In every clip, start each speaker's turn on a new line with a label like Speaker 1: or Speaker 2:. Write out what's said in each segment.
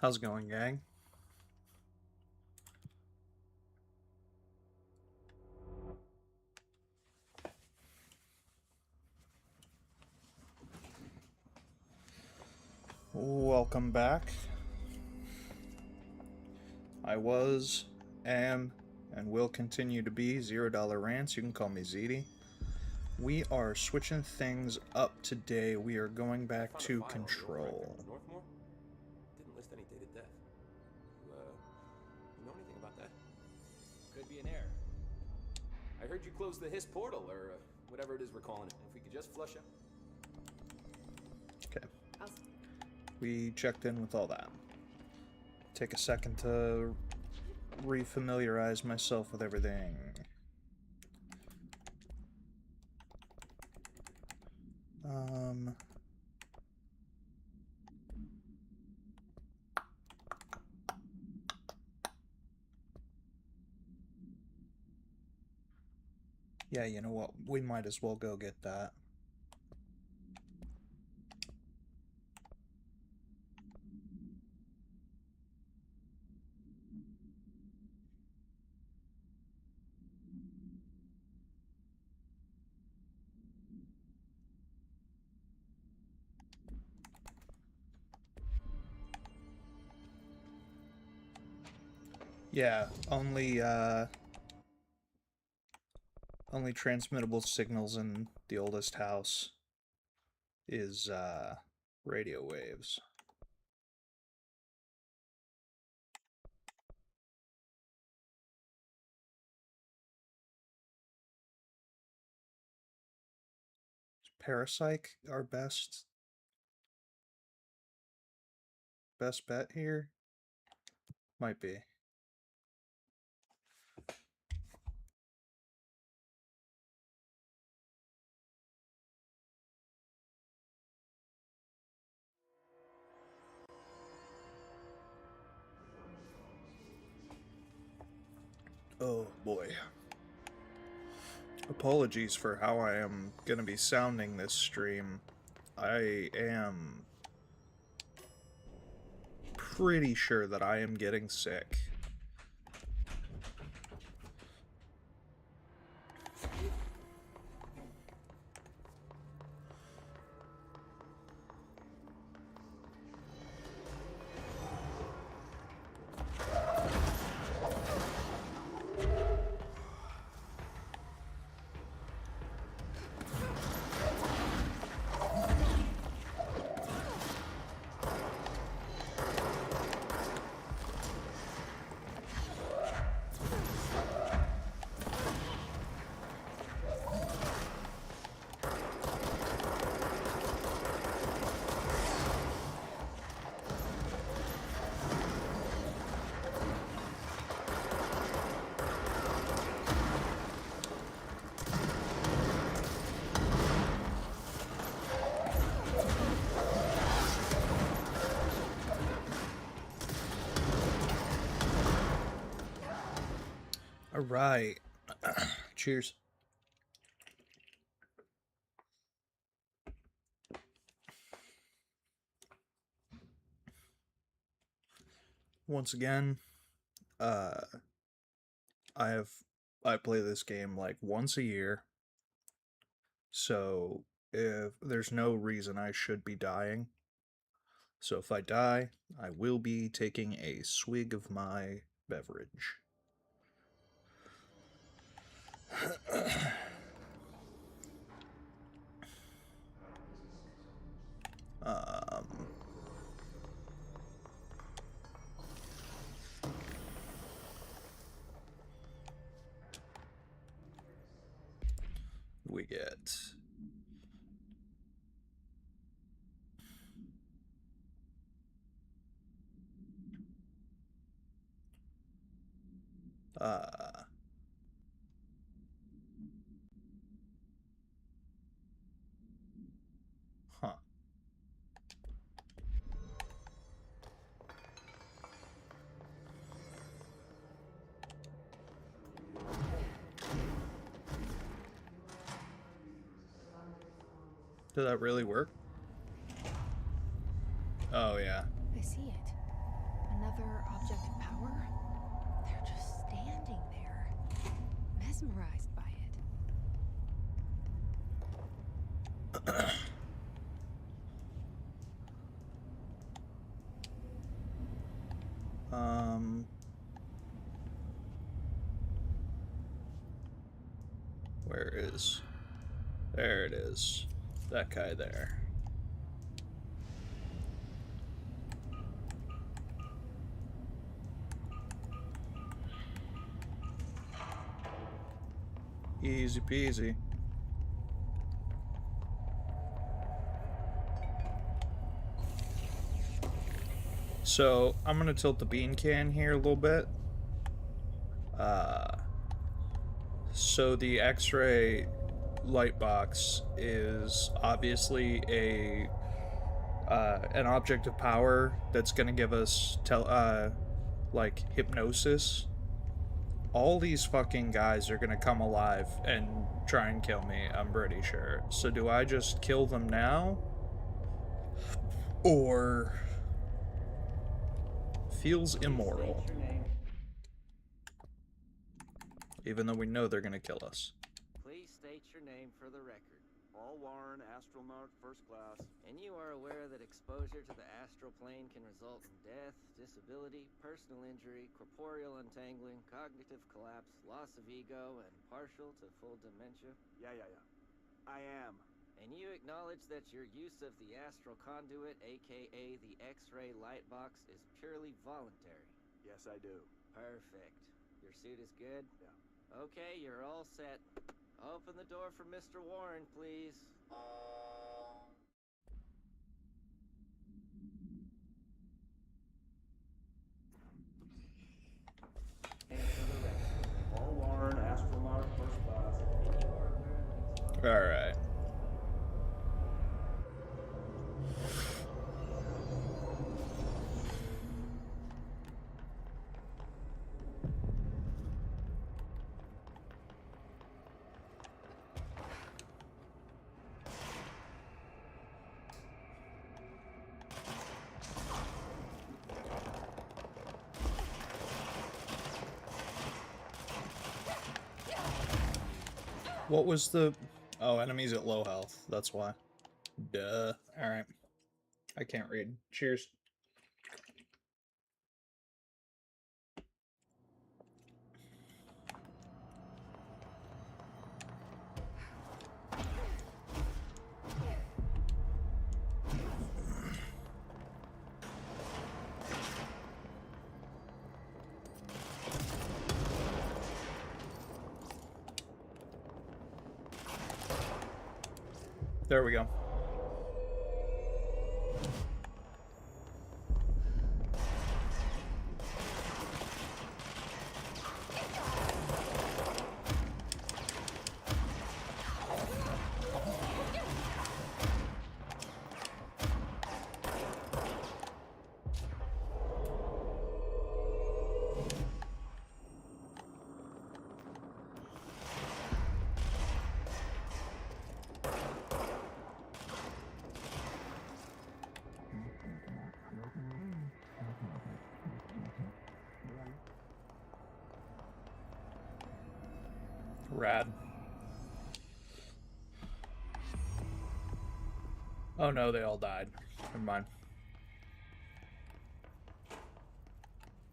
Speaker 1: How's it going, gang? Welcome back. I was, am, and will continue to be $0 Rants. You can call me ZD. We are switching things up today. We are going back to Control.
Speaker 2: Northmore? Didn't list any dated death. You know anything about that?
Speaker 3: Could be an error.
Speaker 2: I heard you closed the Hiss portal, or whatever it is we're calling it. If we could just flush out.
Speaker 1: Okay. We checked in with all that. Take a second to refamiliarize myself with everything. Yeah, you know what? We might as well go get that. Yeah, only transmittable signals in the oldest house is radio waves. Is Parapsych our best bet here? Might be. Oh boy. Apologies for how I am gonna be sounding this stream. I am pretty sure that I am getting sick. All right. Cheers. Once again, I play this game like once a year. So if there's no reason I should be dying. So if I die, I will be taking a swig of my beverage. um, we get uh huh. Did that really work? Oh yeah.
Speaker 4: I see it. Another object of power? They're just standing there, mesmerized by it.
Speaker 1: Where is... There it is. That guy there. Easy peasy. So, I'm gonna tilt the bean can here a little bit. So the X-ray light box is obviously an object of power that's gonna give us like hypnosis. All these fucking guys are gonna come alive and try and kill me, I'm pretty sure. So do I just kill them now? Or... feels immoral. Even though we know they're gonna kill us.
Speaker 5: Please state your name for the record.
Speaker 6: Paul Warren, astronaut, first class.
Speaker 5: And you are aware that exposure to the astral plane can result in death, disability, personal injury, corporeal untangling, cognitive collapse, loss of ego, and partial to full dementia?
Speaker 6: Yeah. I am.
Speaker 5: And you acknowledge that your use of the astral conduit, aka the X-ray light box, is purely voluntary?
Speaker 6: Yes, I do.
Speaker 5: Perfect. Your suit is good?
Speaker 6: Yeah.
Speaker 5: Okay, you're all set. Open the door for Mr. Warren, please.
Speaker 6: And for the record, Paul Warren, astronaut, first class.
Speaker 1: Alright. What was the... Oh, enemies at low health. That's why. Duh. Alright. I can't read. Cheers. There we go. Rad. Oh no, they all died. Never mind.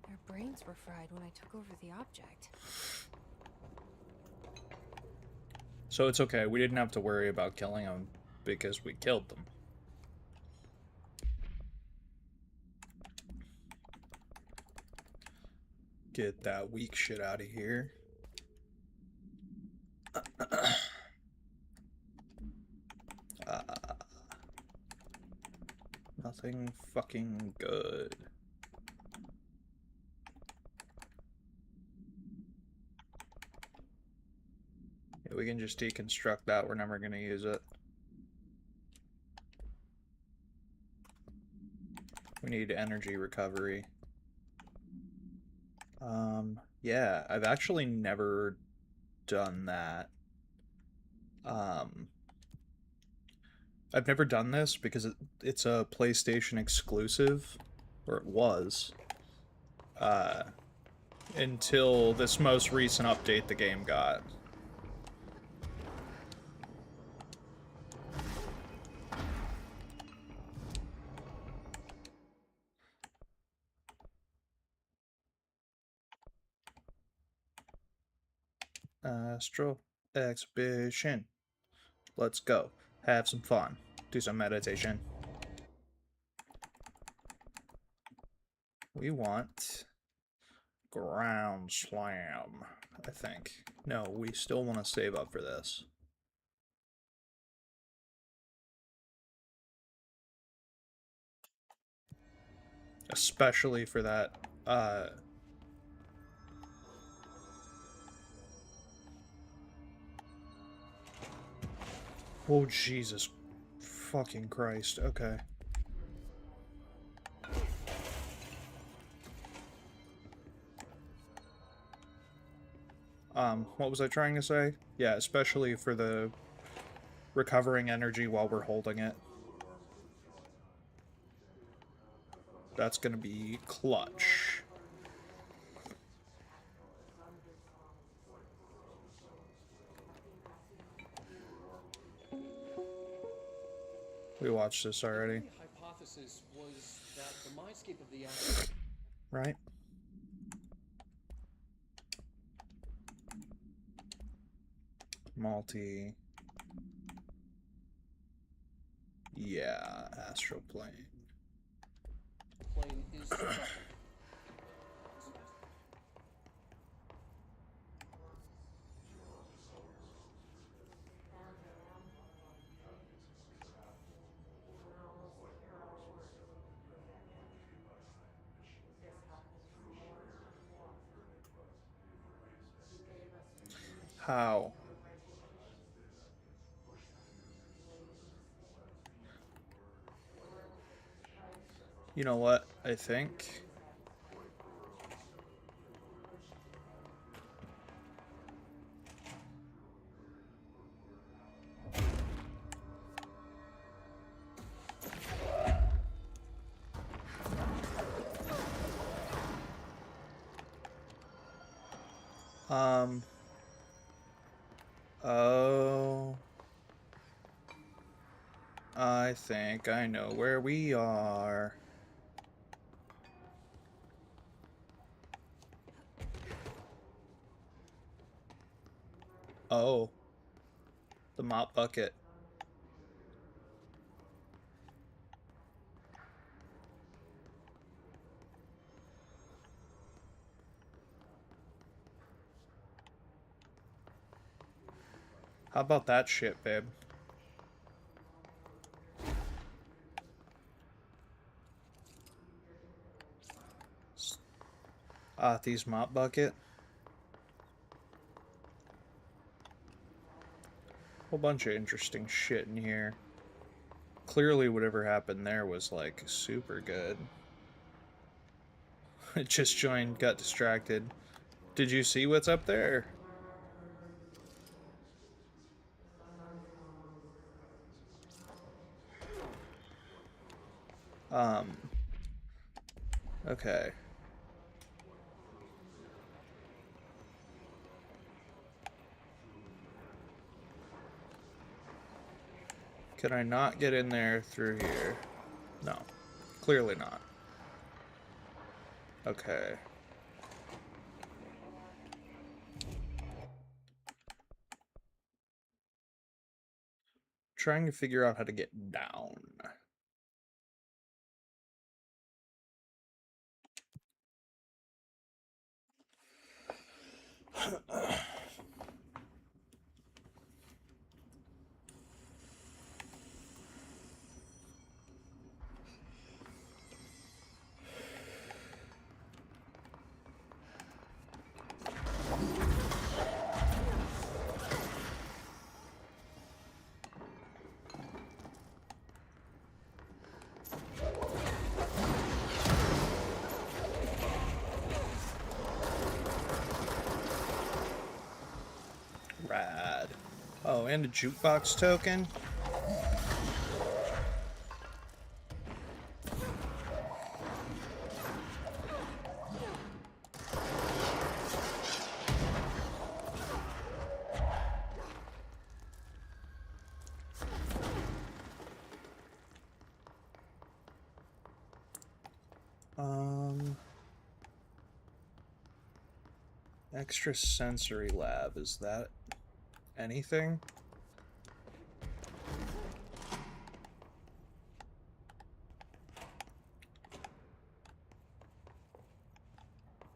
Speaker 4: Their brains were fried when I took over the object.
Speaker 1: So it's okay, we didn't have to worry about killing them because we killed them. Get that weak shit out of here. Nothing fucking good. Yeah, we can just deconstruct that. We're never gonna use it. We need energy recovery. Yeah, I've actually never done that. I've never done this because it's a PlayStation exclusive, or it was. until this most recent update the game got. Astral Exhibition. Let's go. Have some fun. Do some meditation. We want ground slam, I think. No, we still want to save up for this. Especially for that, oh, Jesus fucking Christ. Okay. What was I trying to say? Yeah, especially for the recovering energy while we're holding it. That's gonna be clutch. We watched this already.
Speaker 3: The hypothesis was that the mindscape of the astral
Speaker 1: Right? Multi. Yeah, astral plane.
Speaker 3: plane is
Speaker 1: How? You know what? I think. Oh. I think I know where we are. Oh. The mop bucket. How about that shit, babe? These mop bucket. Whole bunch of interesting shit in here. Clearly whatever happened there was like super good. It just joined, got distracted. Did you see what's up there? Okay. Can I not get in there through here? No. Clearly not. Okay. Trying to figure out how to get down. Rad. Oh, and a jukebox token? Extrasensory lab, is that anything?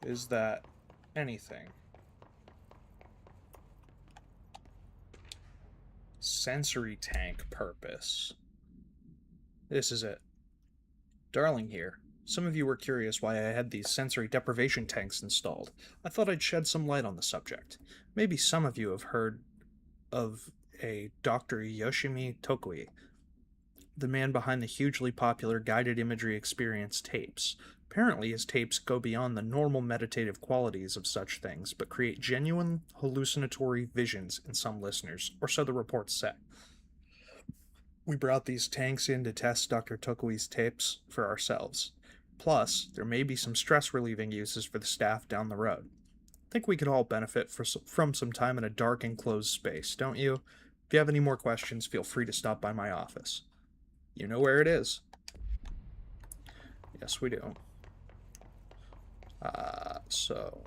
Speaker 1: Is that anything? Sensory tank purpose. This is it. Darling here. Some of you were curious why I had these sensory deprivation tanks installed. I thought I'd shed some light on the subject. Maybe some of you have heard of a Dr. Yoshimi Tokui, the man behind the hugely popular guided imagery experience tapes. Apparently, his tapes go beyond the normal meditative qualities of such things, but create genuine hallucinatory visions in some listeners, or so the reports say. We brought these tanks in to test Dr. Tokui's tapes for ourselves. Plus, there may be some stress-relieving uses for the staff down the road. I think we could all benefit from some time in a dark, enclosed space, don't you? If you have any more questions, feel free to stop by my office. You know where it is. Yes, we do. So...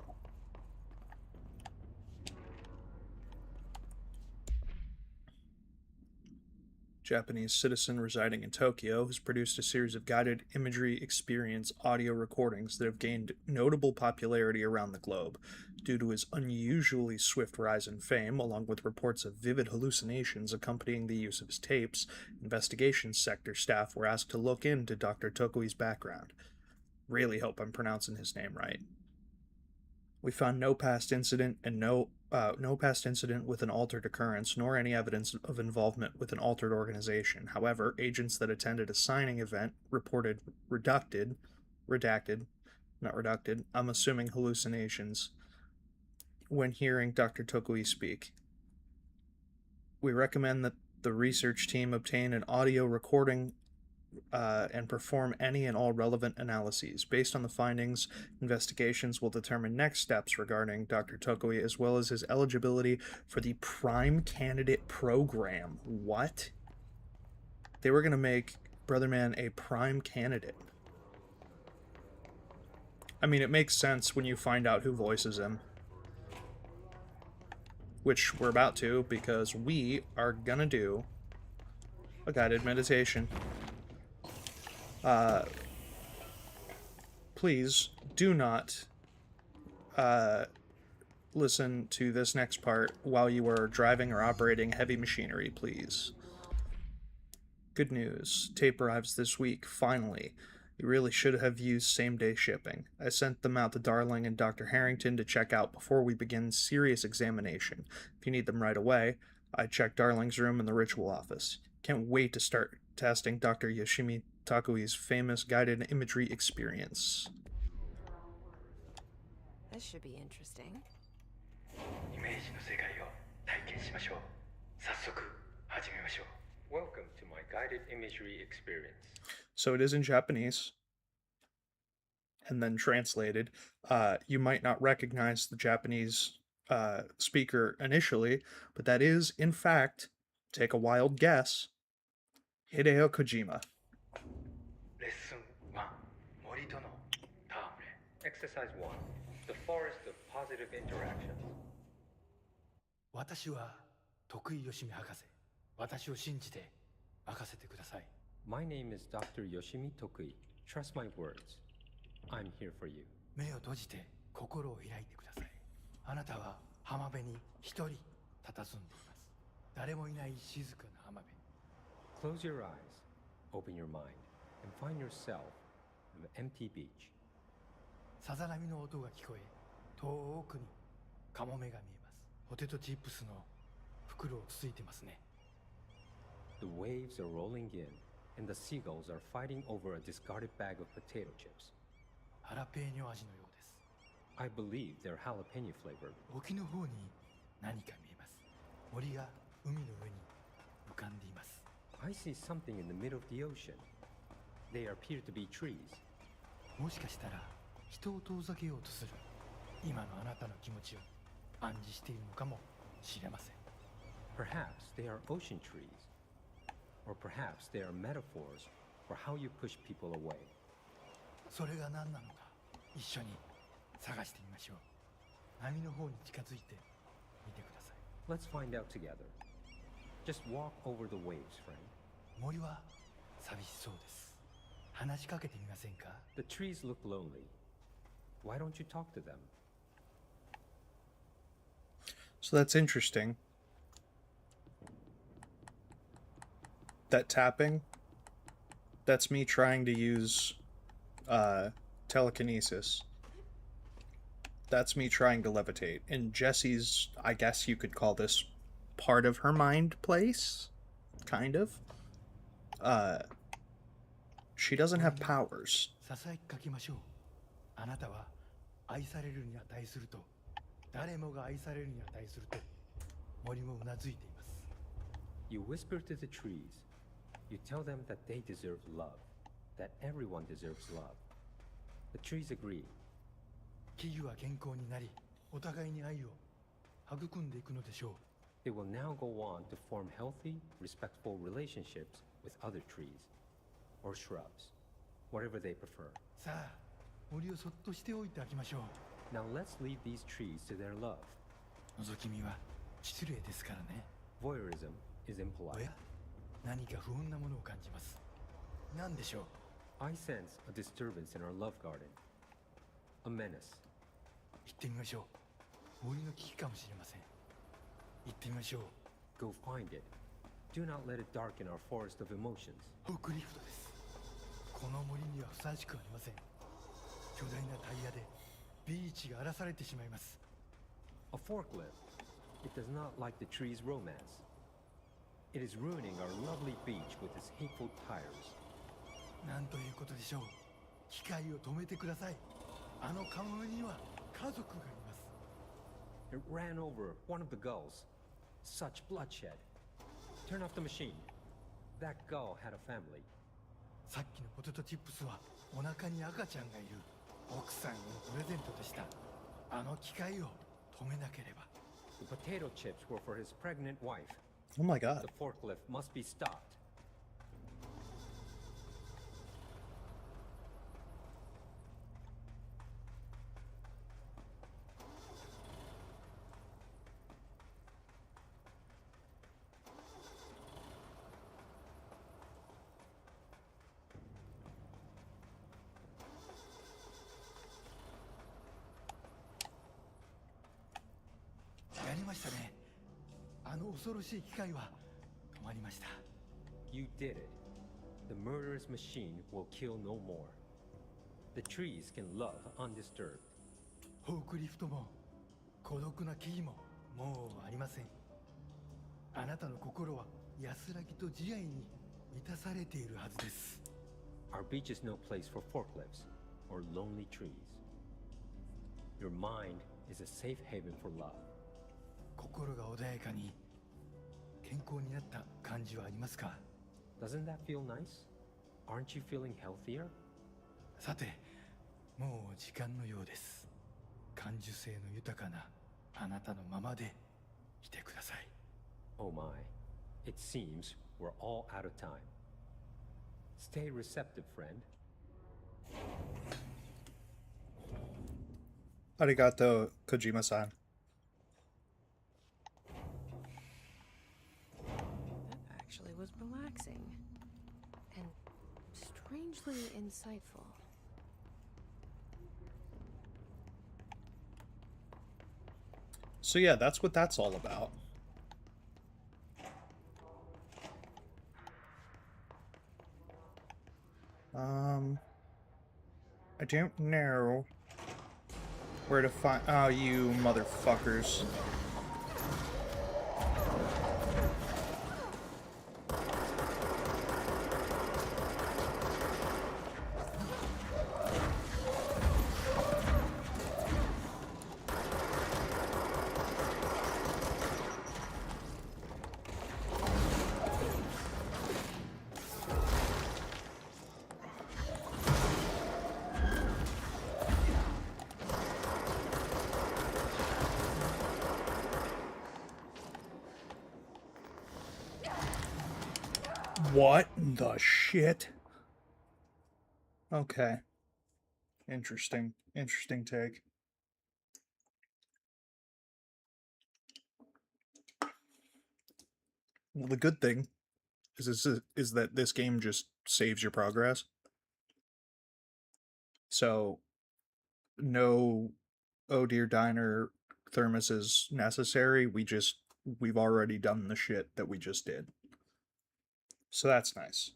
Speaker 1: Japanese citizen residing in Tokyo has produced a series of guided imagery experience audio recordings that have gained notable popularity around the globe due to his unusually swift rise in fame, along with reports of vivid hallucinations accompanying the use of his tapes. Investigations sector staff were asked to look into Dr. Tokui's background. Really hope I'm pronouncing his name right. We found no past incident with an altered occurrence, nor any evidence of involvement with an altered organization. However, agents that attended a signing event reported redacted, I'm assuming hallucinations, when hearing Dr. Tokui speak. We recommend that the research team obtain an audio recording and perform any and all relevant analyses. Based on the findings, investigations will determine next steps regarding Dr. Tokui, as well as his eligibility for the Prime Candidate Program. What? They were going to make Brother Man a Prime Candidate. I mean, it makes sense when you find out who voices him. Which we're about to, because we are going to do a guided meditation. Please do not listen to this next part while you are driving or operating heavy machinery, please. Good news. Tape arrives this week, finally. You really should have used same-day shipping. I sent them out to Darling and Dr. Harrington to check out before we begin serious examination. If you need them right away, I checked Darling's room in the ritual office. Can't wait to start testing Dr. Yoshimi Takui's famous guided imagery experience.
Speaker 4: This should be interesting.
Speaker 7: Welcome to my guided imagery experience.
Speaker 1: So it is in Japanese, and then translated. You might not recognize the Japanese speaker initially, but that is, in fact, take a wild guess, Hideo Kojima.
Speaker 7: Lesson 1. Morito no Taure. Exercise 1. The forest of positive interactions.
Speaker 8: 私は徳井義美博士。私を信じて任せてください。
Speaker 7: My name is Dr. Yoshimi Tokui. Trust my words. I'm here for you.
Speaker 8: 目を閉じて心を開いてください。あなたは浜辺に一人佇んでいます。誰もいない静かな浜辺。
Speaker 7: Close your eyes, open your mind, and find yourself on an empty beach.
Speaker 8: さざ波の音が聞こえ、遠くにカモメが見えます。ポテトチップスの袋をつついてますね。
Speaker 7: The waves are rolling in, and the seagulls are fighting over a discarded bag of potato chips.
Speaker 8: ハラペーニョ味のようです。
Speaker 7: I believe they're jalapeno flavored.
Speaker 8: 沖の方に何か見えます。森が海の上に浮かんでいます。
Speaker 7: I see something in the middle of the ocean. They appear to be trees.
Speaker 8: もしかしたら人を遠ざけようとする今のあなたの気持ちを暗示しているのかもしれません。
Speaker 7: Perhaps they are ocean trees. Or perhaps they are metaphors for how you push people away.
Speaker 8: それが何なのか一緒に探してみましょう。波の方に近づいてみてください。
Speaker 9: Let's find out together. Just walk over the waves, friend.
Speaker 8: 森は寂しそうです。話しかけてみませんか？
Speaker 9: The trees look lonely. Why don't you talk to them?
Speaker 1: So that's interesting. That tapping, that's me trying to use telekinesis. That's me trying to levitate. And Jessie's, I guess you could call this part of her mind place, kind of. She doesn't have powers.
Speaker 8: ささやきかけましょう。あなたは愛されるに値すると、誰もが愛されるに値すると、森もうなずいています。
Speaker 9: You whisper to the trees. You tell them that they deserve love, that everyone deserves love. The trees agree.
Speaker 8: 木々は健康になり、お互いに愛を育んでいくのでしょう。
Speaker 9: They will now go on to form healthy, respectful relationships with other trees or shrubs, whatever they prefer.
Speaker 8: さあ、森をそっとしておいてあげましょう。
Speaker 9: Now let's leave these trees to their love.
Speaker 8: 覗き見は失礼ですからね。
Speaker 9: Voyeurism is
Speaker 8: お
Speaker 9: impolite.
Speaker 8: や、何か不穏なものを感じます。何でしょう？
Speaker 9: I sense a disturbance in our love garden. A menace.
Speaker 8: 行ってみましょう。森の危機かもしれません。行ってみましょう。
Speaker 9: Go find it. Do not let it darken our forest of emotions.
Speaker 8: フォークリフトです。この森にはふさわしくありません。巨大なタイヤでビーチが荒らされてしまいます。
Speaker 9: A forklift. It does not like the tree's romance. It is ruining our lovely beach with its hateful tires.
Speaker 8: なんということでしょう。機械を止めてください。あのカモメには家族がいます。
Speaker 9: It ran over one of the gulls. Such bloodshed. Turn off the machine. That gull had a family.
Speaker 8: さっきのポテトチップスはお腹に赤ちゃんがいる奥さんへのプレゼントでした。あの機械を止めなければ。
Speaker 9: The potato chips were for his pregnant wife.
Speaker 1: Oh my god.
Speaker 9: The forklift must be stopped.
Speaker 8: やりましたね。あの恐ろしい機械は止まりました。
Speaker 9: You did it. The murderous machine will kill no more. The trees can love undisturbed.
Speaker 8: フォークリフトも孤独な木々ももうありません。あなたの心は安らぎと慈愛に満たされているはずです。
Speaker 9: Our beach is no place for forklifts or lonely trees. Your mind is a safe haven for love.
Speaker 8: 心が穏やかに健康になった感じはありますか？
Speaker 9: Doesn't that feel nice? Aren't you feeling healthier?
Speaker 8: さて、もう時間のようです。感受性の豊かなあなたのままでいてください。
Speaker 9: Oh my, it seems we're all out of time. Stay receptive, friend.
Speaker 1: Arigato, Kojima-san.
Speaker 4: That actually was relaxing. And strangely insightful.
Speaker 1: So yeah, that's what that's all about. I don't know where to find. Oh, you motherfuckers. What the shit? Okay. Interesting. Interesting take. Well, the good thing is that this game just saves your progress. So no oh dear diner thermos is necessary. We've already done the shit that we just did. So that's nice.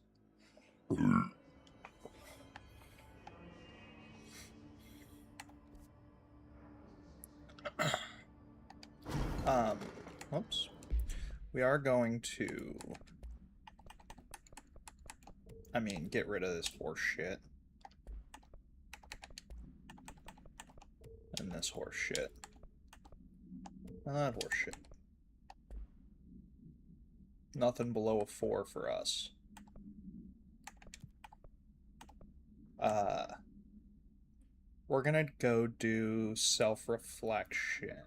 Speaker 1: Whoops. We are going to, I mean, get rid of this horse shit. And this horse shit. And that horse shit. Nothing below a 4 for us. We're gonna go do self-reflection.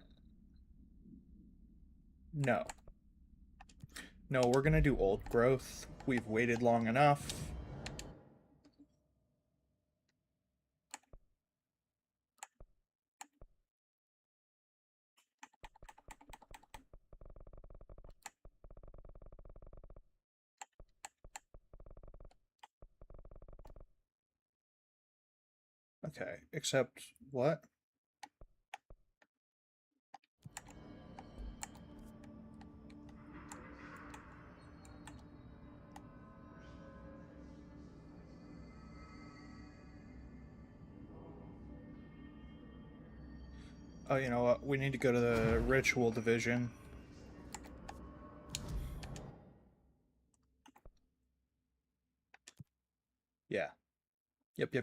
Speaker 1: No. No, we're gonna do old growth. We've waited long enough. Okay, except what? Oh, you know what? We need to go to the ritual division. Yeah. Yep.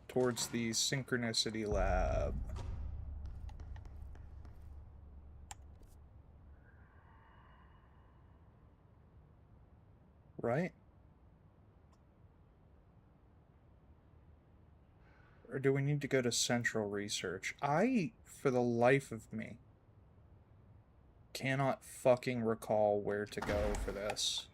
Speaker 1: Towards the synchronicity lab. Right? Or do we need to go to central research? For the life of me, cannot fucking recall where to go for this.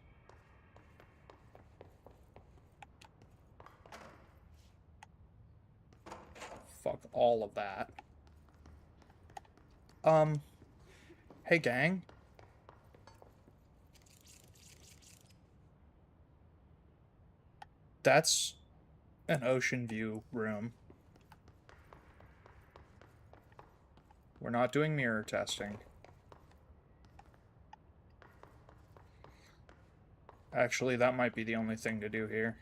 Speaker 1: Fuck all of that. Hey gang. That's an ocean view room. We're not doing mirror testing. Actually, that might be the only thing to do here.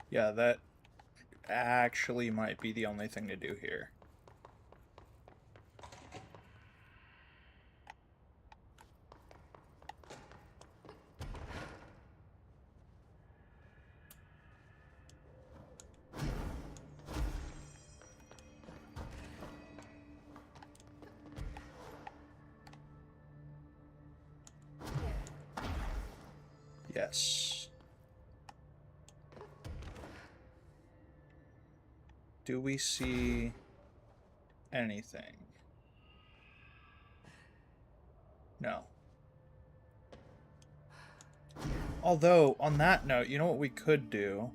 Speaker 1: Yeah, that actually might be the only thing to do here. Yes. Do we see anything? No. Although, on that note, you know what we could do?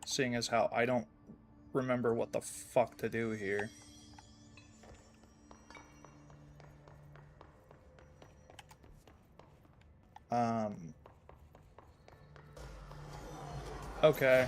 Speaker 1: Seeing as how I don't remember what the fuck to do here. Okay.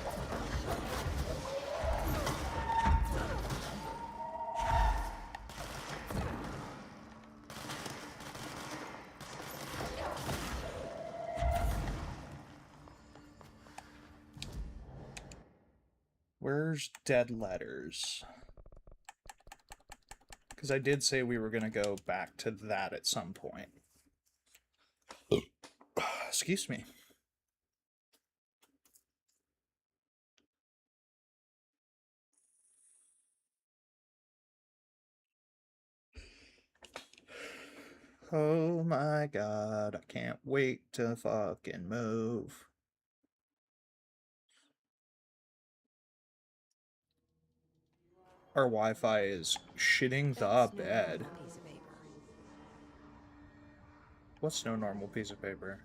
Speaker 1: Where's dead letters? Because I did say we were going to go back to that at some point. Excuse me. Oh my god, I can't wait to fucking move. Our Wi-Fi is shitting the bed. What's no normal piece of paper?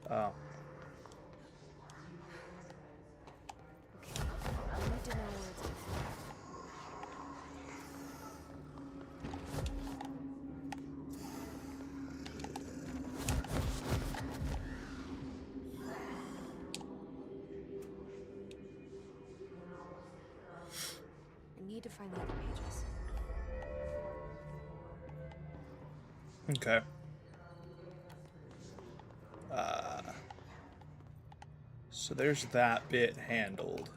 Speaker 1: Oh.
Speaker 4: I need to find the other pages.
Speaker 1: Okay. So there's that bit handled.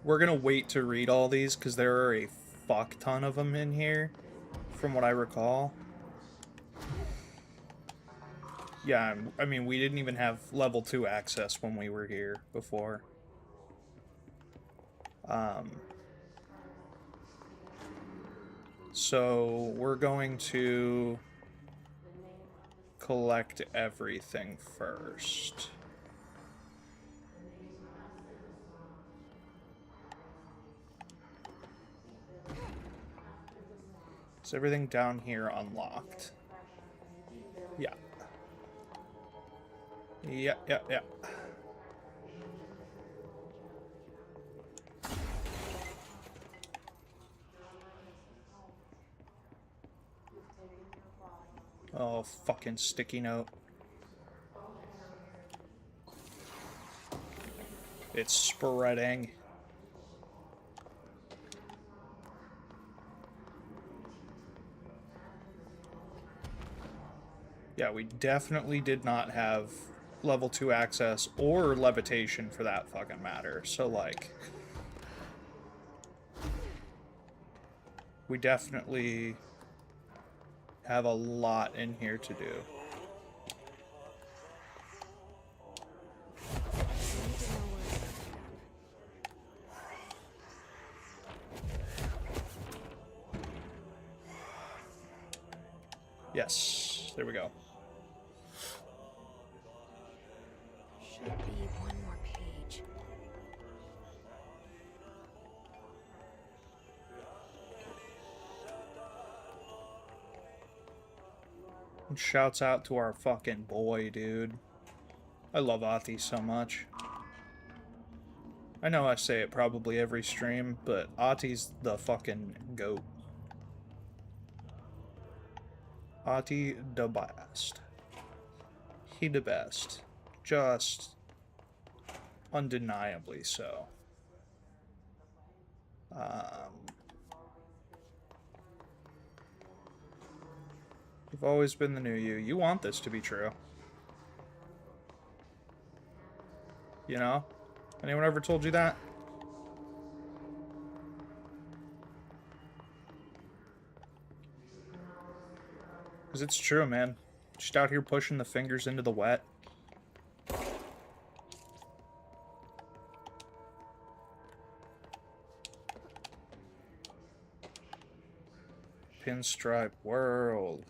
Speaker 1: We're gonna wait to read all these because there are a fuck ton of them in here, from what I recall. Yeah, I mean, we didn't even have level 2 access when we were here before. So we're going to collect everything first. Is everything down here unlocked? Yeah. Yeah. Oh, fucking sticky note. It's spreading. Yeah, we definitely did not have level 2 access or levitation for that fucking matter. So, like, we definitely have a lot in here to do. Yes, there we go.
Speaker 4: Should be one more page.
Speaker 1: And shouts out to our fucking boy, dude. I love Ati so much. I know I say it probably every stream, but Ati's the fucking GOAT. Ati the best. He the best. Just undeniably so. You've always been the new you. You want this to be true. You know? Anyone ever told you that? Because it's true, man. Just out here pushing the fingers into the wet. Pinstripe world.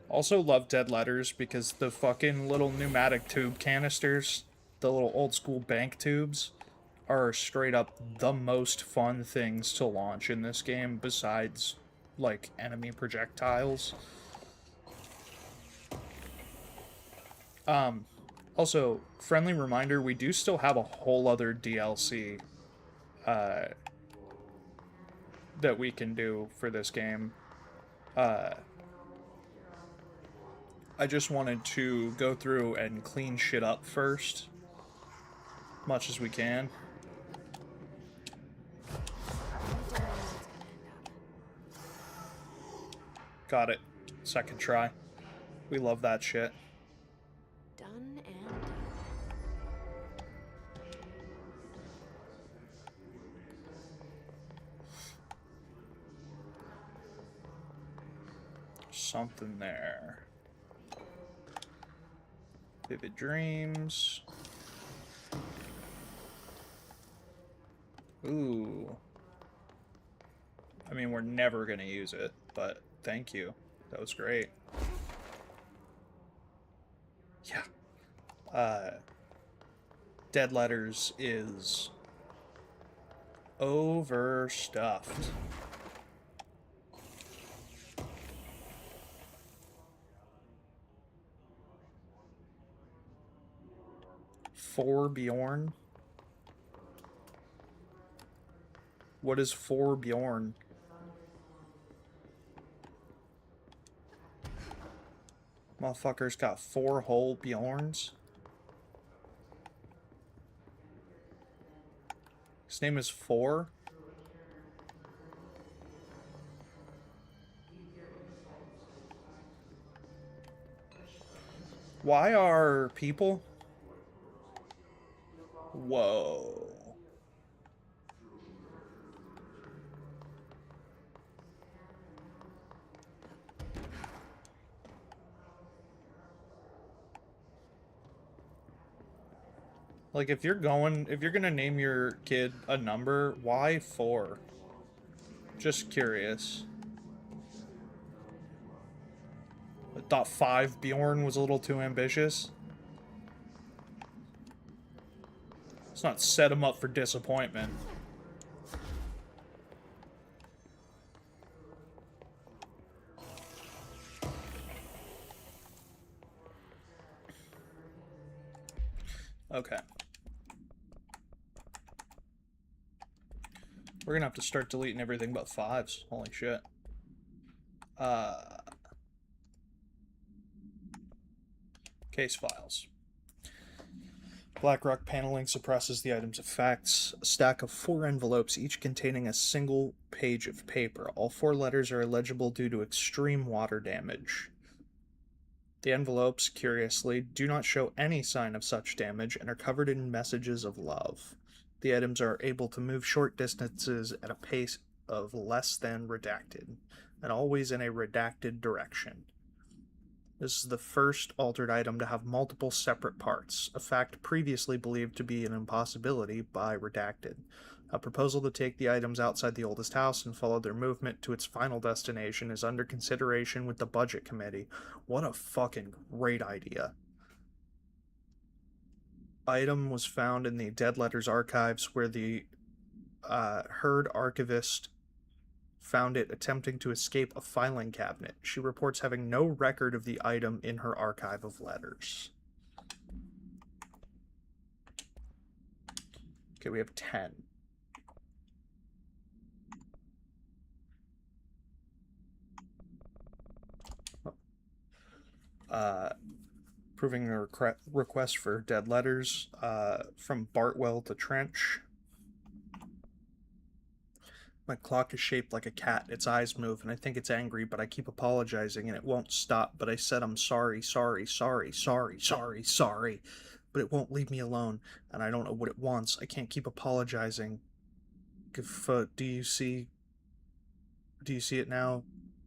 Speaker 1: Also love Dead Letters because the fucking little pneumatic tube canisters, the little old school bank tubes, are straight up the most fun things to launch in this game besides, like, enemy projectiles. Also, friendly reminder, we do still have a whole other DLC that we can do for this game. I just wanted to go through and clean shit up first, much as we can. Got it. Second try. We love that shit.
Speaker 4: Done and done.
Speaker 1: Something there. Vivid dreams. Ooh. I mean, we're never gonna use it, but thank you. That was great. Yeah. Dead Letters is overstuffed. For Bjorn? What is for Bjorn? Motherfucker's got 4 whole Bjorns. His name is 4? Why are people? Whoa. Like, if you're gonna name your kid a number, why 4? Just curious. I thought 5 Bjorn was a little too ambitious. Let's not set him up for disappointment. Okay. We're gonna have to start deleting everything but 5s. Holy shit. Case files. BlackRock paneling suppresses the item's effects. A stack of 4 envelopes, each containing a single page of paper. All 4 letters are illegible due to extreme water damage. The envelopes, curiously, do not show any sign of such damage and are covered in messages of love. The items are able to move short distances at a pace of less than redacted, and always in a redacted direction. This is the first altered item to have multiple separate parts, a fact previously believed to be an impossibility by Redacted. A proposal to take the items outside the oldest house and follow their movement to its final destination is under consideration with the Budget Committee. What a fucking great idea. Item was found in the Dead Letters archives where the herd archivist found it attempting to escape a filing cabinet. She reports having no record of the item in her archive of letters. Okay, we have 10. Proving a request for dead letters from Bartwell to Trench. My clock is shaped like a cat. Its eyes move, and I think it's angry, but I keep apologizing, and it won't stop. But I said I'm sorry, sorry, sorry, sorry, sorry, sorry. But it won't leave me alone, and I don't know what it wants. I can't keep apologizing. Do you see it now?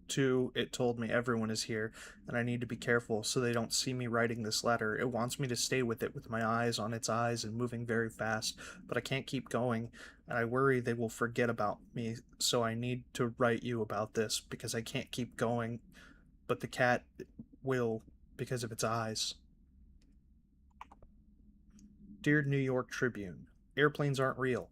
Speaker 1: Too, it told me everyone is here, and I need to be careful so they don't see me writing this letter. It wants me to stay with it with my eyes on its eyes and moving very fast, but I can't keep going, and I worry they will forget about me, so I need to write you about this because I can't keep going, but the cat will because of its eyes. Dear New York Tribune, airplanes aren't real.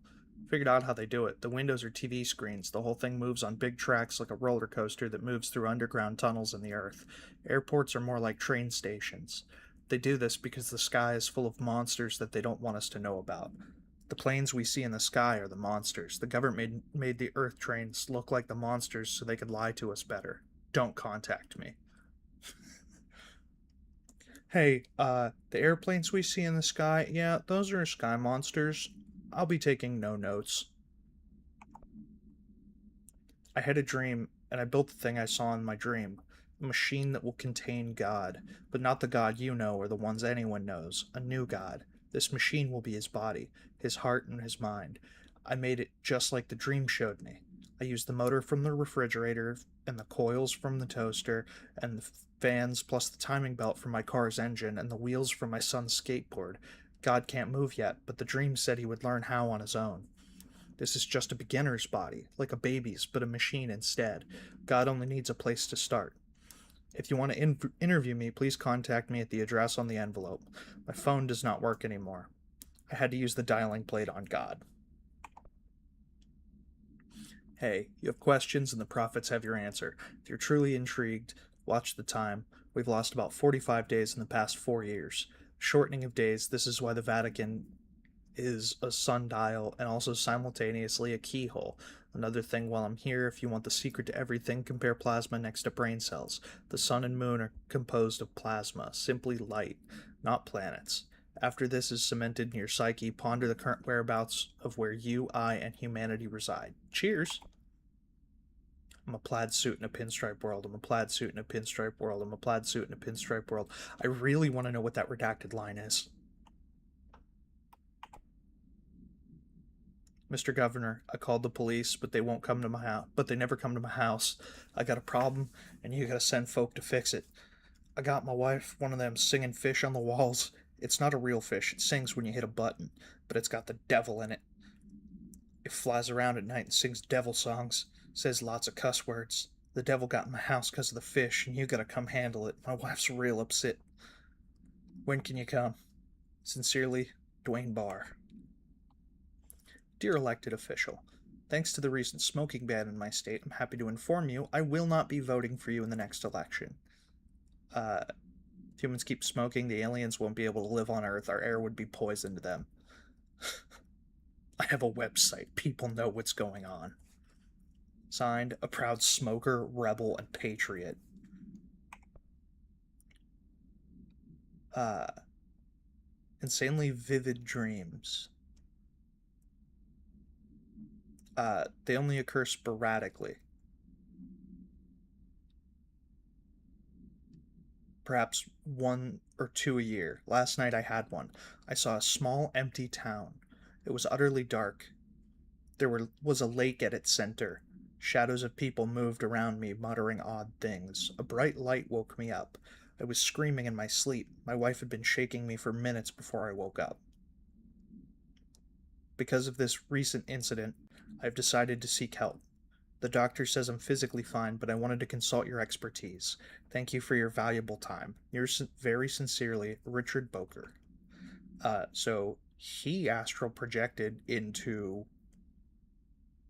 Speaker 1: Figured out how they do it. The windows are TV screens. The whole thing moves on big tracks like a roller coaster that moves through underground tunnels in the earth. Airports are more like train stations. They do this because the sky is full of monsters that they don't want us to know about. The planes we see in the sky are the monsters. The government made the earth trains look like the monsters so they could lie to us better. Don't contact me. Hey, the airplanes we see in the sky, yeah, those are sky monsters. I'll be taking no notes. I had a dream and I built the thing I saw in my dream. A machine that will contain God, but not the God you know or the ones anyone knows. A new God. This machine will be his body, his heart, and his mind. I made it just like the dream showed me. I used the motor from the refrigerator, and the coils from the toaster, and the fans, plus the timing belt from my car's engine, and the wheels from my son's skateboard. God can't move yet, but the dream said he would learn how on his own. This is just a beginner's body, like a baby's, but a machine instead. God only needs a place to start. If you want to interview me, please contact me at the address on the envelope. My phone does not work anymore. I had to use the dialing plate on God. Hey, you have questions and the prophets have your answer. If you're truly intrigued, watch the time. We've lost about 45 days in the past 4 years. Shortening of days, this is why the Vatican is a sundial and also simultaneously a keyhole. Another thing while I'm here, if you want the secret to everything, compare plasma next to brain cells. The sun and moon are composed of plasma, simply light, not planets. After this is cemented in your psyche, ponder the current whereabouts of where you, I, and humanity reside. Cheers! I'm a plaid suit in a pinstripe world. I'm a plaid suit in a pinstripe world. I'm a plaid suit in a pinstripe world. I really want to know what that redacted line is. Mr. Governor, I called the police, but they won't come to my house. But they never come to my house. I got a problem, and you gotta send folk to fix it. I got my wife one of them singing fish on the walls. It's not a real fish. It sings when you hit a button, but it's got the devil in it. It flies around at night and sings devil songs, says lots of cuss words. The devil got in my house because of the fish, and you gotta come handle it. My wife's real upset. When can you come? Sincerely, Dwayne Barr. Dear elected official, thanks to the recent smoking ban in my state, I'm happy to inform you I will not be voting for you in the next election. If humans keep smoking, the aliens won't be able to live on Earth. Our air would be poisoned to them. I have a website. People know what's going on. Signed, a proud smoker, rebel, and patriot. Insanely vivid dreams. They only occur sporadically. Perhaps 1 or 2 a year. Last night I had one. I saw a small, empty town. It was utterly dark. There was a lake at its center. Shadows of people moved around me, muttering odd things. A bright light woke me up. I was screaming in my sleep. My wife had been shaking me for minutes before I woke up. Because of this recent incident, I've decided to seek help. The doctor says I'm physically fine, but I wanted to consult your expertise. Thank you for your valuable time. Yours very sincerely, Richard Boker. So he astral projected into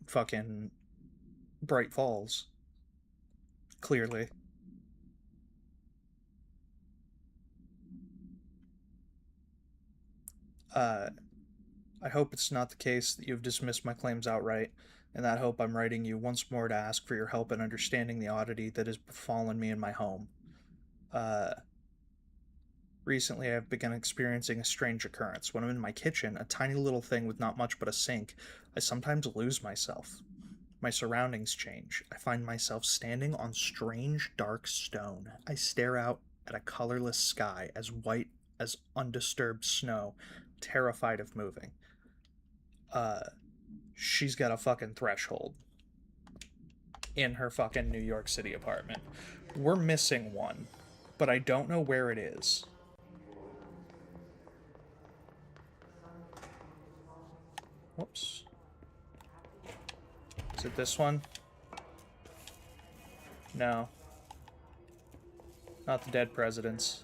Speaker 1: fucking Bright Falls. Clearly. I hope it's not the case that you've dismissed my claims outright. In that hope, I'm writing you once more to ask for your help in understanding the oddity that has befallen me in my home. Recently, I've begun experiencing a strange occurrence. When I'm in my kitchen, a tiny little thing with not much but a sink, I sometimes lose myself. My surroundings change. I find myself standing on strange, dark stone. I stare out at a colorless sky as white as undisturbed snow, terrified of moving. She's got a fucking threshold in her fucking New York City apartment. We're missing one, but I don't know where it is. Whoops. Is it this one? No. Not the dead presidents.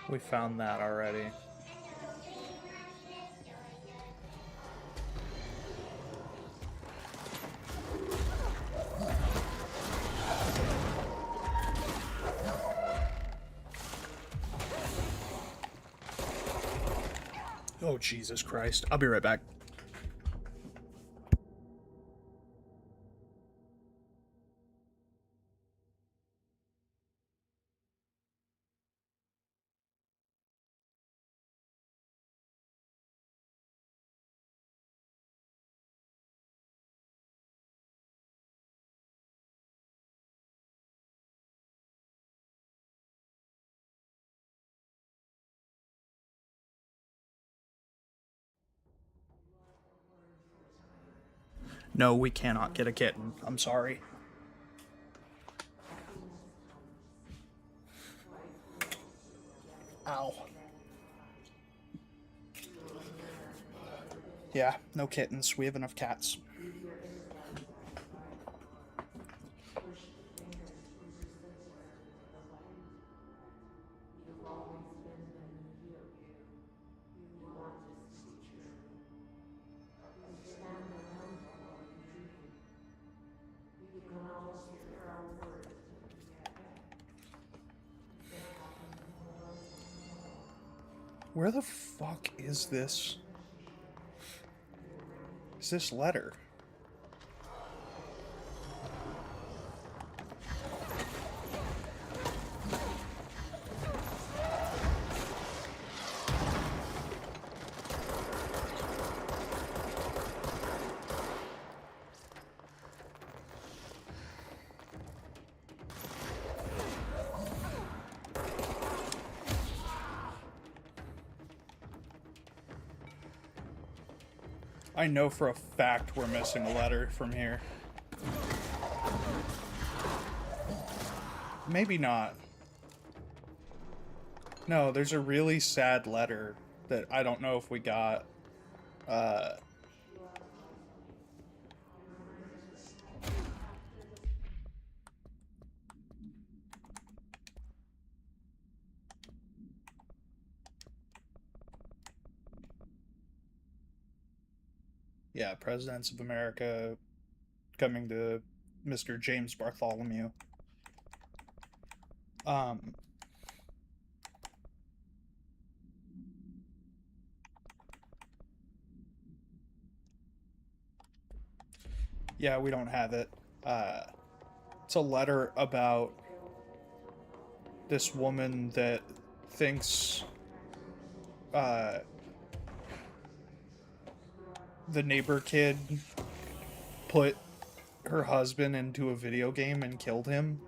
Speaker 1: We found that already. Oh, Jesus Christ. I'll be right back. No, we cannot get a kitten. I'm sorry. Ow. Yeah, no kittens. We have enough cats. Where the fuck is this? Is this letter? I know for a fact we're missing a letter from here. Maybe not. No, there's a really sad letter that I don't know if we got. Yeah, Presidents of America coming to Mr. James Bartholomew. Yeah, we don't have it. It's a letter about this woman that thinks the neighbor kid put her husband into a video game and killed him,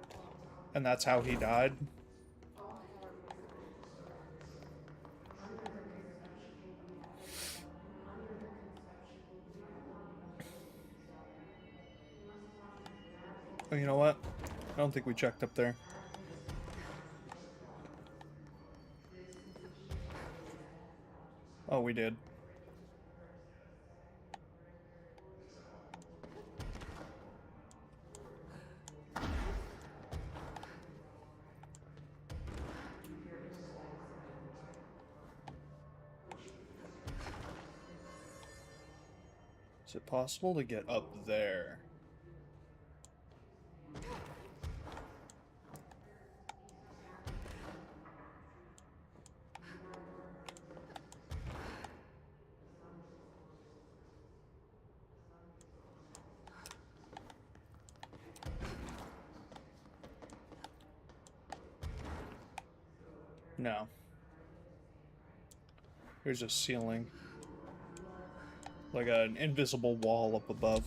Speaker 1: and that's how he died. Oh, you know what? I don't think we checked up there. Oh, we did. Is it possible to get up there? No. There's a ceiling. Like an invisible wall up above.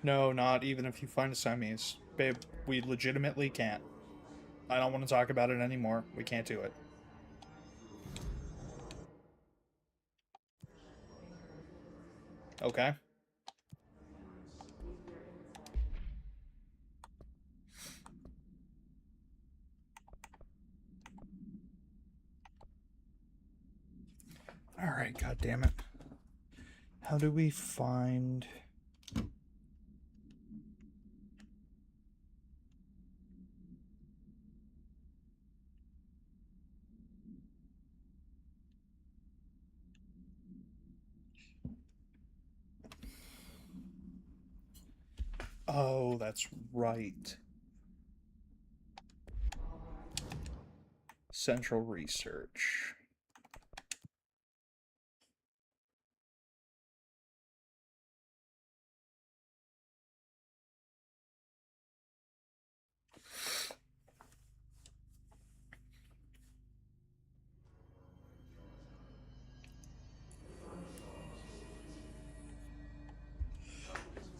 Speaker 1: No, not even if you find a semis. Babe, we legitimately can't. I don't want to talk about it anymore. We can't do it. Okay. Alright, god damn it. How do we find... Oh, that's right. Central Research.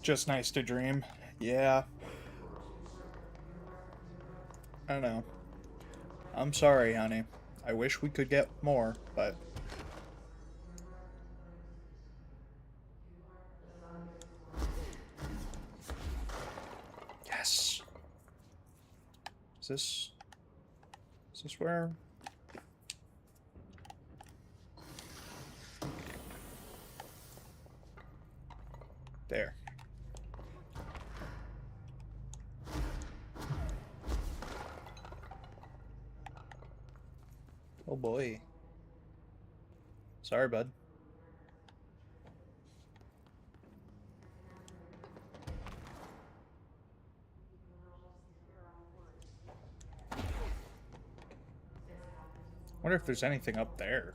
Speaker 1: Just nice to dream. Yeah. I know. I'm sorry, honey. I wish we could get more, but... Is this where? There. Oh boy. Sorry, bud. Wonder if there's anything up there.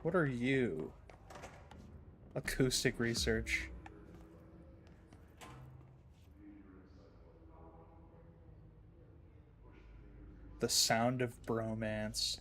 Speaker 1: What are you? Acoustic research. The sound of bromance.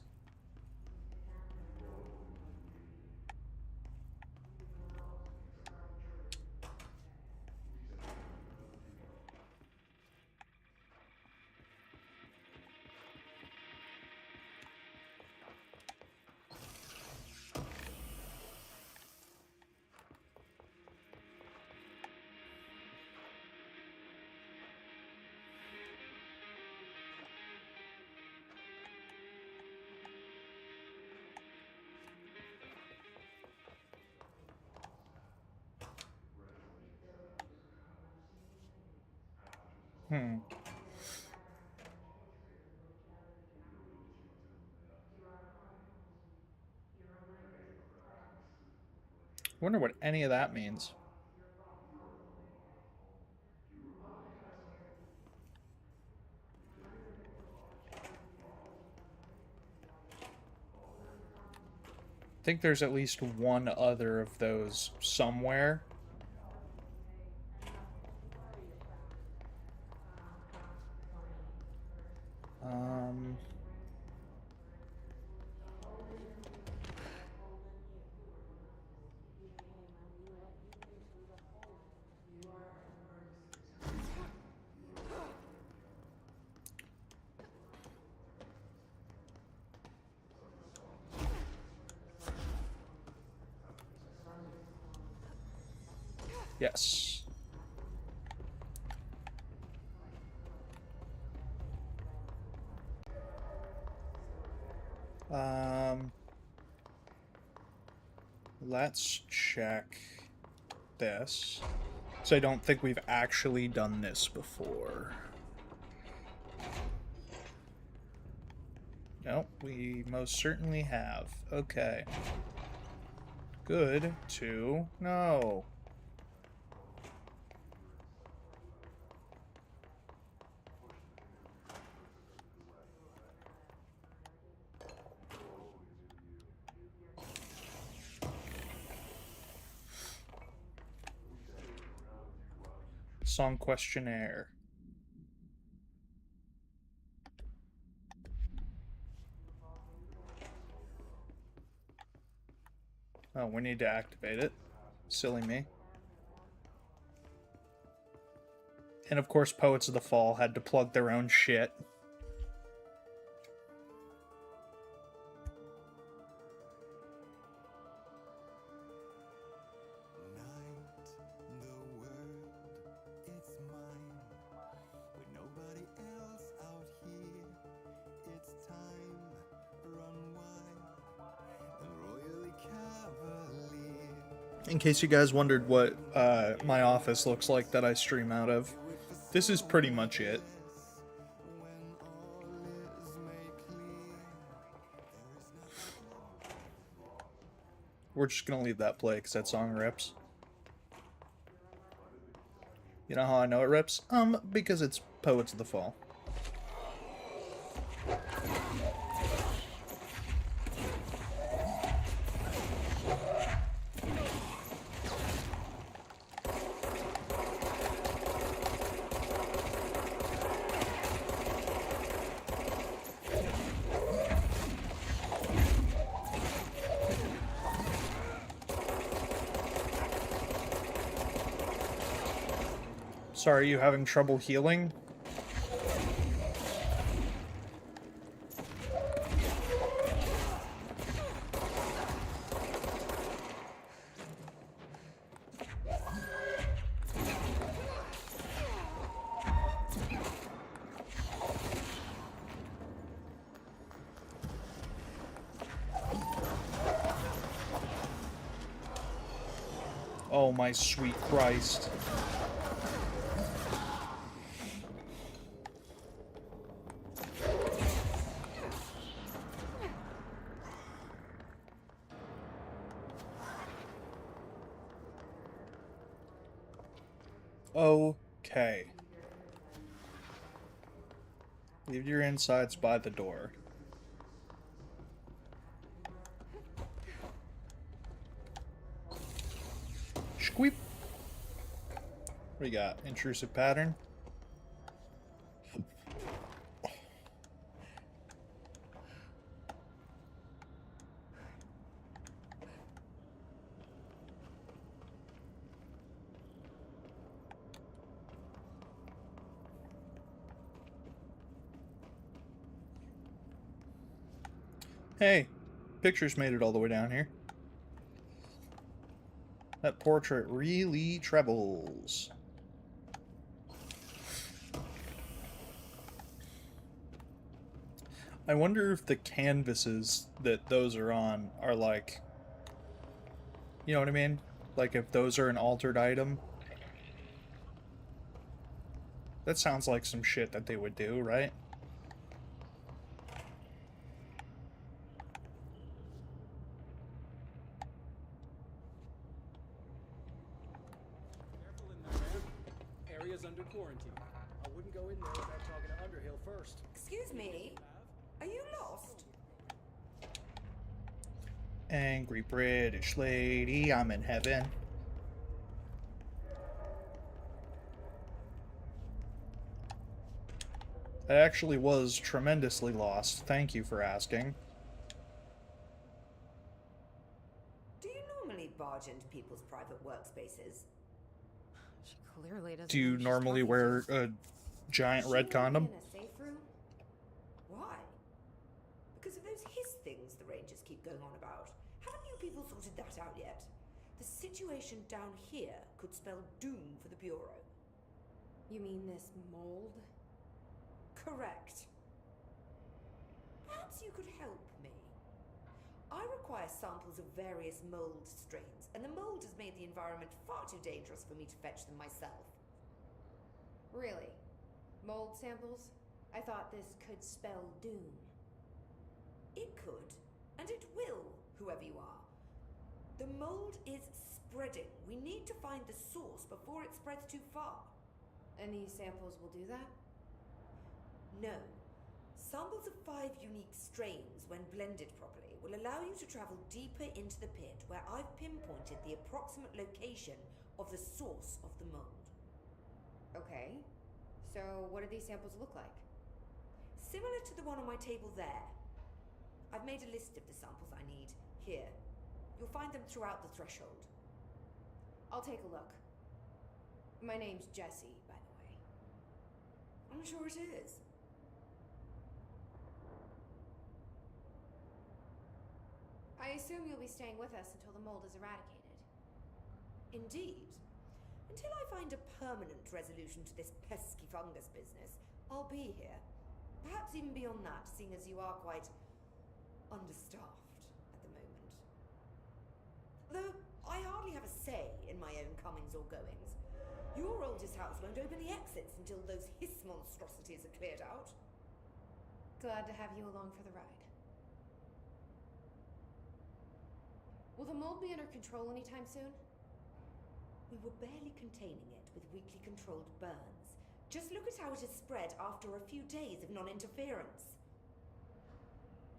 Speaker 1: Wonder what any of that means. I think there's at least one other of those somewhere. Yes. Let's check this. So I don't think we've actually done this before. Nope, we most certainly have. Okay. Good to know. Song questionnaire. Oh, we need to activate it. Silly me. And of course, Poets of the Fall had to plug their own shit. In case you guys wondered what my office looks like that I stream out of, this is pretty much it. We're just gonna leave that play because that song rips. You know how I know it rips? Because it's Poets of the Fall. Sorry, are you having trouble healing? Oh my sweet Christ. Okay. Leave your insides by the door. Squeep. What do you got? Intrusive pattern? Hey, pictures made it all the way down here. That portrait really trebles. I wonder if the canvases that those are on are like, you know what I mean? Like if those are an altered item. That sounds like some shit that they would do, right?
Speaker 3: Careful in there, man. Area's under quarantine. I wouldn't go in there without talking to Underhill first.
Speaker 10: Excuse me? Are you lost?
Speaker 1: Angry British lady, I'm in heaven. I actually was tremendously lost. Thank you for asking.
Speaker 10: Do you normally barge into people's private workspaces?
Speaker 4: She clearly doesn't.
Speaker 1: Do you
Speaker 4: know who she's
Speaker 1: normally
Speaker 4: talking
Speaker 1: wear
Speaker 4: to.
Speaker 1: a giant
Speaker 10: She
Speaker 1: red
Speaker 10: may be
Speaker 1: condom?
Speaker 10: in a safe room? Why? Because of those hiss things the Rangers keep going on about. Haven't you people sorted that out yet? The situation down here could spell doom for the Bureau.
Speaker 4: You mean this mold?
Speaker 10: Correct. Perhaps you could help me. I require samples of various mold strains, and the mold has made the environment far too dangerous for me to fetch them myself.
Speaker 4: Really? Mold samples? I thought this could spell doom.
Speaker 10: It could, and it will, whoever you are. The mold is spreading. We need to find the source before it spreads too far.
Speaker 4: And these samples will do that?
Speaker 10: No. Samples of 5 unique strains, when blended properly, will allow you to travel deeper into the pit where I've pinpointed the approximate location of the source of the mold.
Speaker 4: Okay. So what do these samples look like?
Speaker 10: Similar to the one on my table there. I've made a list of the samples I need here. You'll find them throughout the threshold.
Speaker 4: I'll take a look. My name's Jessie, by the way.
Speaker 10: I'm sure it is.
Speaker 4: I assume you'll be staying with us until the mold is eradicated.
Speaker 10: Indeed. Until I find a permanent resolution to this pesky fungus business, I'll be here. Perhaps even beyond that, seeing as you are quite understaffed at the moment. Though I hardly have a say in my own comings or goings. Your oldest house won't open the exits until those hiss monstrosities are cleared out.
Speaker 4: Glad to have you along for the ride. Will the mold be under control anytime soon?
Speaker 10: We were barely containing it with weakly controlled burns. Just look at how it has spread after a few days of non-interference.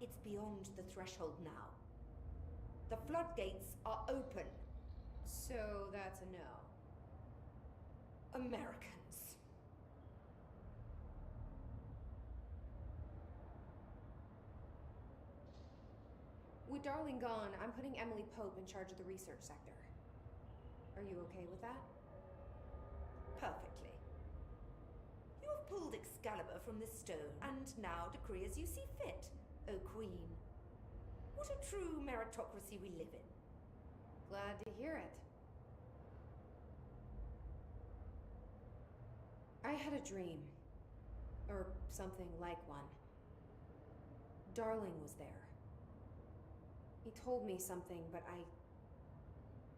Speaker 10: It's beyond the threshold now. The floodgates are open.
Speaker 4: So that's a no.
Speaker 10: Americans.
Speaker 4: With Darling gone, I'm putting Emily Pope in charge of the research sector. Are you okay with that?
Speaker 10: Perfectly. You have pulled Excalibur from the stone, and now decree as you see fit, O Queen. What a true meritocracy we live in.
Speaker 4: Glad to hear it. I had a dream. Or something like one. Darling was there. He told me something, but I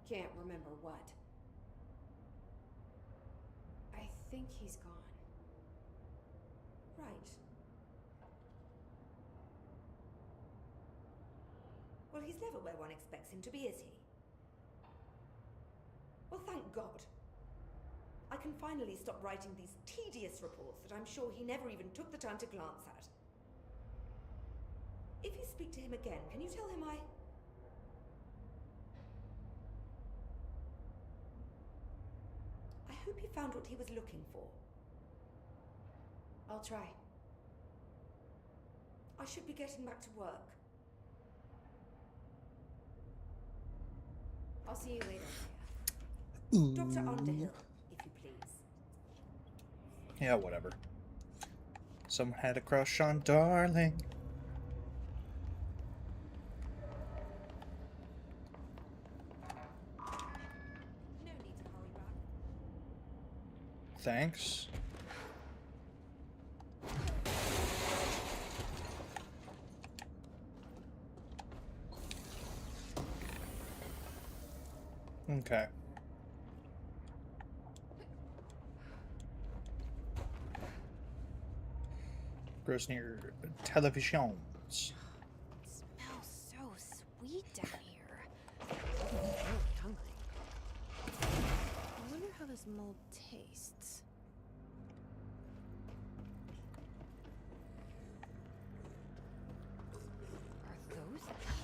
Speaker 4: can't remember what. think he's gone.
Speaker 10: Right. Well, he's never where one expects him to be, is he? Well, thank God. I can finally stop writing these tedious reports that I'm sure he never even took the time to glance at. If you speak to him again, can you tell him I hope he found what he was looking for.
Speaker 4: I'll try.
Speaker 10: I should be getting back to work.
Speaker 4: I'll see you later.
Speaker 10: Dr. Underhill, if you please.
Speaker 1: Yeah, whatever. Someone had a crush on Darling.
Speaker 10: No need to hurry back.
Speaker 1: Thanks. Okay. Grows near televisions.
Speaker 4: It smells so sweet down here. I'm hungry. I wonder how this mold tastes. Are those people?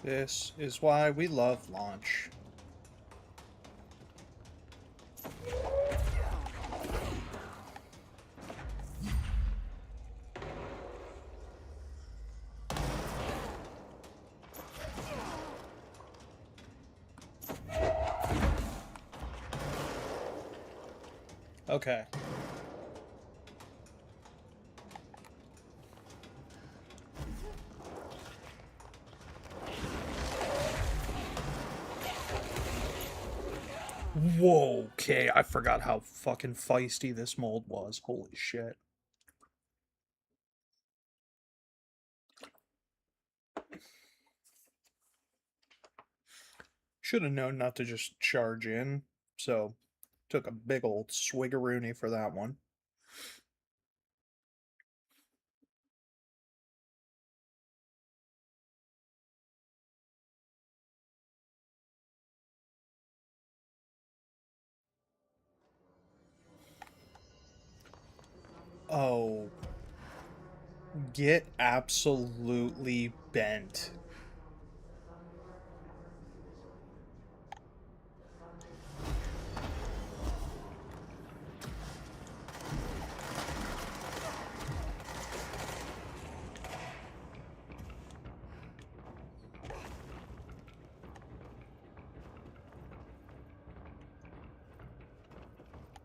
Speaker 1: This is why we love launch. Okay. Whoa, okay, I forgot how fucking feisty this mold was. Holy shit. Should have known not to just charge in, so took a big old swiggeroony for that one. Oh. Get absolutely bent.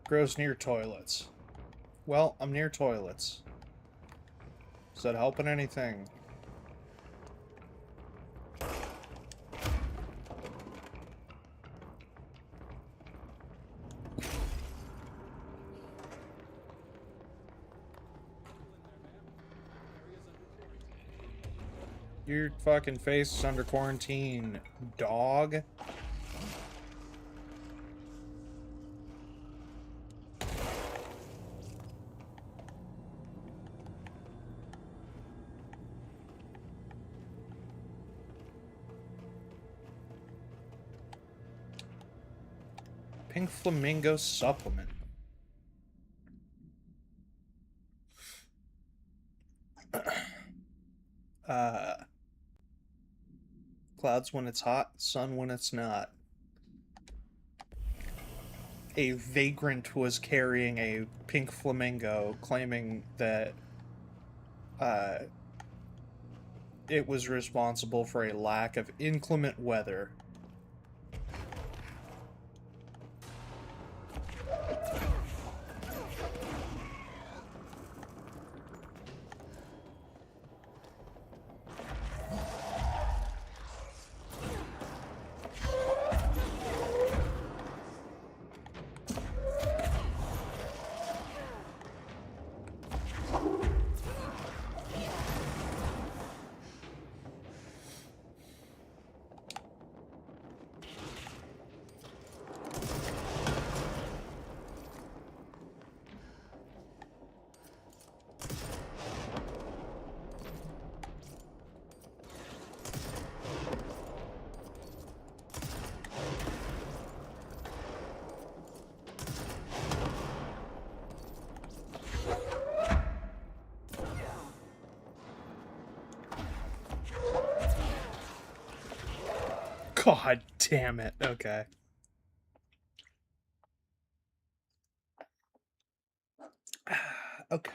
Speaker 1: Grows near toilets. Well, I'm near toilets. Is that helping anything? Your fucking face is under quarantine, dog. Pink Flamingo supplement. Clouds when it's hot, sun when it's not. A vagrant was carrying a pink flamingo, claiming that it was responsible for a lack of inclement weather. God damn it. Okay. Okay.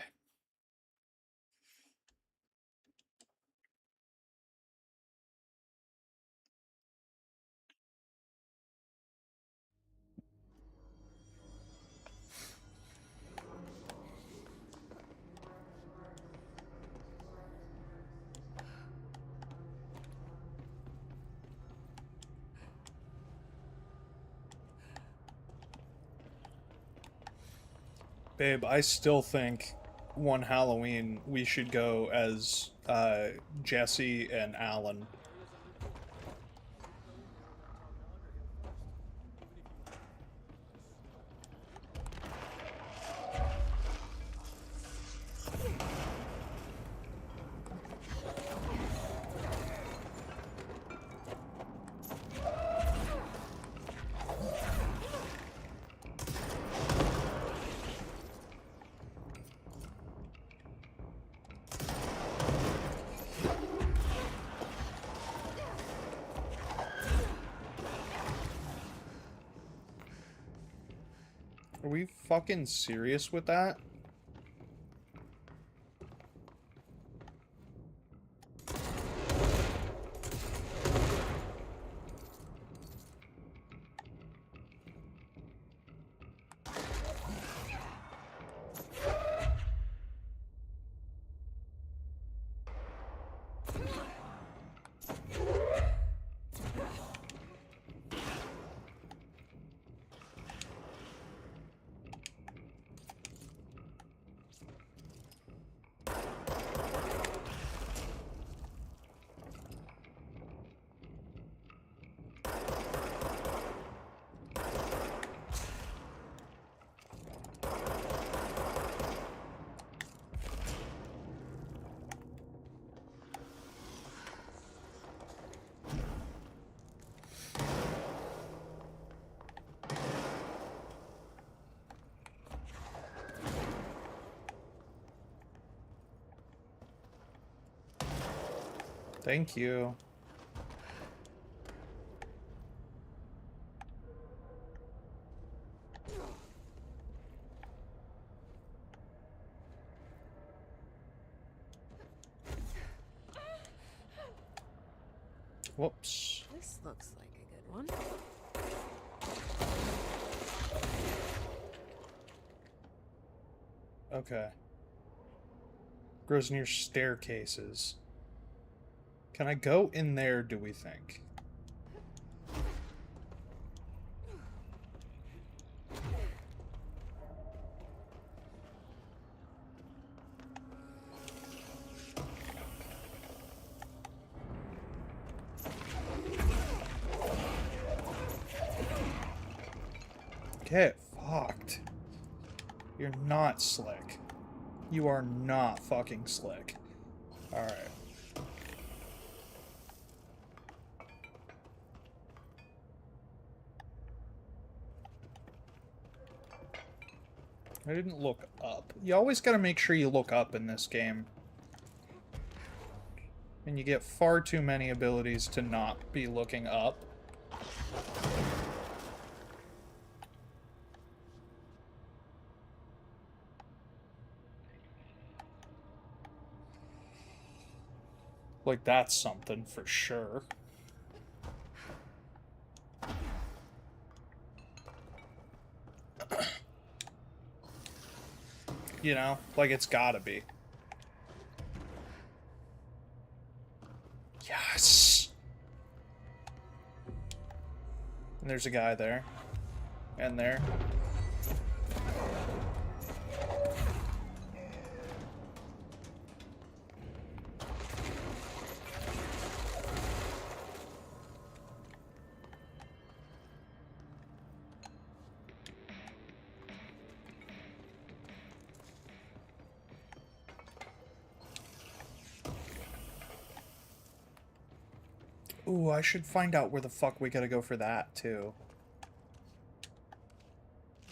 Speaker 1: Babe, I still think one Halloween we should go as Jesse and Alan. Are we fucking serious with that? Thank you. Whoops.
Speaker 11: This looks like a good one.
Speaker 1: Okay. Grows near staircases. Can I go in there, do we think? Get fucked. You're not slick. You are not fucking slick. Alright. I didn't look up. You always gotta make sure you look up in this game. And you get far too many abilities to not be looking up. Like, that's something for sure. You know? Like, it's gotta be. Yes! And there's a guy there. And there. Ooh, I should find out where the fuck we gotta go for that, too.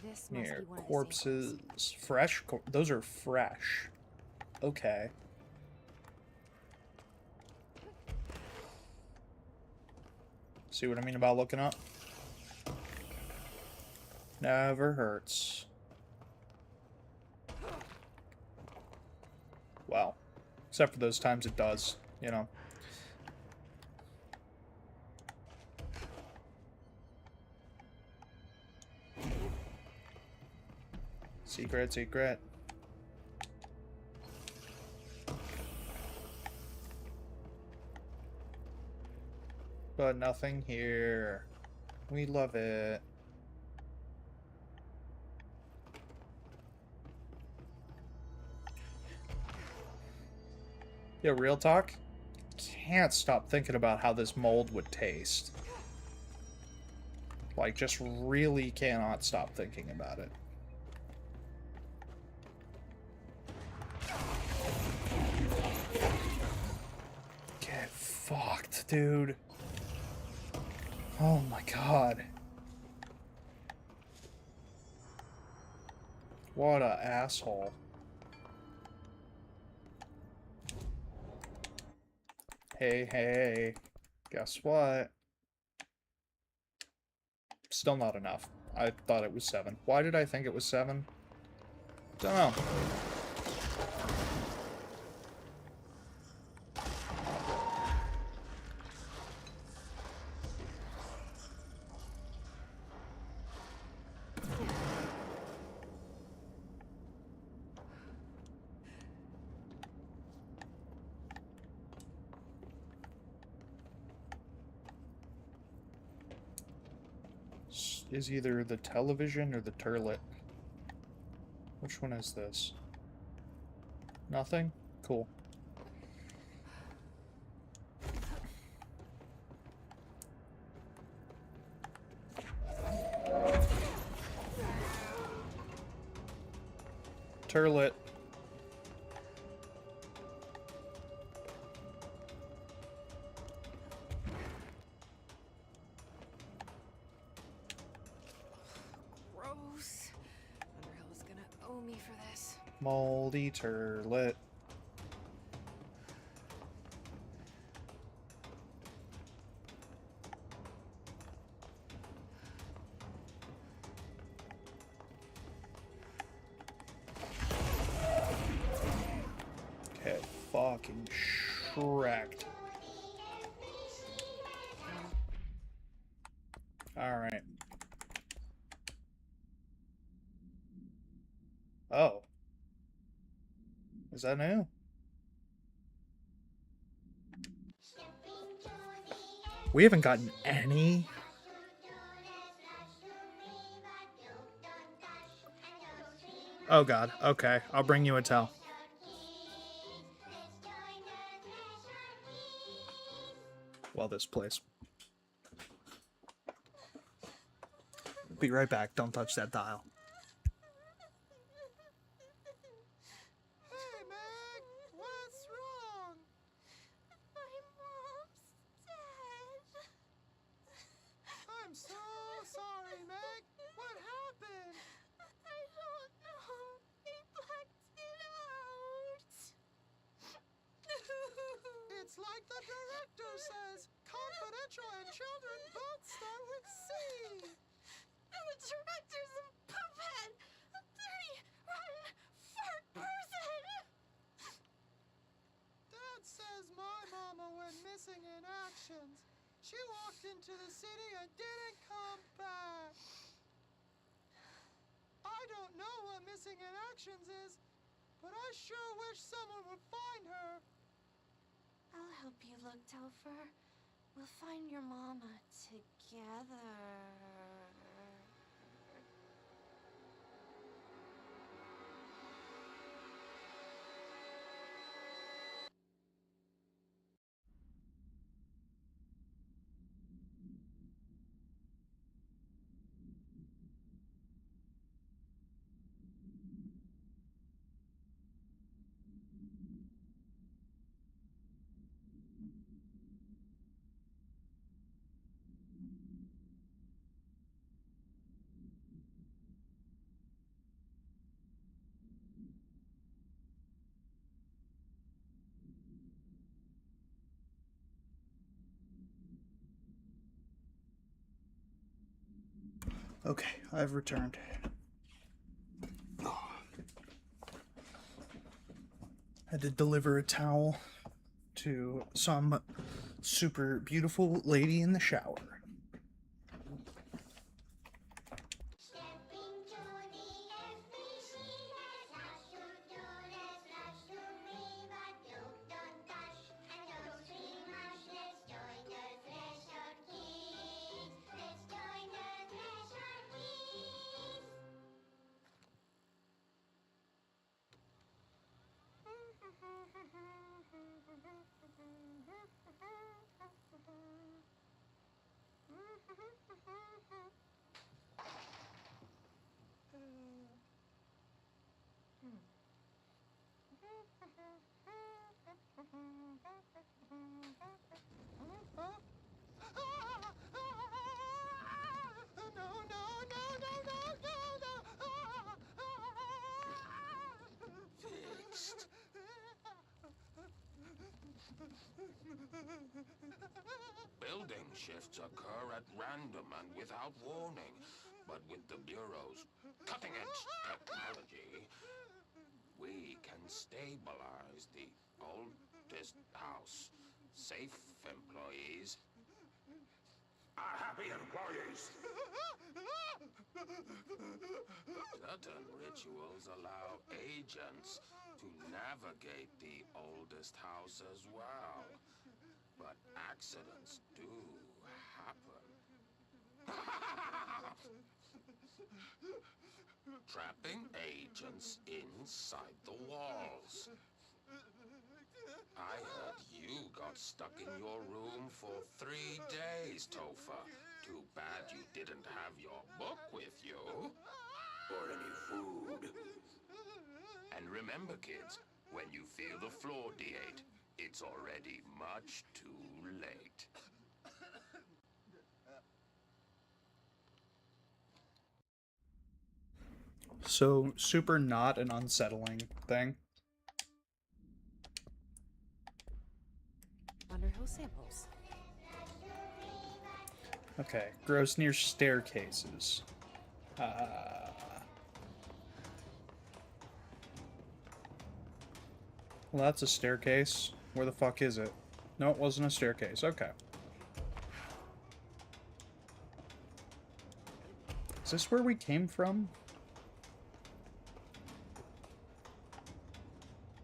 Speaker 11: This must
Speaker 1: Near
Speaker 11: be one of the
Speaker 1: corpses.
Speaker 11: samples.
Speaker 1: Fresh? Those are fresh. Okay. See what I mean about looking up? Never hurts. Well, except for those times it does, you know. Secret, secret. But nothing here. We love it. Yeah, real talk? Can't stop thinking about how this mold would taste. Like, just really cannot stop thinking about it. Get fucked, dude. Oh my god. What a asshole. Hey, hey. Guess what? Still not enough. I thought it was 7. Why did I think it was 7? Don't know. Is either the television or the turlet. Which one is this? Nothing? Cool. Turlet.
Speaker 11: Gross. Underhill is gonna owe me for this.
Speaker 1: Moldy turlet. Get fucking shreked. Alright. Oh. Is that new? We haven't gotten any. Oh god. Okay. I'll bring you a towel. Well, this place. Be right back. Don't touch that dial.
Speaker 12: Hey, Meg! What's wrong?
Speaker 13: My mom's dead.
Speaker 12: I'm so sorry, Meg. What happened?
Speaker 13: I don't know. He blacked it out.
Speaker 12: It's like the director says. Confidential and children both start with C.
Speaker 13: The director's a puppet. A dirty, rotten, fart person.
Speaker 12: Dad says my mama went missing in actions. She walked into the city and didn't come back. I don't know what missing in actions is, but I sure wish someone would find her.
Speaker 13: I'll help you look, Topher. We'll find your mama together.
Speaker 1: Okay, I've returned. Had to deliver a towel to some super beautiful lady in the shower.
Speaker 14: Building shifts occur at random and without warning, but with the Bureau's cutting-edge technology, we can stabilize the oldest house. Safe employees are happy employees. Certain rituals allow agents to navigate the oldest house as well. But accidents do happen. Trapping agents inside the walls. I heard you got stuck in your room for 3 days, Topher. Too bad you didn't have your book with you. Or any food. And remember, kids, when you feel the floor deate, it's already much too late.
Speaker 1: So, super not an unsettling thing.
Speaker 11: Underhill samples.
Speaker 1: Okay, grows near staircases. Well, that's a staircase. Where the fuck is it? No, it wasn't a staircase. Okay. Is this where we came from?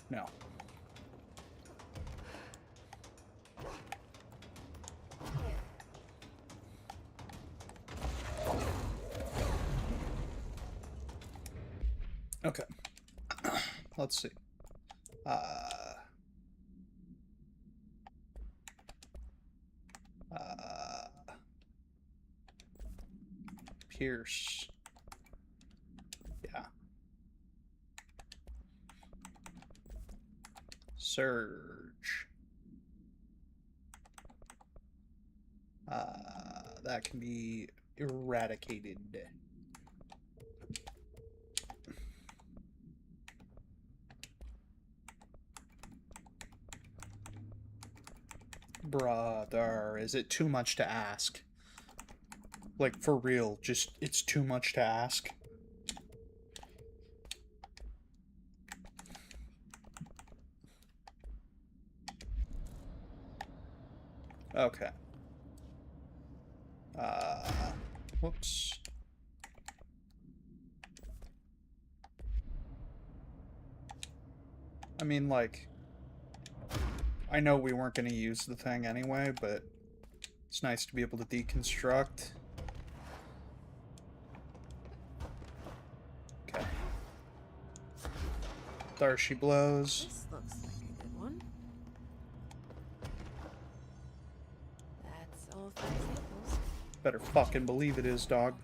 Speaker 1: No. Okay. Let's see. Pierce. Yeah. Surge. That can be eradicated. Brother, is it too much to ask? Like, for real, just, it's too much to ask. Okay. Whoops. I mean, like, I know we weren't going to use the thing anyway, but it's nice to be able to deconstruct. Okay. There she blows.
Speaker 11: This looks like a good one. That's all 5 samples.
Speaker 1: Better fucking believe it is, dog.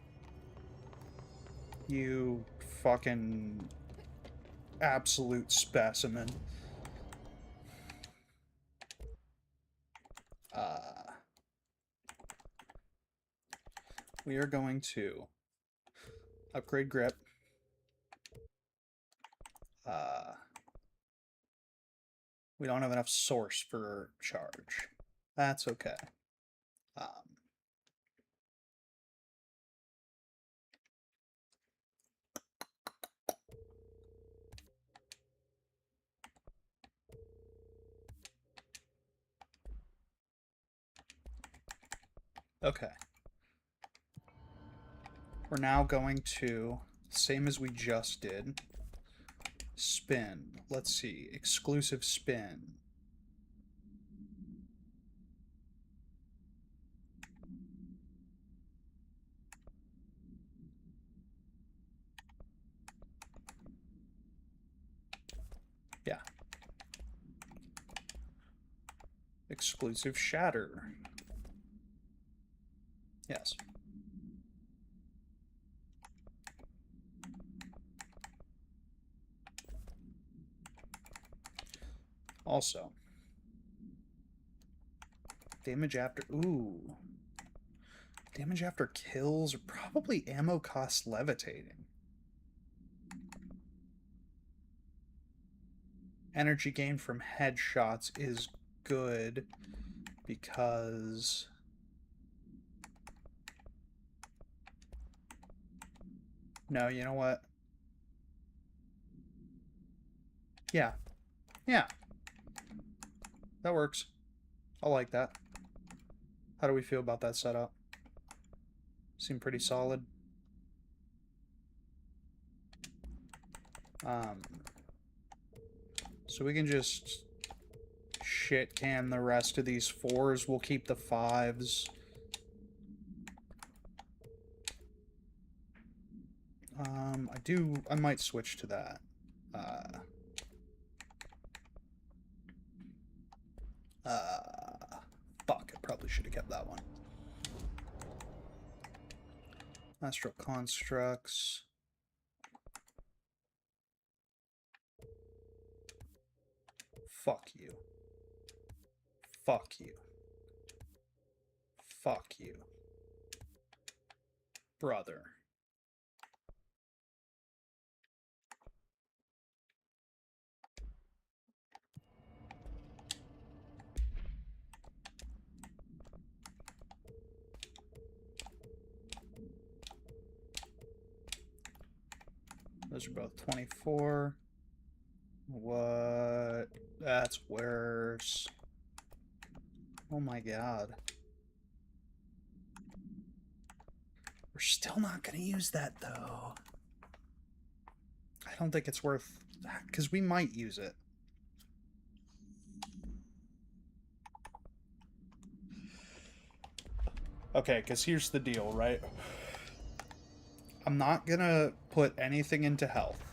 Speaker 1: You fucking absolute specimen. We are going to upgrade grip. We don't have enough source for charge. That's okay. Okay. We're now going to, same as we just did, spin. Let's see, exclusive spin. Yeah. Exclusive shatter. Yes. Also, damage after, ooh. Damage after kills, or probably ammo cost levitating. Energy gain from headshots is good because no, you know what? Yeah. Yeah. That works. I like that. How do we feel about that setup? Seem pretty solid. So we can just shit can the rest of these 4s. We'll keep the 5s. I might switch to that. Fuck, I probably should have kept that one. Astral Constructs. Fuck you. Fuck you. Fuck you. Brother. Those are both 24. What? That's worse. Oh my god. We're still not going to use that, though. I don't think it's worth that, because we might use it. Okay, because here's the deal, right? I'm not going to put anything into health.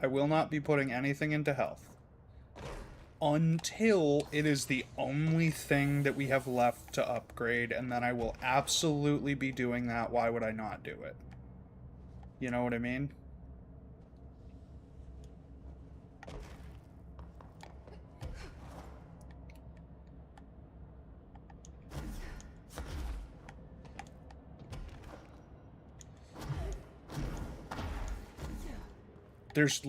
Speaker 1: I will not be putting anything into health until it is the only thing that we have left to upgrade, and then I will absolutely be doing that. Why would I not do it? You know what I mean? There's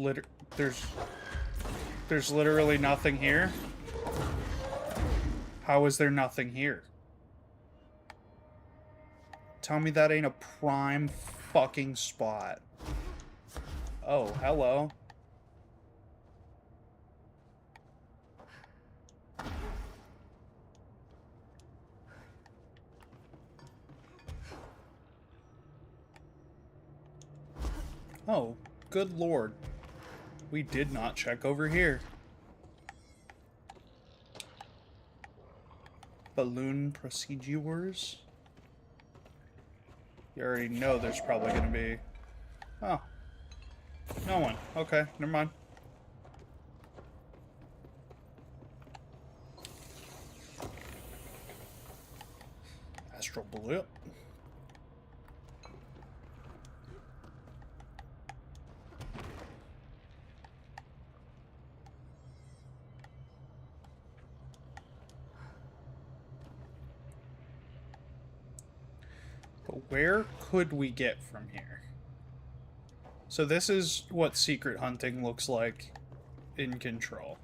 Speaker 1: literally nothing here. How is there nothing here? Tell me that ain't a prime fucking spot. Oh, hello. Oh, good lord. We did not check over here. Balloon procedures? You already know there's probably going to be... Oh. No one. Okay, never mind. Astral blip. But where could we get from here? So this is what secret hunting looks like in Control.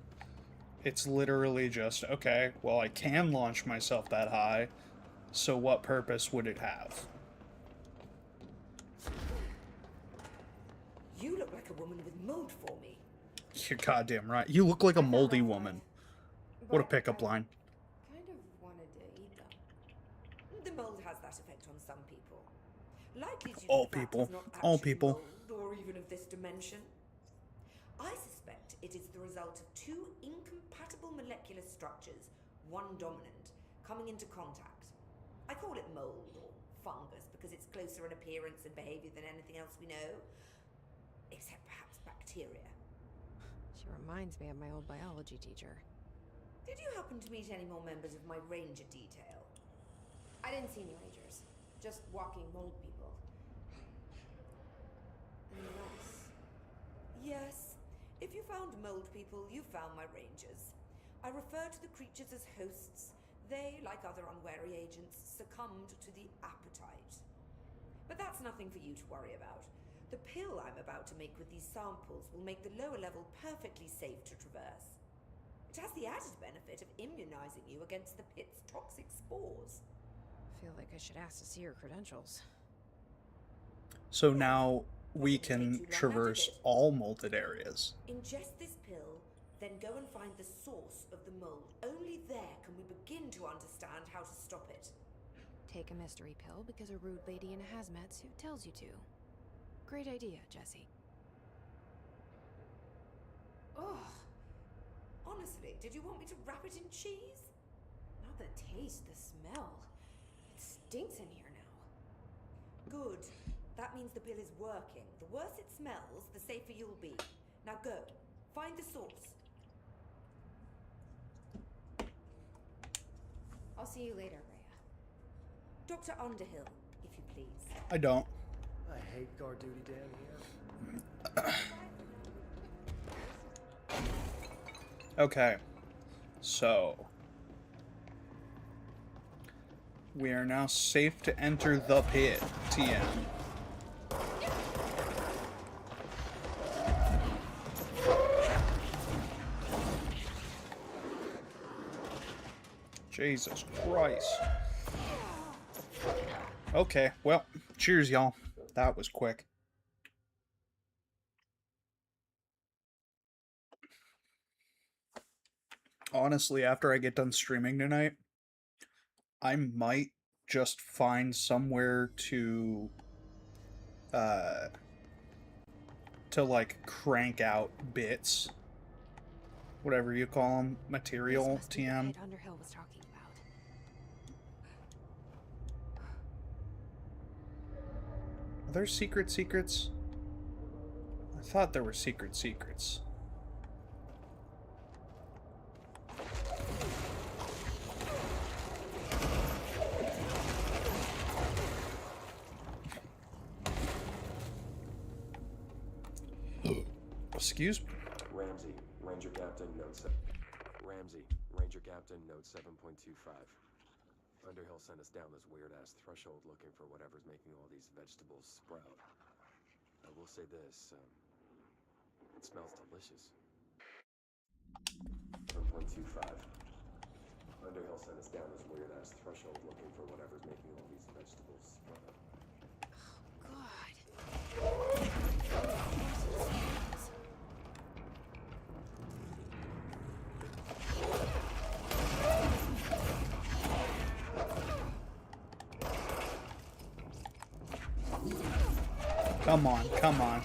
Speaker 1: It's literally just, okay, well, I can launch myself that high, so what purpose would it have?
Speaker 10: You look like a woman with mold for me.
Speaker 1: You're goddamn right. You look like a moldy woman. What a pickup line.
Speaker 4: Kind of wanted to eat them.
Speaker 10: The mold has that effect on some people. Likely due to
Speaker 1: All
Speaker 10: the fact
Speaker 1: people.
Speaker 10: it's not
Speaker 1: All
Speaker 10: actually
Speaker 1: people.
Speaker 10: mold or even of this dimension. I suspect it is the result of two incompatible molecular structures, one dominant, coming into contact. I call it mold or fungus because it's closer in appearance and behavior than anything else we know, except perhaps bacteria.
Speaker 11: She reminds me of my old biology teacher.
Speaker 10: Did you happen to meet any more members of my ranger detail?
Speaker 4: I didn't see any rangers. Just walking mold people. Unless...
Speaker 10: Yes. If you found mold people, you found my rangers. I refer to the creatures as hosts. They, like other unwary agents, succumbed to the appetite. But that's nothing for you to worry about. The pill I'm about to make with these samples will make the lower level perfectly safe to traverse. It has the added benefit of immunizing you against the pit's toxic spores.
Speaker 11: Feel like I should ask to see her credentials.
Speaker 1: So now we can traverse all molded areas.
Speaker 10: Ingest this pill, then go and find the source of the mold. Only there can we begin to understand how to stop it.
Speaker 11: Take a mystery pill because a rude lady in a hazmat suit tells you to. Great idea, Jesse.
Speaker 10: Ugh. Honestly, did you want me to wrap it in cheese?
Speaker 4: Not the taste, the smell. It stinks in here now.
Speaker 10: Good. That means the pill is working. The worse it smells, the safer you'll be. Now go. Find the source.
Speaker 4: I'll see you later, Rhea.
Speaker 10: Dr. Underhill, if you please.
Speaker 1: I don't.
Speaker 3: I hate guard duty down here.
Speaker 1: Okay. So. We are now safe to enter the pit, TM. Jesus Christ. Okay, well, cheers, y'all. That was quick. Honestly, after I get done streaming tonight, I might just find somewhere to like crank out bits, whatever you call them, material,
Speaker 11: This must be the
Speaker 1: TM.
Speaker 11: pit Underhill was talking about.
Speaker 1: Are there secrets? I thought there were secrets. Excuse me.
Speaker 15: Ramsey, Ranger Captain, Note 7. Ramsey, Ranger Captain, Note 7.25. Underhill sent us down this weird-ass threshold looking for whatever's making all these vegetables sprout. I will say this, it smells delicious. 7.25. Underhill sent us down this weird-ass threshold looking for whatever's making all these vegetables sprout.
Speaker 1: Come on.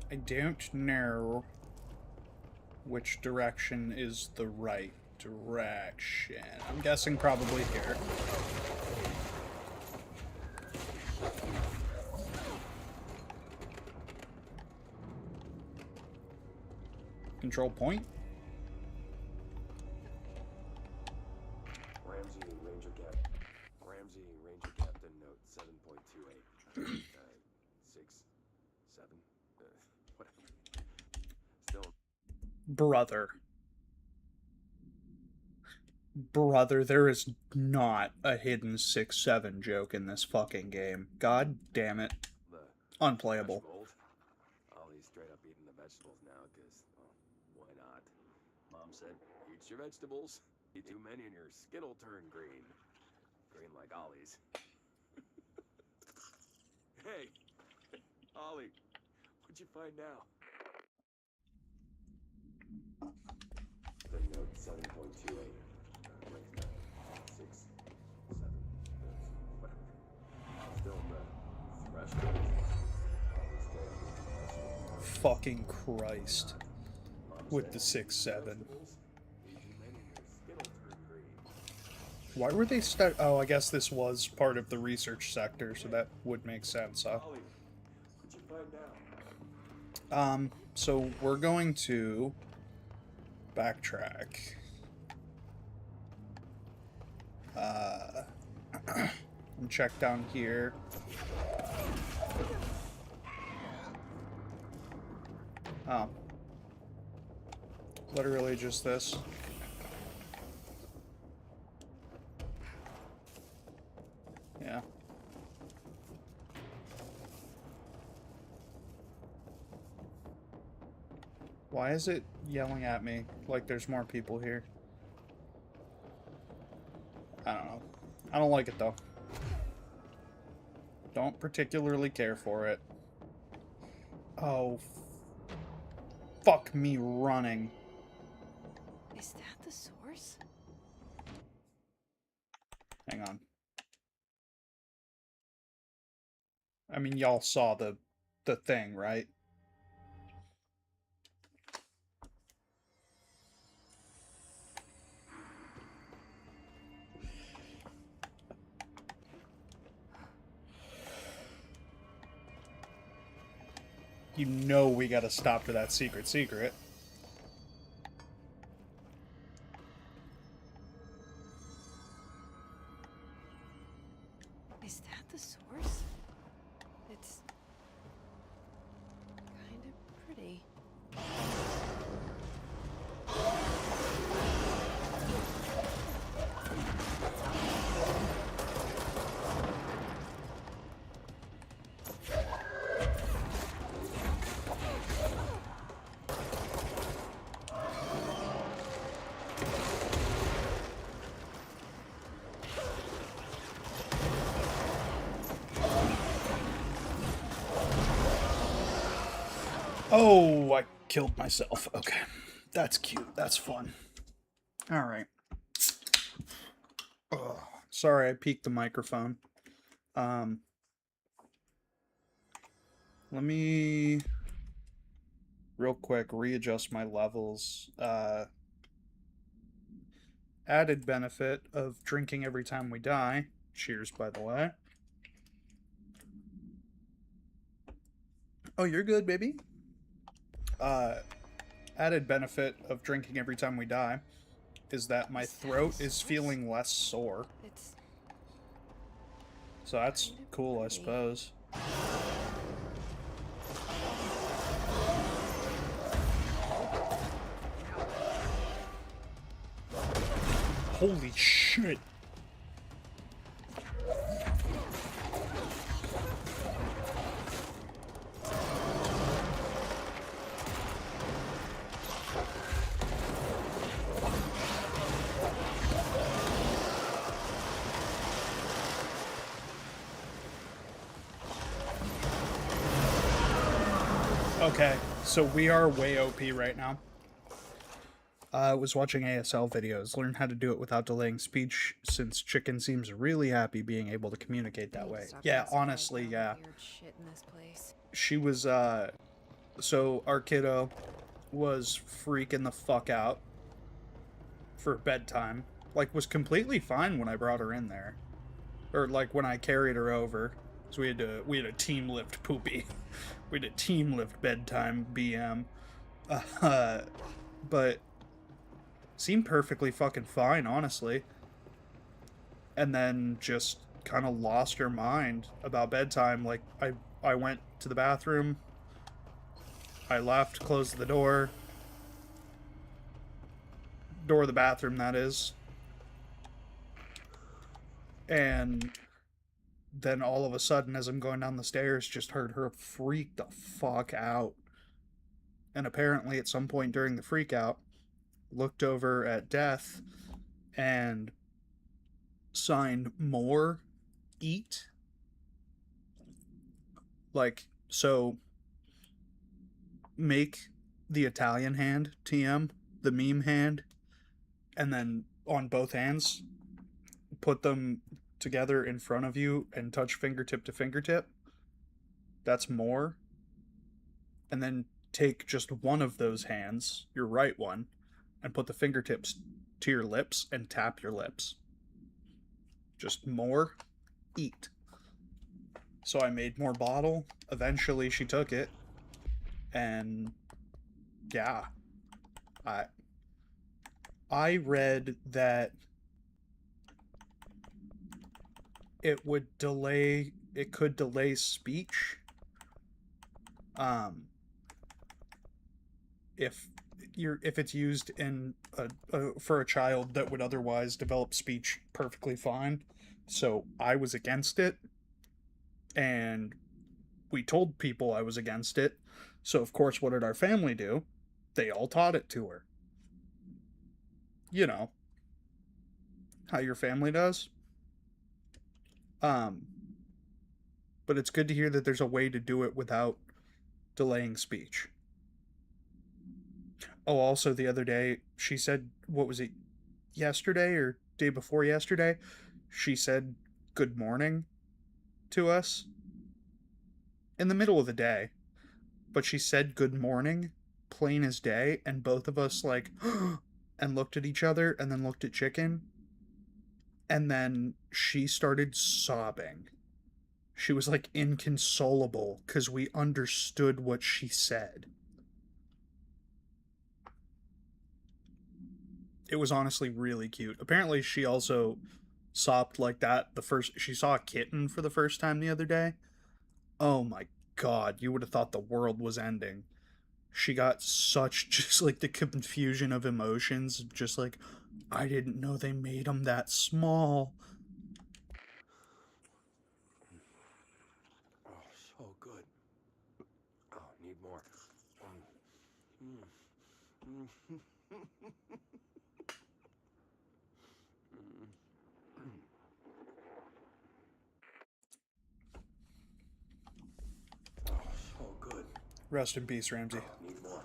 Speaker 1: I don't know which direction is the right direction. I'm guessing probably here. Control point?
Speaker 15: Ramsey, Ranger Captain, Note 7.28. 6, 7, whatever. Still.
Speaker 1: Brother, there is not a hidden 6-7 joke in this fucking game. God damn it. Unplayable.
Speaker 15: Ollie's straight up eating the vegetables now, because, well, why not? Mom said, eat your vegetables. Eat too many and your skin will turn green. Green like Ollie's. Hey, Ollie, what'd you find now? The note 7.28. Wait, no. 6, 7, whatever. Still in the threshold.
Speaker 1: Fucking Christ. With the 6-7. Why were they oh, I guess this was part of the research sector, so that would make sense, huh?
Speaker 15: Ollie, what'd you find now?
Speaker 1: So we're going to backtrack. And check down here. Oh. Literally just this. Yeah. Why is it yelling at me like there's more people here? I don't know. I don't like it though. Don't particularly care for it. Oh. Fuck me running.
Speaker 11: Is that the source?
Speaker 1: Hang on. I mean, y'all saw the thing, right? You know we gotta stop to that secret.
Speaker 11: Is that the source? It's kind of pretty.
Speaker 1: Oh, I killed myself. Okay. That's cute. That's fun. Alright. Sorry, I peeked the microphone. Let me real quick readjust my levels. Added benefit of drinking every time we die. Cheers, by the way. Oh, you're good, baby. Added benefit of drinking every time we die is that my throat is feeling less sore. So that's cool, I suppose. Holy shit. Okay, so we are way OP right now. I was watching ASL videos, learn how to do it without delaying speech, since Chicken seems really happy being able to communicate that way. Yeah, honestly, yeah. She was, so our kiddo was freaking the fuck out for bedtime. Like, was completely fine when I brought her in there. Or, like, when I carried her over. So we had a team lift poopy. We had a team lift bedtime BM. But seemed perfectly fucking fine, honestly. And then just kind of lost her mind about bedtime. Like, I went to the bathroom. I left, closed the door. Door of the bathroom, that is. And then all of a sudden, as I'm going down the stairs, just heard her freak the fuck out. And apparently, at some point during the freak out, looked over at Death and signed more eat. Like, so make the Italian hand, TM, the meme hand, and then on both hands, put them together in front of you and touch fingertip to fingertip. That's more. And then take just one of those hands, your right one, and put the fingertips to your lips and tap your lips. Just more. Eat. So I made more bottle. Eventually she took it. And yeah. I read that it could delay speech. If it's used in for a child that would otherwise develop speech perfectly fine. So I was against it, and we told people I was against it. So of course, what did our family do? They all taught it to her. You know how your family does. But it's good to hear that there's a way to do it without delaying speech. Oh, also the other day, she said, what was it, yesterday or day before yesterday? She said good morning to us in the middle of the day. But she said good morning, plain as day, and both of us, like, and looked at each other and then looked at Chicken. And then she started sobbing. She was, like, inconsolable because we understood what she said. It was honestly really cute. Apparently, she also sobbed like that she saw a kitten for the first time the other day. Oh my god, you would have thought the world was ending. She got such, just like, the confusion of emotions, just like, I didn't know they made them that small.
Speaker 15: Oh, so good. Oh, need more. Oh, so good.
Speaker 1: Rest in peace, Ramsey.
Speaker 15: Need more.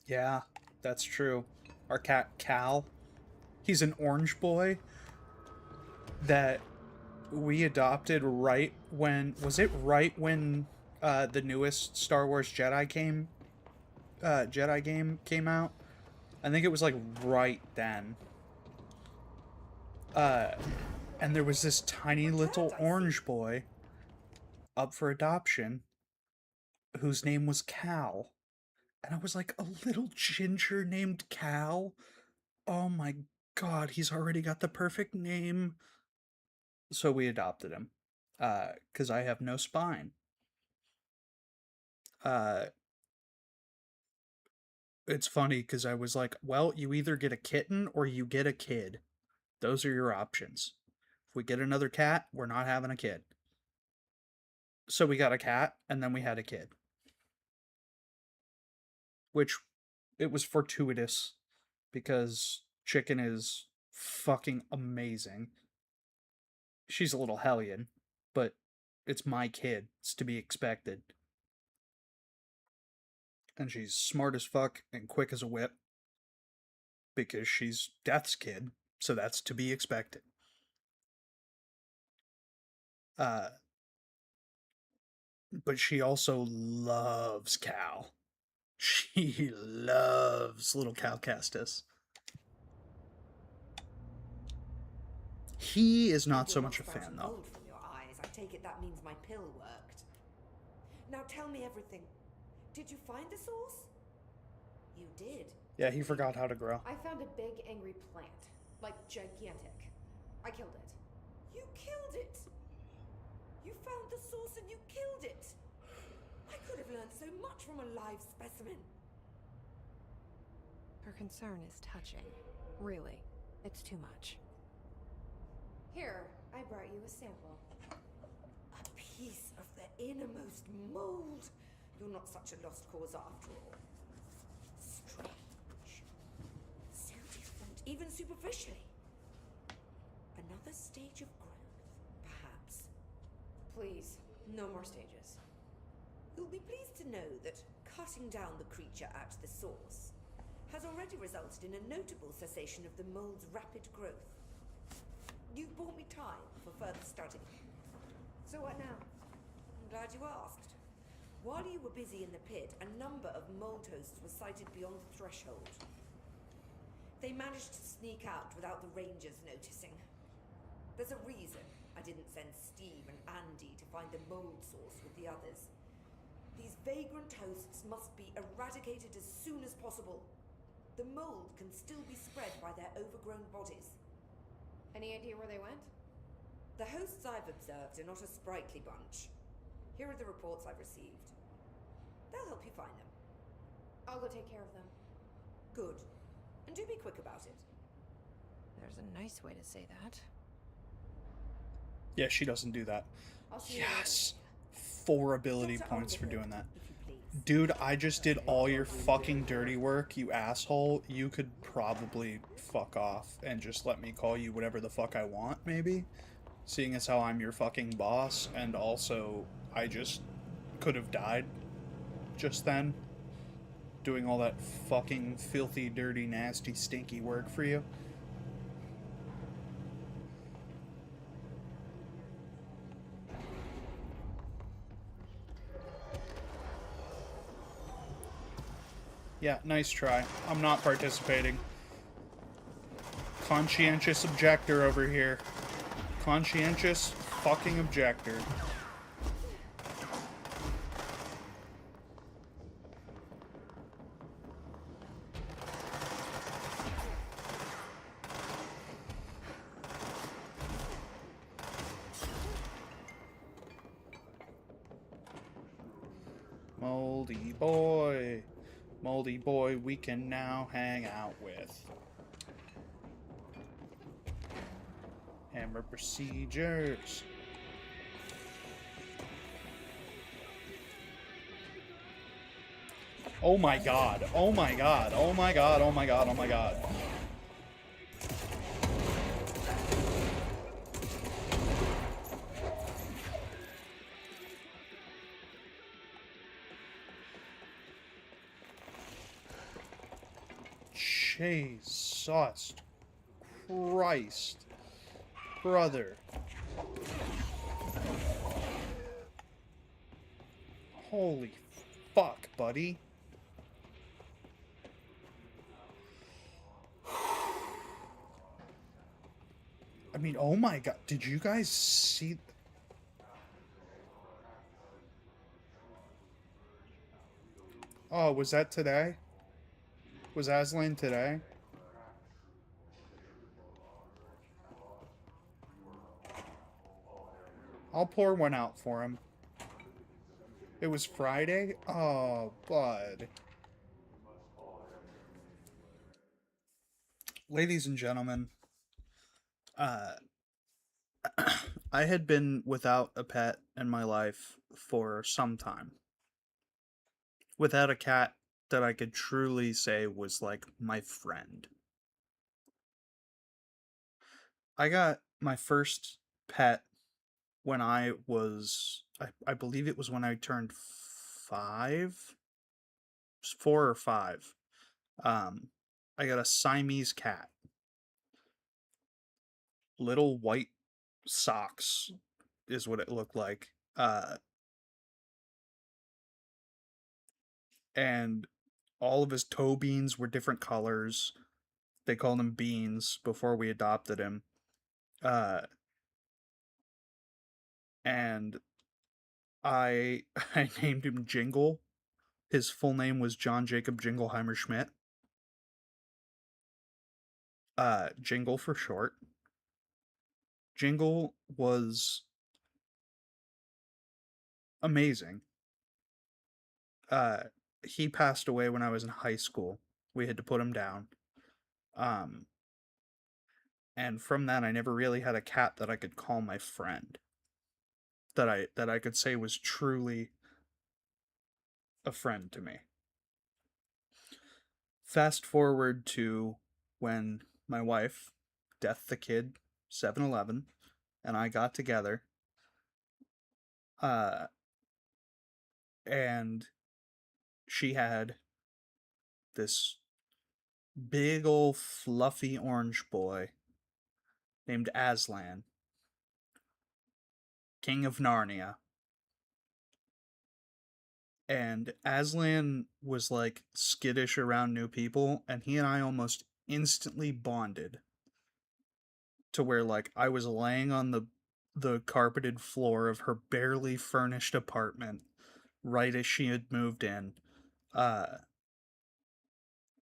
Speaker 1: Yeah, that's true. Our cat, Cal, he's an orange boy that we adopted right when, was it right when the newest Star Wars Jedi game came out? I think it was like right then. And there was this tiny little orange boy up for adoption whose name was Cal. And I was like, a little ginger named Cal? Oh my god, he's already got the perfect name. So we adopted him. Because I have no spine. It's funny because I was like, well, you either get a kitten or you get a kid. Those are your options. If we get another cat, we're not having a kid. So we got a cat, and then we had a kid. Which, it was fortuitous, because Chicken is fucking amazing. She's a little hellion, but it's my kid. It's to be expected. And she's smart as fuck and quick as a whip, because she's Death's kid, so that's to be expected. But she also loves Cal. She loves little Cal Kestis. He is not so much a fan, though.
Speaker 10: From your eyes. I take it that means my pill worked. Now tell me everything. Did you find the source? You did.
Speaker 1: Yeah, he forgot how to grow.
Speaker 4: I found a big angry plant. Like, gigantic. I killed it.
Speaker 10: You killed it! You found the source and you killed it! I could have learned so much from a live specimen.
Speaker 11: Her concern is touching. Really, it's too much.
Speaker 4: Here, I brought you a sample.
Speaker 10: A piece of the innermost mold. You're not such a lost cause after all. Strange. So different, even superficially. Another stage of growth, perhaps.
Speaker 4: Please, no more stages.
Speaker 10: You'll be pleased to know that cutting down the creature at the source has already resulted in a notable cessation of the mold's rapid growth. You've bought me time for further study.
Speaker 4: So what now?
Speaker 10: I'm glad you asked. While you were busy in the pit, a number of mold hosts were sighted beyond the threshold. They managed to sneak out without the rangers noticing. There's a reason I didn't send Steve and Andy to find the mold source with the others. These vagrant hosts must be eradicated as soon as possible. The mold can still be spread by their overgrown bodies.
Speaker 4: Any idea where they went?
Speaker 10: The hosts I've observed are not a sprightly bunch. Here are the reports I've received. They'll help you find them.
Speaker 4: I'll go take care of them.
Speaker 10: Good. And do be quick about it.
Speaker 11: There's a nice way to say that.
Speaker 1: Yeah, she doesn't do that.
Speaker 4: I'll see you
Speaker 1: Yes! 4 ability points for doing that. Dude, I just did all your fucking dirty work, you asshole. You could probably fuck off and just let me call you whatever the fuck I want, maybe? Seeing as how I'm your fucking boss, and also I just could have died just then. Doing all that fucking filthy, dirty, nasty, stinky work for you. Yeah, nice try. I'm not participating. Conscientious objector over here. Conscientious fucking objector. Moldy boy. Moldy boy we can now hang out with. Hammer procedures. Oh my god. Oh my god. Oh my god. Oh my god. Oh my god. Jesus Christ. Brother. Holy fuck, buddy. I mean, oh my god. Did you guys see... Oh, was that today? Was Aslan today? I'll pour one out for him. It was Friday? Oh, bud. Ladies and gentlemen, I had been without a pet in my life for some time. Without a cat that I could truly say was like my friend. I got my first pet when I was, I believe it was when I turned 5, 4 or 5. I got a Siamese cat. Little white socks is what it looked like. And all of his toe beans were different colors. They called him Beans before we adopted him. And I named him Jingle. His full name was John Jacob Jingleheimer Schmidt. Jingle for short. Jingle was amazing. He passed away when I was in high school, We had to put him down. And from that, I never really had a cat that I could call my friend. That I could say was truly a friend to me. Fast forward to when my wife, Death the Kid, 7-Eleven, and I got together. And she had this big old fluffy orange boy named Aslan, King of Narnia. And Aslan was like skittish around new people, and he and I almost instantly bonded to where like I was laying on the carpeted floor of her barely furnished apartment right as she had moved in.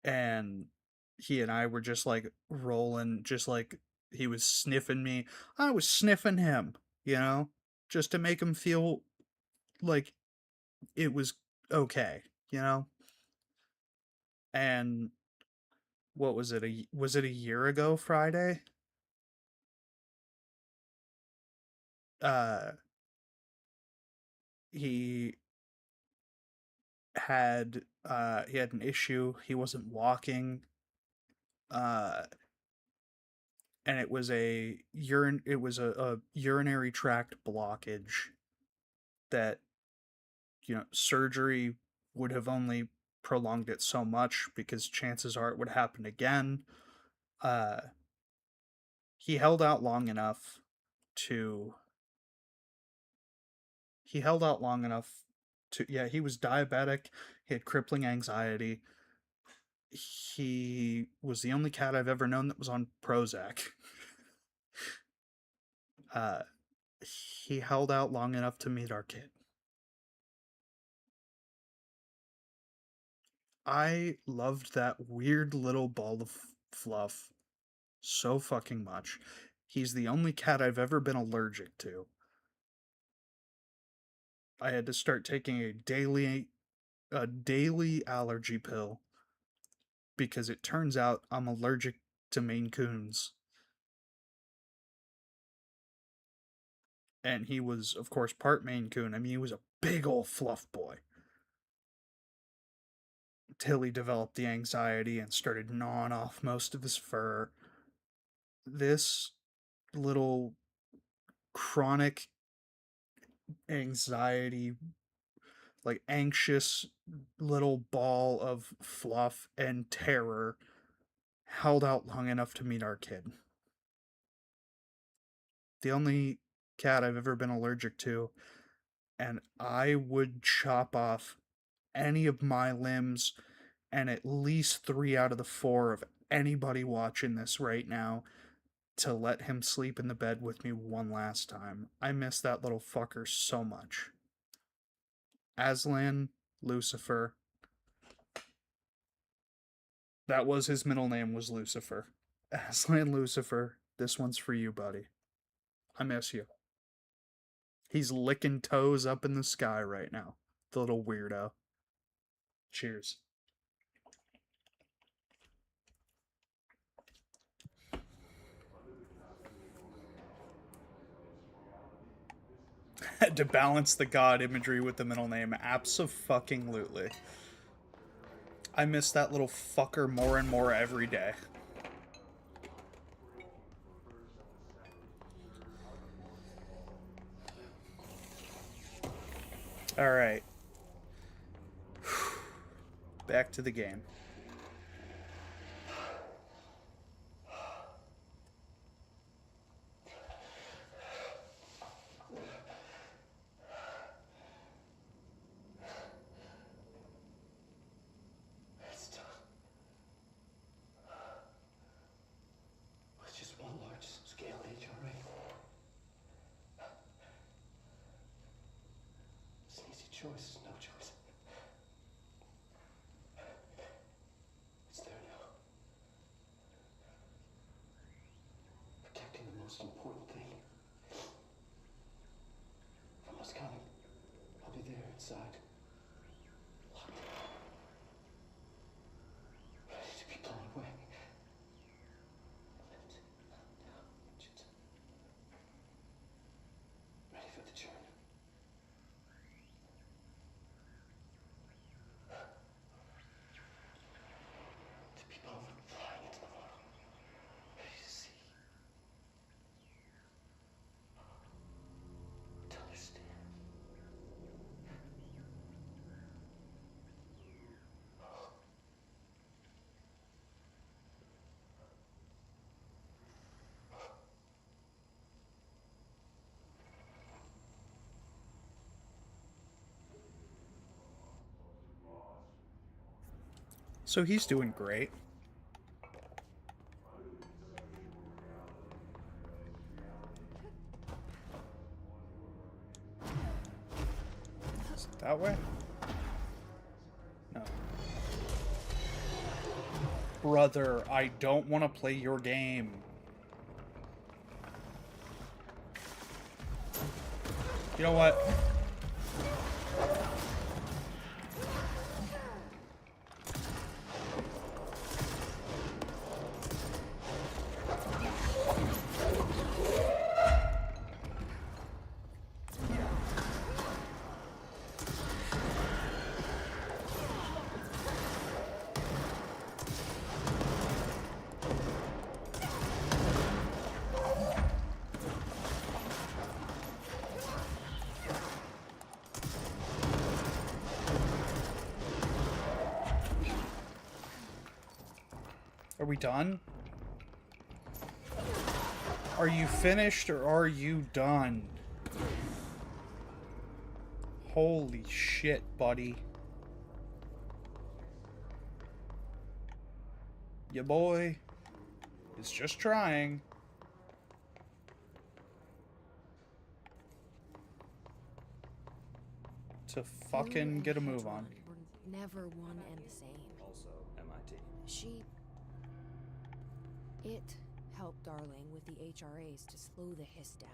Speaker 1: And he and I were just like rolling, just like he was sniffing me. I was sniffing him, you know, just to make him feel like it was okay, you know? And what was it? Was it a year ago Friday? Uh he he had an issue. He wasn't walking. Uh and it was a urinary tract blockage that, you know, surgery would have only prolonged it so much because chances are it would happen again. Uh, he held out long enough to. He held out long enough to. Yeah, he was diabetic. He had crippling anxiety. He was the only cat I've ever known that was on Prozac. Uh, he held out long enough to meet our kid. I loved that weird little ball of fluff so fucking much. He's the only cat I've ever been allergic to. I had to start taking a daily allergy pill because it turns out I'm allergic to Maine Coons. And he was, of course, part Maine Coon. I mean, he was a big old fluff boy. Till he developed the anxiety and started gnawing off most of his fur. This little chronic anxiety, like anxious little ball of fluff and terror held out long enough to meet our kid. The only cat I've ever been allergic to, and I would chop off any of my limbs and at least 3 out of the 4 of anybody watching this right now to let him sleep in the bed with me one last time. I miss that little fucker so much. Aslan Lucifer. That was his middle name, was Lucifer. Aslan Lucifer, this one's for you, buddy. I miss you. He's licking toes up in the sky right now. The little weirdo. Cheers. To balance the god imagery with the middle name, abso-fucking-lutely. I miss that little fucker more and more every day. Alright. Back to the game.
Speaker 16: It's done. It's just one large-scale HRA. It's an easy choice, no choice. It's there now. Protecting the most important thing. Almost coming. I'll be there inside. Locked.
Speaker 1: So he's doing great. Is it that way? No. Brother, I don't want to play your game. You know what? Are we done? Are you finished or are you done? Holy shit, buddy. Ya boy is just trying. To fucking get a move on.
Speaker 11: We're never one and the same.
Speaker 3: Also, MIT.
Speaker 11: It helped Darling with the HRAs to slow the hiss down.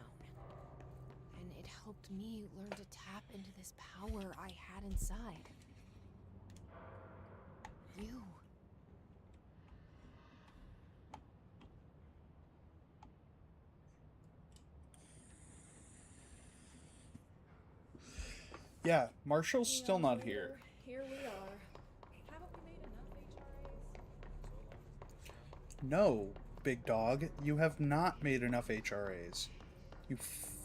Speaker 11: And it helped me learn to tap into this power I had inside. You.
Speaker 1: Yeah, Marshall's still not here.
Speaker 10: Here we are.
Speaker 17: Haven't we made enough HRAs?
Speaker 1: No, big dog, you have not made enough HRAs. You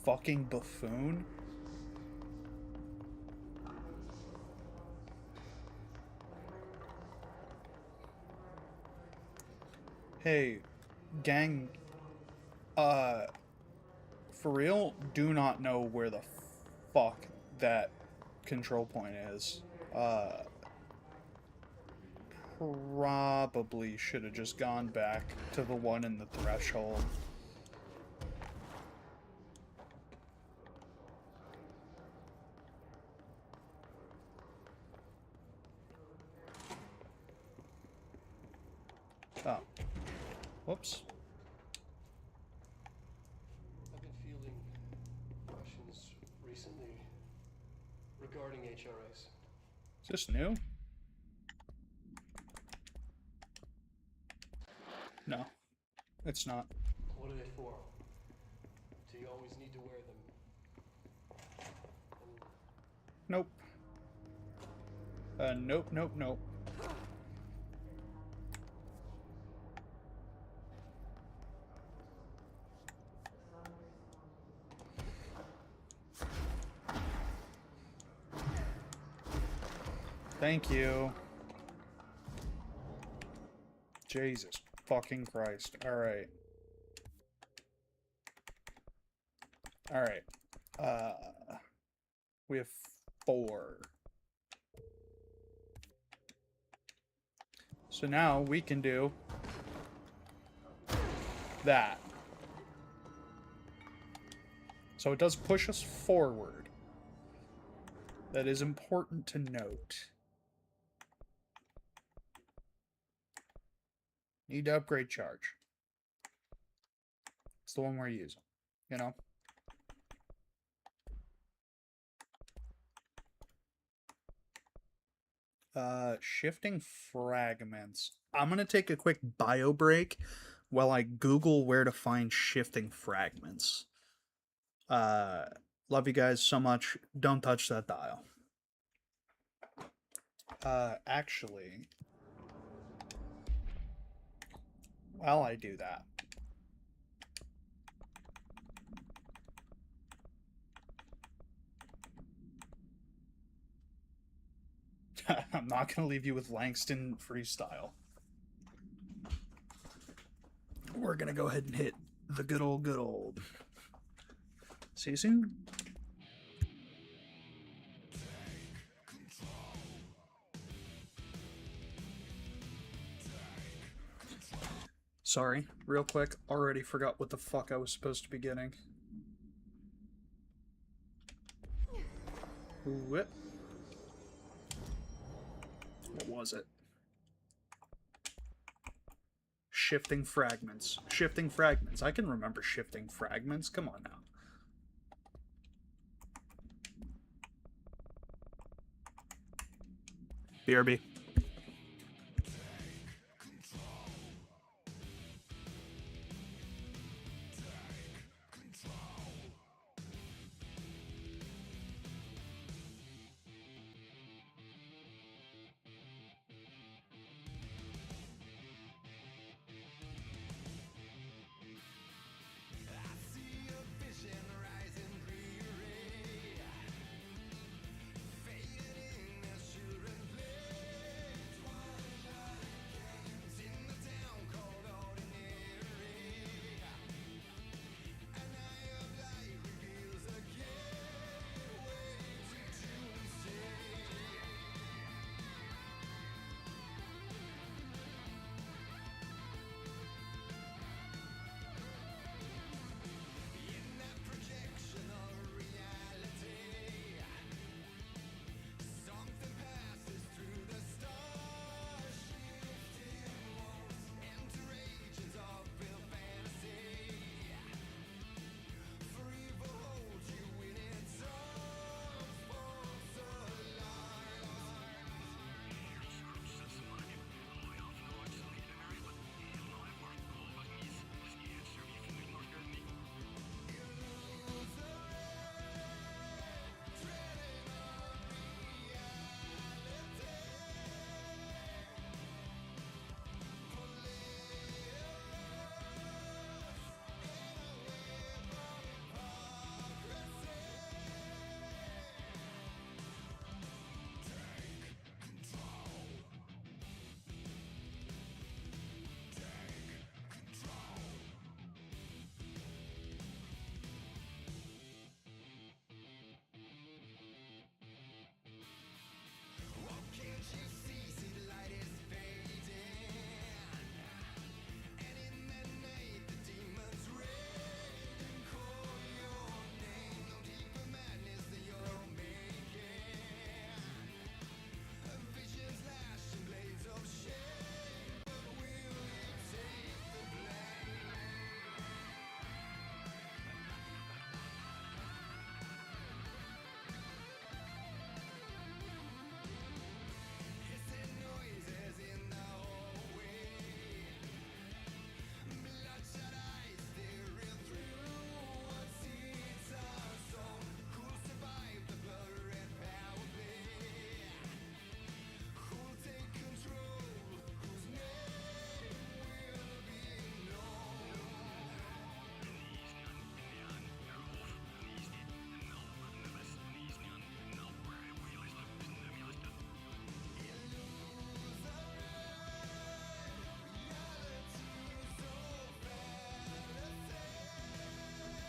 Speaker 1: fucking buffoon. Hey, gang, for real, do not know where the fuck that control point is. Probably should have just gone back to the one in the threshold. Oh. Whoops.
Speaker 16: I've been fielding questions recently regarding HRAs.
Speaker 1: Is this new? No, it's not.
Speaker 16: What are they for? Do you always need to wear them?
Speaker 1: Nope. Nope, nope, nope. Thank you. Jesus fucking Christ. Alright. Alright. We have 4. So now we can do that. So it does push us forward. That is important to note. Need to upgrade charge. It's the one we're using, you know? Shifting fragments. I'm gonna take a quick bio break while I Google where to find shifting fragments. Love you guys so much. Don't touch that dial. Actually, while I do that, I'm not going to leave you with Langston freestyle. We're going to go ahead and hit the good old. See you soon. Sorry, real quick, already forgot what the fuck I was supposed to be getting. What was it? Shifting fragments. Shifting fragments. I can remember shifting fragments. Come on now. BRB.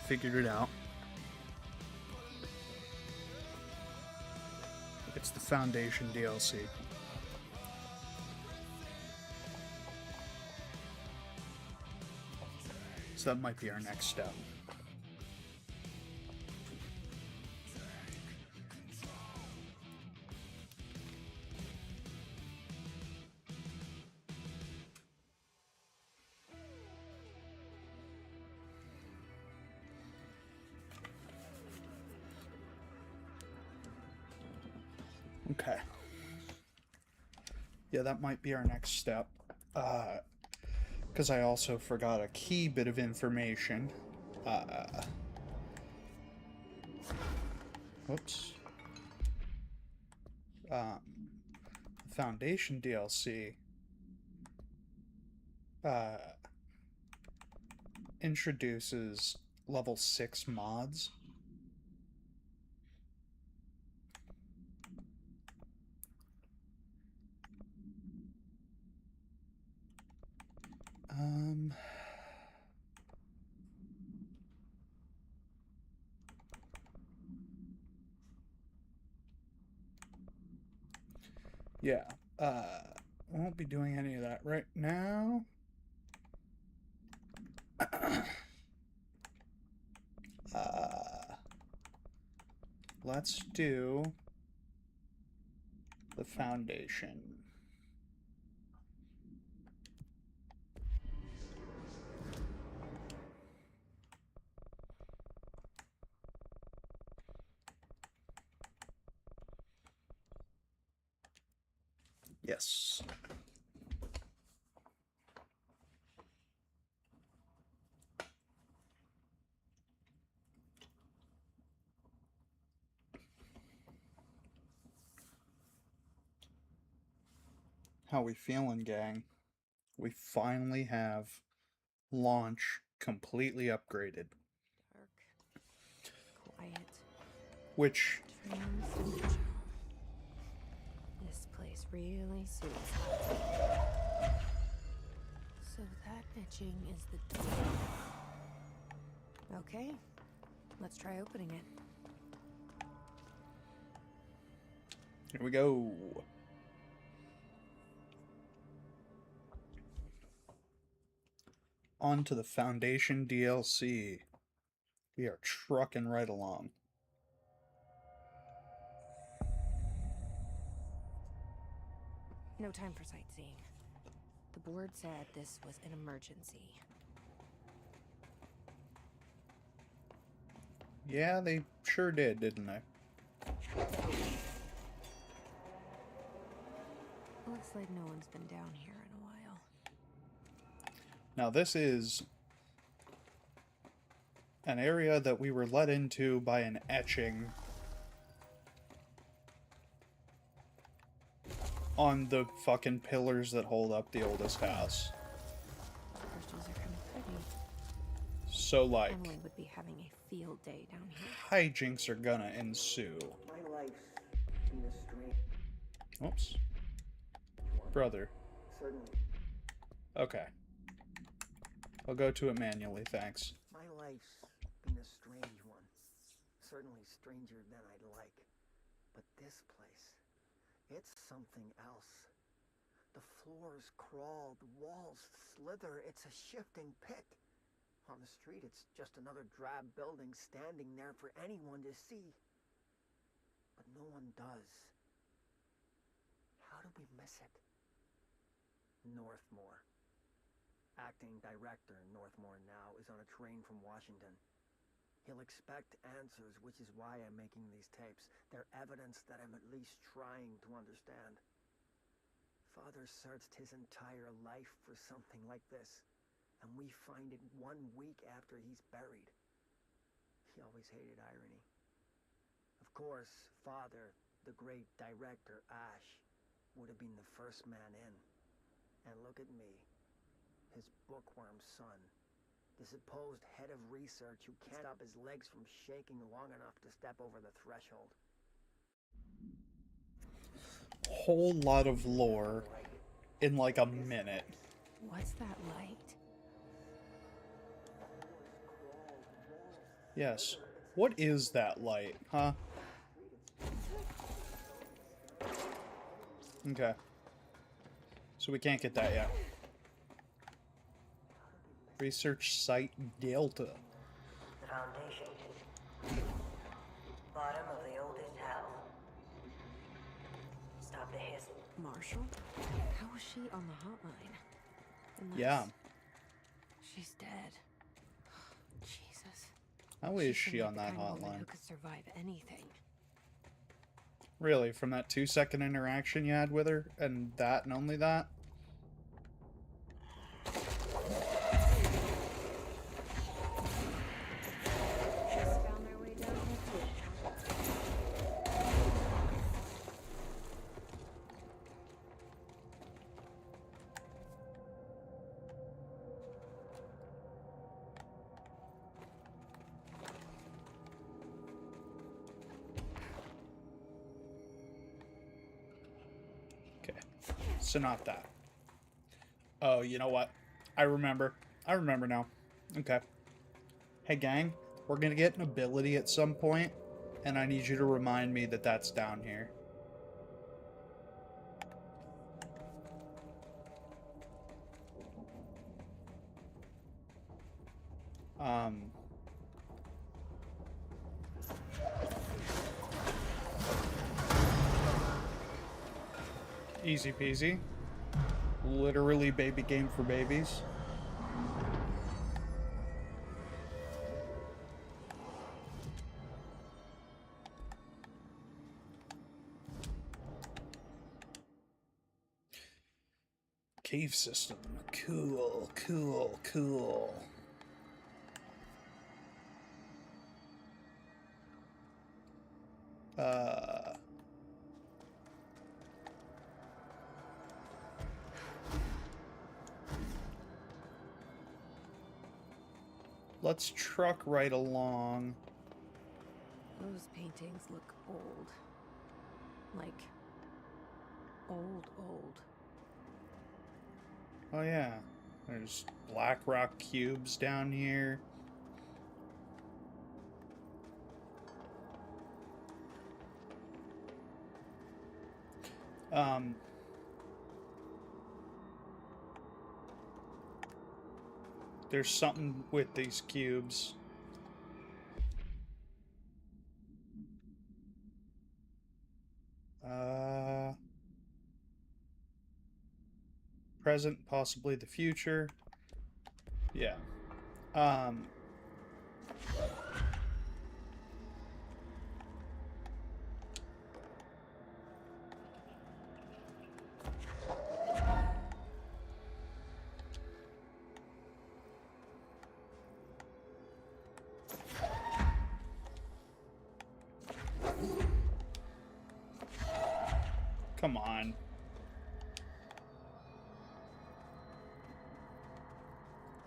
Speaker 1: Figured it out. It's the Foundation DLC. So that might be our next step. Okay. Yeah, that might be our next step. Because I also forgot a key bit of information. Whoops. Foundation DLC introduces level 6 mods. Yeah, won't be doing any of that right now. let's do the foundation. Yes. How we feeling, gang? We finally have launch completely upgraded.
Speaker 11: Quiet.
Speaker 1: Which...
Speaker 11: This place really suits. So that etching is the door. Okay, let's try opening it.
Speaker 1: Here we go. On to the Foundation DLC. We are trucking right along.
Speaker 11: No time for sightseeing. The board said this was an emergency.
Speaker 1: Yeah, they sure did, didn't they?
Speaker 11: Looks like no one's been down here in a while.
Speaker 1: Now this is an area that we were led into by an etching on the fucking pillars that hold up the oldest house.
Speaker 11: Crystals are kind of pretty.
Speaker 1: So, like,
Speaker 11: Emily would be having a field day down here.
Speaker 1: hijinks are gonna ensue.
Speaker 18: My life's been a strange.
Speaker 1: Oops. Brother.
Speaker 18: Certainly.
Speaker 1: Okay. I'll go to it manually, thanks.
Speaker 18: My life's been a strange one. Certainly stranger than I'd like. But this place, it's something else. The floors crawl, the walls slither. It's a shifting pit. On the street, it's just another drab building standing there for anyone to see. But no one does. How do we miss it? Northmore. Acting director Northmore now is on a train from Washington. He'll expect answers, which is why I'm making these tapes. They're evidence that I'm at least trying to understand. Father searched his entire life for something like this, and we find it 1 week after he's buried. He always hated irony. Of course, Father, the great director Ash, would have been the first man in. And look at me, his bookworm son, the supposed head of research who can't stop his legs from shaking long enough to step over the threshold.
Speaker 1: Whole lot of lore in like a minute.
Speaker 11: What's that light?
Speaker 1: Yes. What is that light, huh? Okay. So we can't get that yet. Research Site Delta.
Speaker 19: The Foundation. Bottom of the oldest house. Stop the hiss.
Speaker 11: Marshall? How was she on the hotline? Unless
Speaker 1: Yeah.
Speaker 11: she's dead. Jesus.
Speaker 1: How is she
Speaker 11: seemed
Speaker 1: on
Speaker 11: like
Speaker 1: that
Speaker 11: the kind of woman
Speaker 1: hotline?
Speaker 11: who could survive anything.
Speaker 1: Really, from that 2-second interaction you had with her, and that and only that?
Speaker 4: Just found their way down here too.
Speaker 1: Okay. So not that. Oh, you know what? I remember. I remember now. Okay. Hey, gang. We're gonna get an ability at some point, and I need you to remind me that that's down here. Easy peasy. Literally baby game for babies. Cave system. Cool, cool, cool. Let's truck right along.
Speaker 11: Those paintings look old. Like, old.
Speaker 1: Oh yeah, there's black rock cubes down here. There's something with these cubes. Present, possibly the future. Yeah. Come on.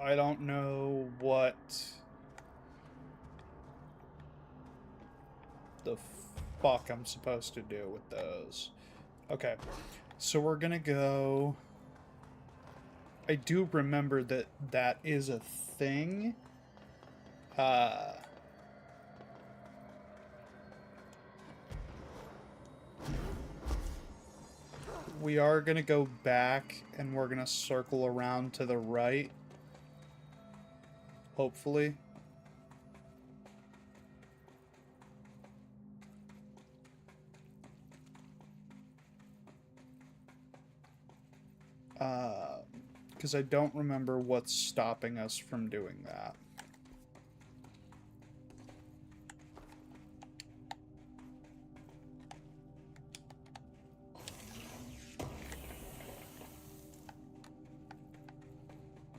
Speaker 1: I don't know what the fuck I'm supposed to do with those. Okay, so we're gonna go... I do remember that that is a thing. We are gonna go back and we're gonna circle around to the right. Hopefully. Because I don't remember what's stopping us from doing that.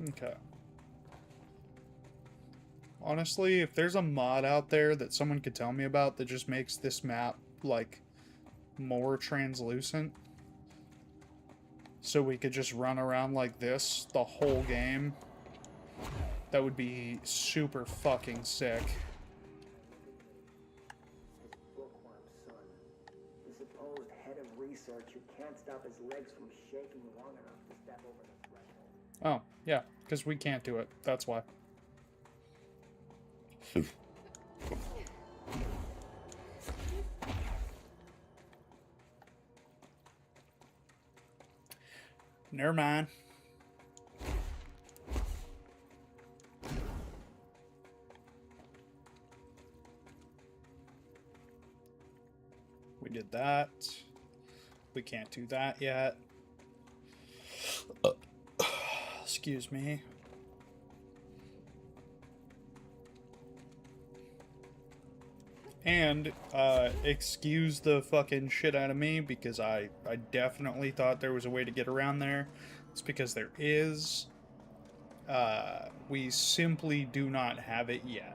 Speaker 1: Okay. Honestly, if there's a mod out there that someone could tell me about that just makes this map, like, more translucent, so we could just run around like this the whole game, that would be super fucking sick.
Speaker 18: Bookworm son. The supposed head of research who can't stop his legs from shaking long enough to step over the threshold.
Speaker 1: Oh, yeah, because we can't do it. That's why. Never mind. We did that. We can't do that yet. Excuse me. And, excuse the fucking shit out of me, because I definitely thought there was a way to get around there. It's because there is. We simply do not have it yet.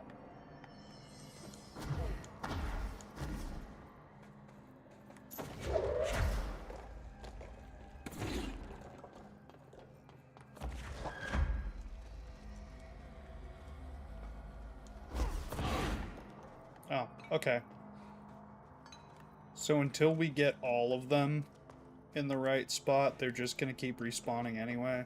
Speaker 1: Oh, okay. So until we get all of them in the right spot, they're just gonna keep respawning anyway.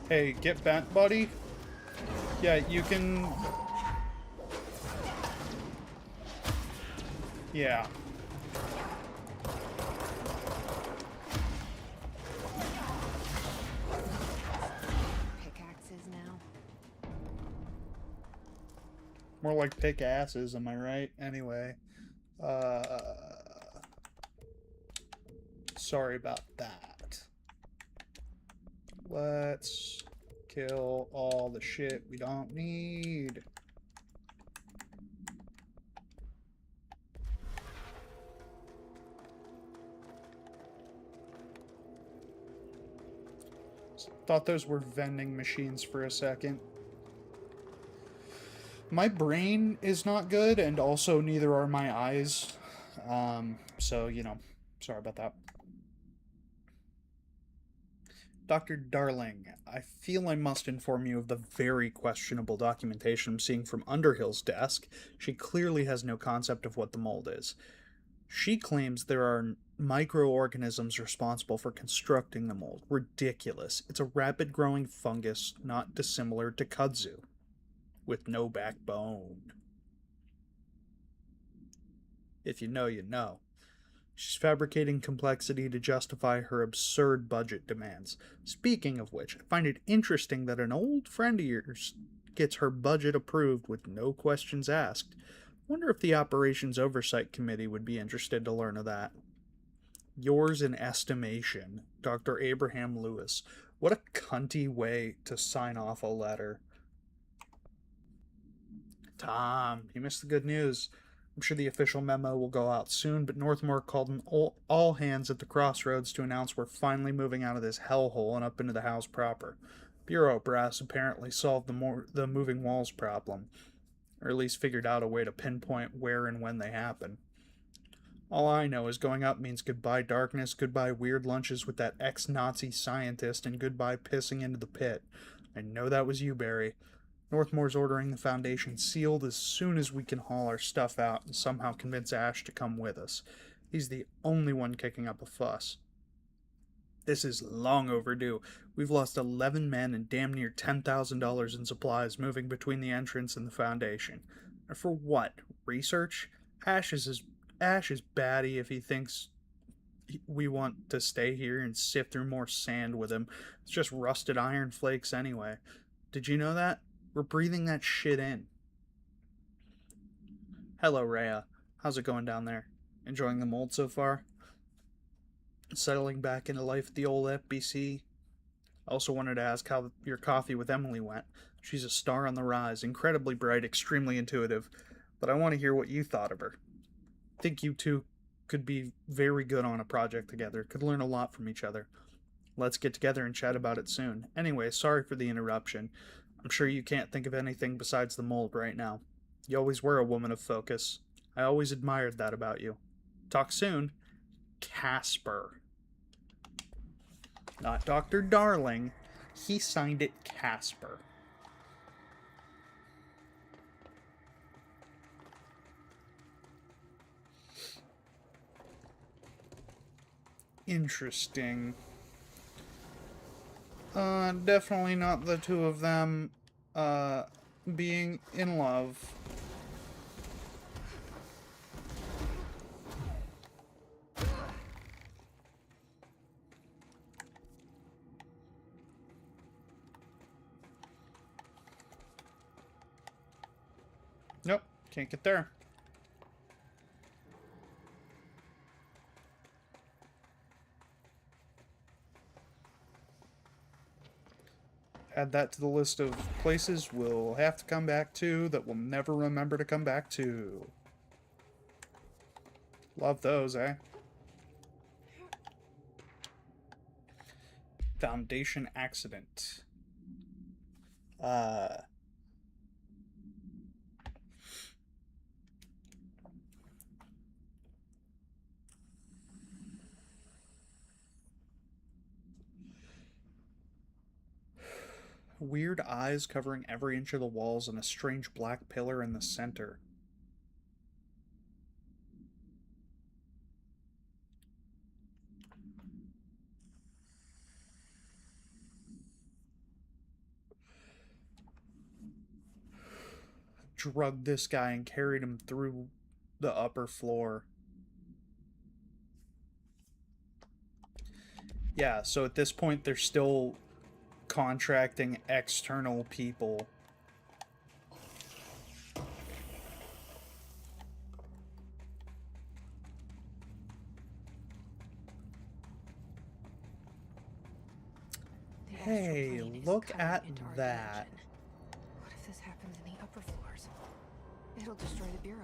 Speaker 1: Hey, get bent, buddy. Yeah, you can... Yeah. More like pick asses, am I right? Anyway. Sorry about that. Let's kill all the shit we don't need. Thought those were vending machines for a second. My brain is not good, and also neither are my eyes. So, you know, sorry about that. Dr. Darling, I feel I must inform you of the very questionable documentation I'm seeing from Underhill's desk. She clearly has no concept of what the mold is. She claims there are microorganisms responsible for constructing the mold. Ridiculous. It's a rapid growing fungus not dissimilar to kudzu, with no backbone. If you know, you know. She's fabricating complexity to justify her absurd budget demands. Speaking of which, I find it interesting that an old friend of yours gets her budget approved with no questions asked. Wonder if the Operations Oversight Committee would be interested to learn of that. Yours in estimation, Dr. Abraham Lewis. What a cunty way to sign off a letter. Tom, you missed the good news. I'm sure the official memo will go out soon, but Northmore called an all hands at the crossroads to announce we're finally moving out of this hellhole and up into the house proper. Bureau brass apparently solved the moving walls problem, or at least figured out a way to pinpoint where and when they happen. All I know is going up means goodbye darkness, goodbye weird lunches with that ex-Nazi scientist, and goodbye pissing into the pit. I know that was you, Barry. Northmore's ordering the Foundation sealed as soon as we can haul our stuff out and somehow convince Ash to come with us. He's the only one kicking up a fuss. This is long overdue. We've lost 11 men and damn near $10,000 in supplies moving between the entrance and the Foundation. And for what? Research? Ash is batty if he thinks we want to stay here and sift through more sand with him. It's just rusted iron flakes anyway. Did you know that? We're breathing that shit in. Hello, Rhea. How's it going down there? Enjoying the mold so far? Settling back into life at the old FBC? I also wanted to ask how your coffee with Emily went. She's a star on the rise, incredibly bright, extremely intuitive, but I want to hear what you thought of her. I think you two could be very good on a project together, could learn a lot from each other. Let's get together and chat about it soon. Anyway, sorry for the interruption. I'm sure you can't think of anything besides the mold right now. You always were a woman of focus. I always admired that about you. Talk soon. Casper. Not Dr. Darling. He signed it Casper. Interesting. Definitely not the two of them, being in love. Nope, can't get there. Add that to the list of places we'll have to come back to that we'll never remember to come back to. Love those, eh? Foundation accident. Weird eyes covering every inch of the walls and a strange black pillar in the center. Drugged this guy and carried him through the upper floor. Yeah, so at this point they're still contracting external people Hey, look at that.
Speaker 11: What if this happens in the upper floors? It'll destroy the bureau.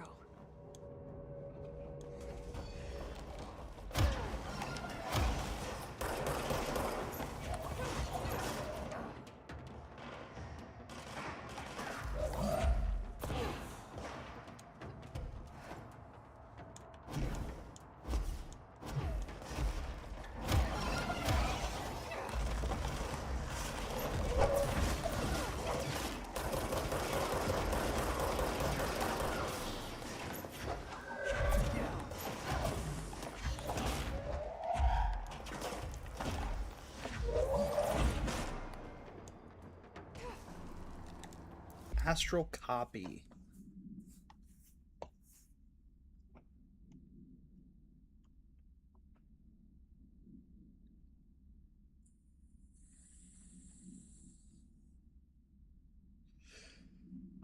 Speaker 1: Astral copy.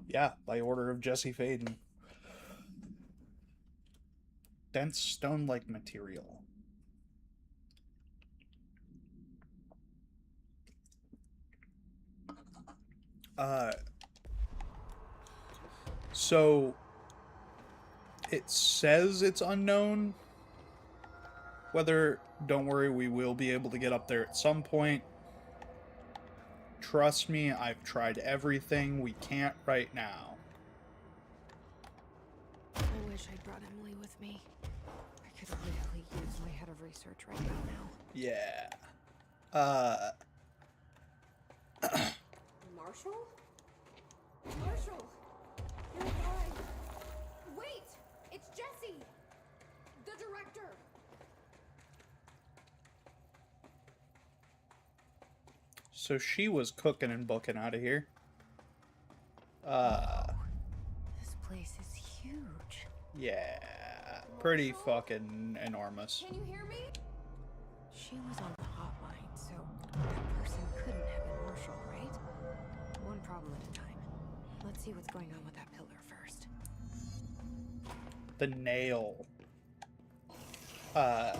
Speaker 1: Yeah, by order of Jesse Faden. Dense stone-like material. So it says it's unknown. Whether, don't worry, we will be able to get up there at some point. Trust me, I've tried everything we can't right now.
Speaker 11: I wish I'd brought Emily with me. I could really use my head of research right about now.
Speaker 1: Yeah.
Speaker 4: Marshall? Marshall! You're alive! Wait! It's Jesse! The director!
Speaker 1: So she was cooking and booking out of here.
Speaker 11: This place is huge.
Speaker 1: Yeah. Pretty fucking enormous.
Speaker 4: Can you hear me?
Speaker 11: She was on the hotline, so that person couldn't have been Marshall, right? One problem at a time. Let's see what's going on with that pillar first.
Speaker 1: The nail. I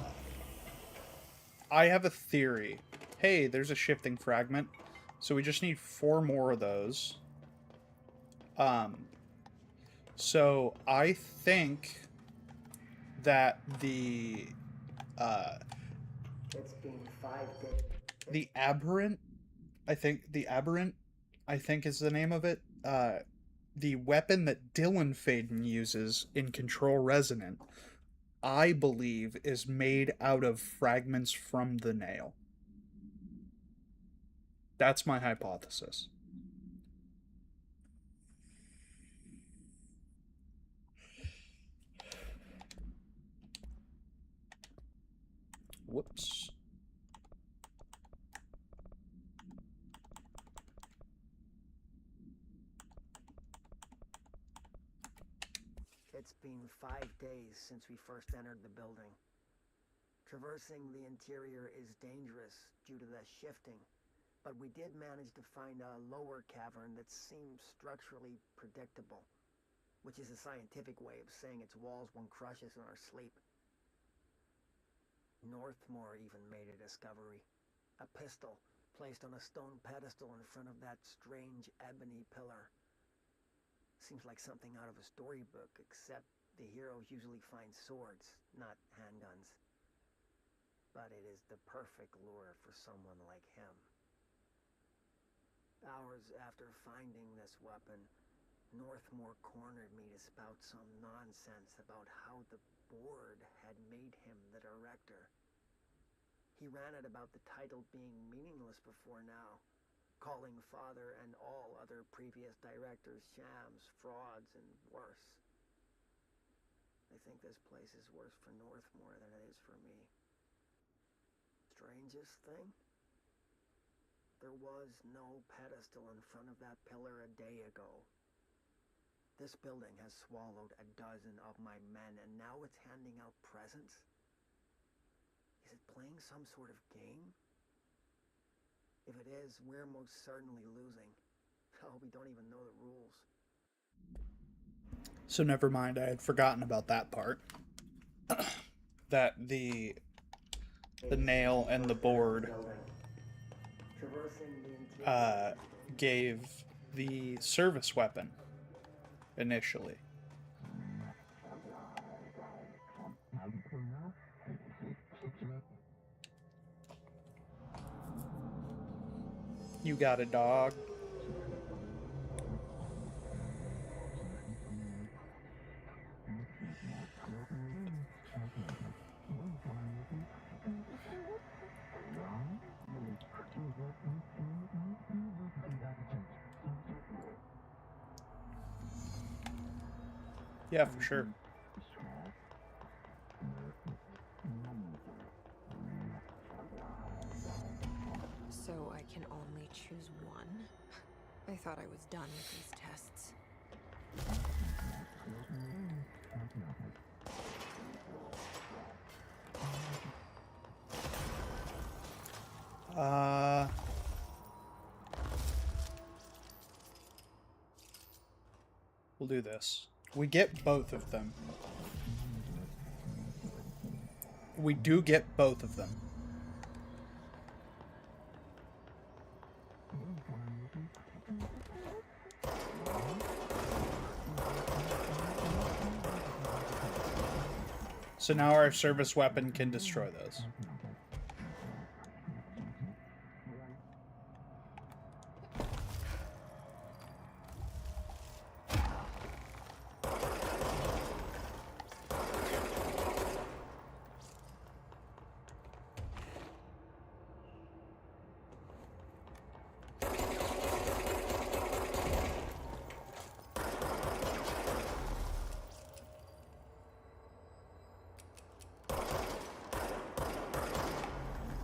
Speaker 1: have a theory. Hey, there's a shifting fragment. So we just need 4 more of those. So I think that the
Speaker 18: It's been 5 days.
Speaker 1: the aberrant, I think is the name of it. The weapon that Dylan Faden uses in Control Resonant, I believe, is made out of fragments from the nail. That's my hypothesis. Whoops.
Speaker 18: It's been 5 days since we first entered the building. Traversing the interior is dangerous due to the shifting, but we did manage to find a lower cavern that seems structurally predictable, which is a scientific way of saying its walls won't crush us in our sleep. Northmore even made a discovery. A pistol placed on a stone pedestal in front of that strange ebony pillar. Seems like something out of a storybook, except the heroes usually find swords, not handguns. But it is the perfect lure for someone like him. Hours after finding this weapon, Northmore cornered me to spout some nonsense about how the board had made him the director. He ranted about the title being meaningless before now, calling Father and all other previous directors shams, frauds, and worse. I think this place is worse for Northmore than it is for me. Strangest thing? There was no pedestal in front of that pillar a day ago. This building has swallowed a dozen of my men, and now it's handing out presents? Is it playing some sort of game? If it is, we're most certainly losing. Oh, we don't even know the rules.
Speaker 1: So never mind, I had forgotten about that part. That the nail and the board
Speaker 18: traversing the interior.
Speaker 1: gave the service weapon initially. You got a dog? Yeah, for sure.
Speaker 11: So I can only choose one? I thought I was done with these tests.
Speaker 1: We'll do this. We get both of them. We do get both of them. So now our service weapon can destroy those.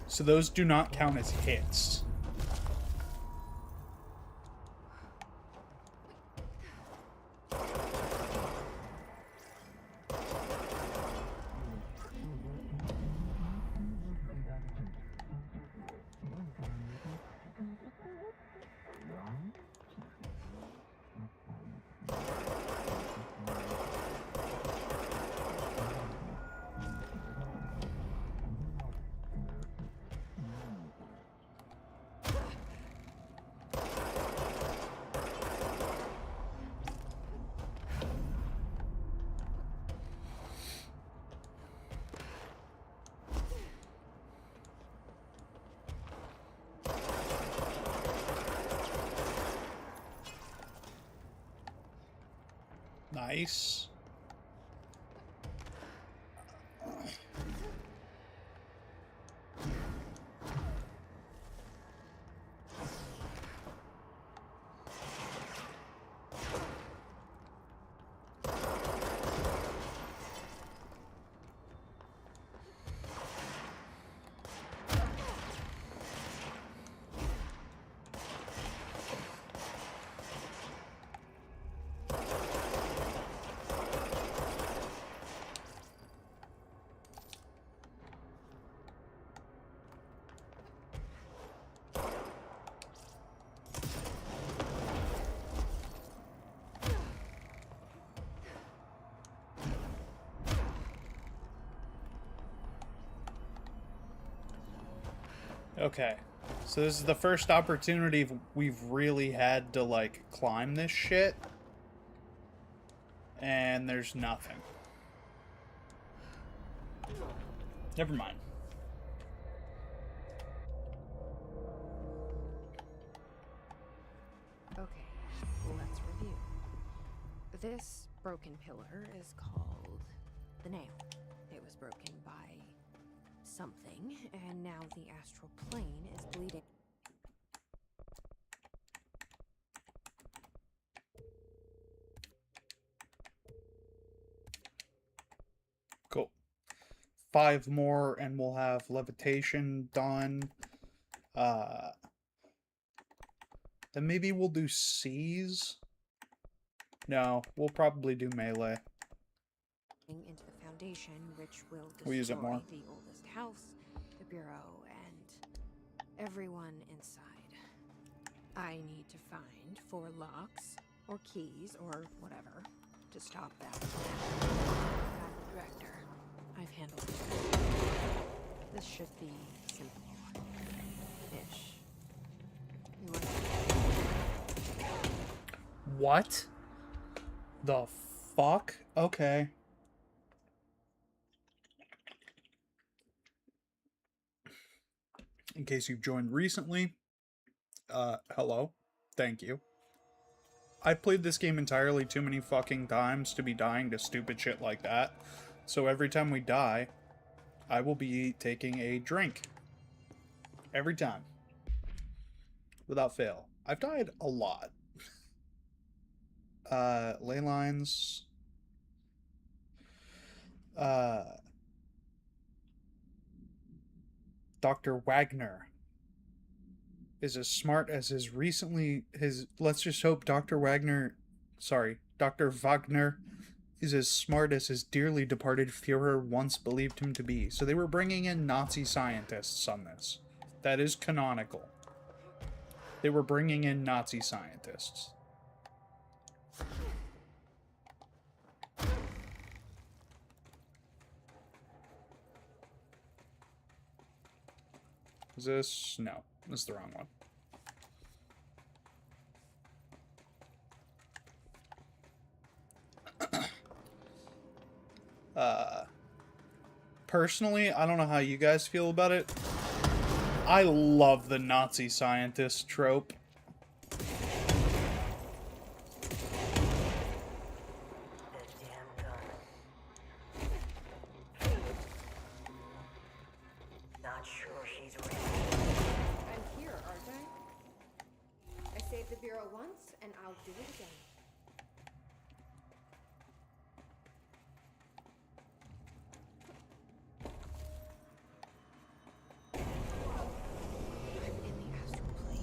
Speaker 1: So those do not count as hits. Nice. Okay, so this is the first opportunity we've really had to, like, climb this shit. And there's nothing. Never mind.
Speaker 11: Okay, let's review. This broken pillar is called the nail. It was broken by something, and now the astral plane is bleeding.
Speaker 1: Cool. 5 more and we'll have levitation done. Then maybe we'll do seize. No, we'll probably do melee.
Speaker 11: Into the foundation, which will destroy
Speaker 1: We'll use it more.
Speaker 11: the oldest house, the bureau, and everyone inside. I need to find 4 locks, or keys, or whatever, to stop that. I'm the director. I've handled it. This should be simple-ish.
Speaker 1: What? The fuck? Okay. In case you've joined recently, hello. Thank you. I've played this game entirely too many fucking times to be dying to stupid shit like that. So every time we die, I will be taking a drink. Every time. Without fail. I've died a lot. Ley lines. Dr. Wagner is as smart as let's just hope Dr. Wagner is as smart as his dearly departed Führer once believed him to be. So they were bringing in Nazi scientists on this. That is canonical. They were bringing in Nazi scientists. Is this? No. This is the wrong one. Personally, I don't know how you guys feel about it. I love the Nazi scientist trope.
Speaker 19: Not sure she's ready.
Speaker 4: I'm here, aren't I? I saved the Bureau once, and I'll do it again.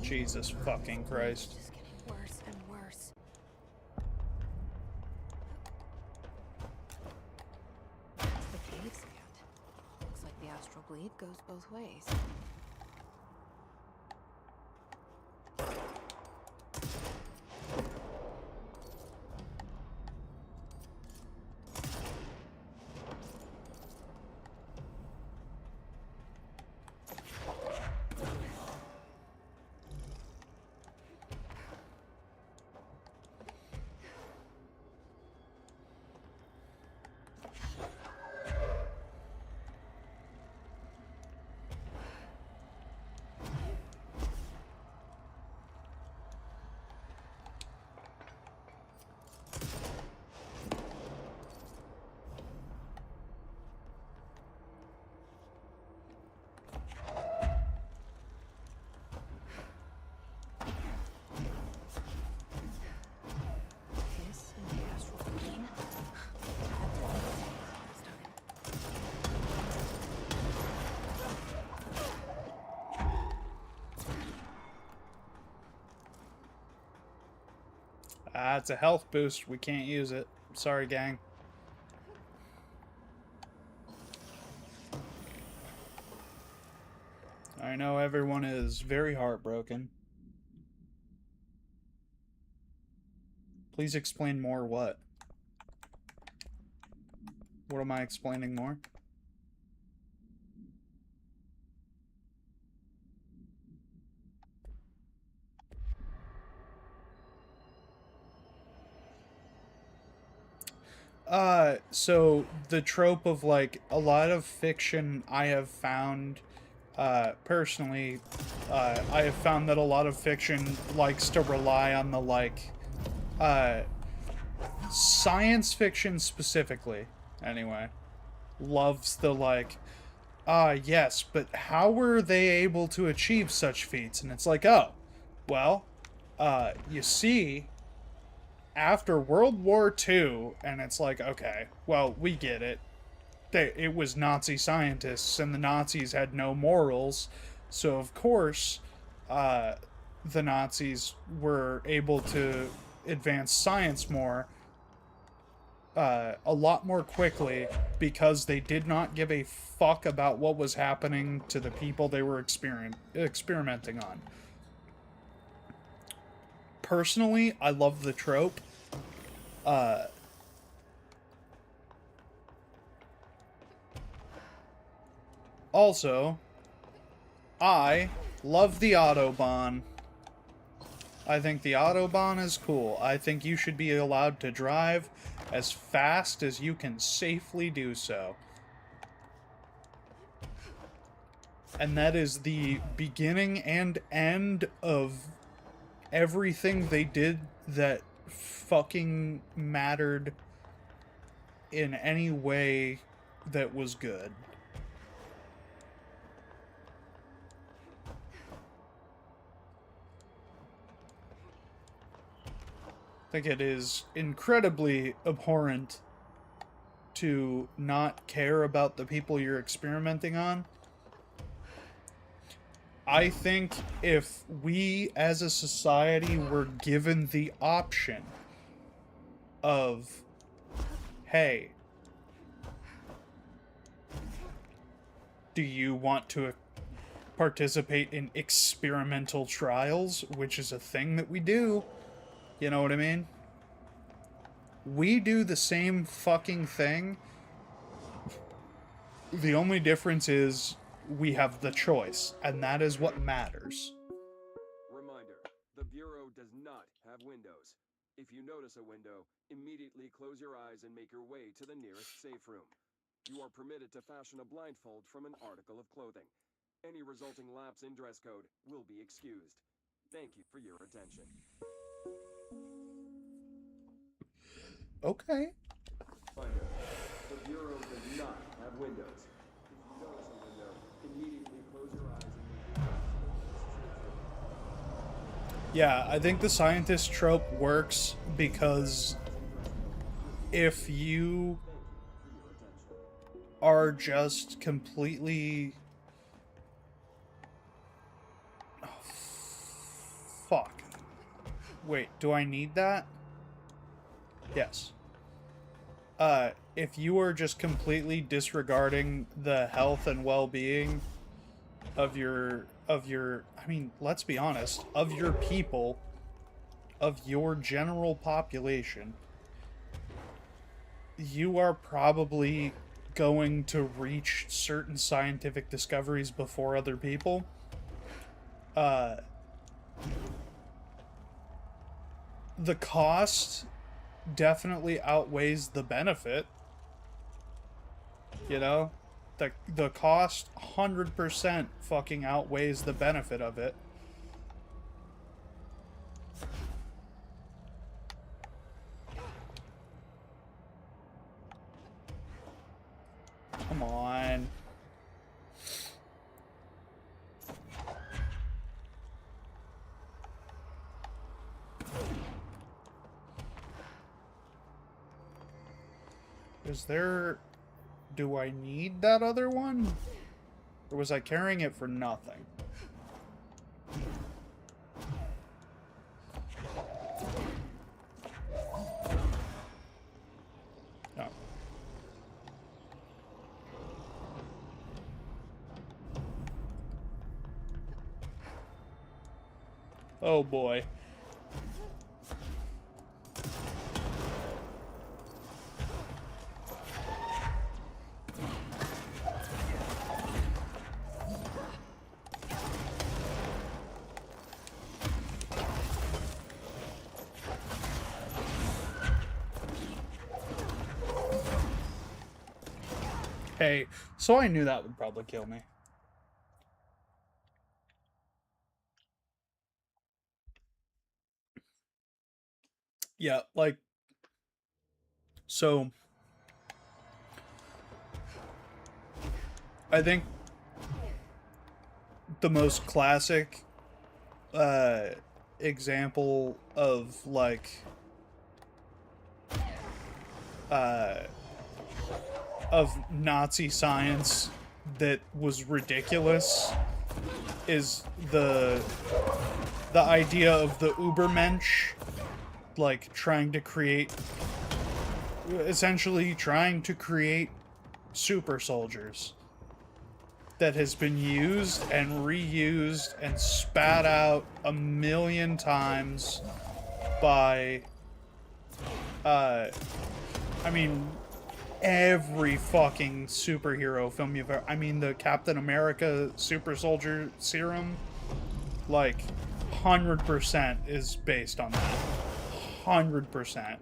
Speaker 1: Jesus fucking Christ.
Speaker 11: Just getting worse and worse. What's the caves yet? Looks like the astral bleed goes both ways.
Speaker 1: It's a health boost. We can't use it. Sorry, gang. I know everyone is very heartbroken. Please explain more what? What am I explaining more? So the trope of like a lot of fiction I have found, personally, I have found that a lot of fiction likes to rely on the like, science fiction specifically, anyway, loves the like, yes, but how were they able to achieve such feats? And it's like, oh, well, you see, after World War II, and it's like, okay, well, we get it. It was Nazi scientists, and the Nazis had no morals, so of course, the Nazis were able to advance science more, a lot more quickly, because they did not give a fuck about what was happening to the people they were experimenting on. Personally, I love the trope. Also, I love the Autobahn. I think the Autobahn is cool. I think you should be allowed to drive as fast as you can safely do so. And that is the beginning and end of everything they did that fucking mattered in any way that was good. I think it is incredibly abhorrent to not care about the people you're experimenting on. I think if we as a society were given the option of, hey, do you want to participate in experimental trials, which is a thing that we do, you know what I mean? We do the same fucking thing. The only difference is we have the choice, and that is what matters.
Speaker 15: Reminder, the Bureau does not have windows. If you notice a window, immediately close your eyes and make your way to the nearest safe room. You are permitted to fashion a blindfold from an article of clothing. Any resulting lapse in dress code will be excused. Thank you for your attention.
Speaker 1: Okay.
Speaker 15: Reminder, the Bureau does not have windows. If you notice a window, immediately close your eyes and make your way to the nearest safe room.
Speaker 1: Yeah, I think the scientist trope works because if you are just completely... Oh, fuck. Wait, do I need that? Yes. If you are just completely disregarding the health and well-being of your, I mean, let's be honest, of your people, of your general population, you are probably going to reach certain scientific discoveries before other people. The cost definitely outweighs the benefit. You know? The cost 100% fucking outweighs the benefit of it. Come on. Is there... Do I need that other one? Or was I carrying it for nothing? No. Oh boy. Hey, so I knew that would probably kill me. Yeah, like... So... I think... the most classic... example of, like... of Nazi science that was ridiculous is the idea of the Ubermensch, like trying to create, essentially trying to create super soldiers that has been used and reused and spat out 1,000,000 times by, I mean, every fucking superhero film you've ever... I mean, the Captain America super soldier serum, like, 100% is based on that. 100%.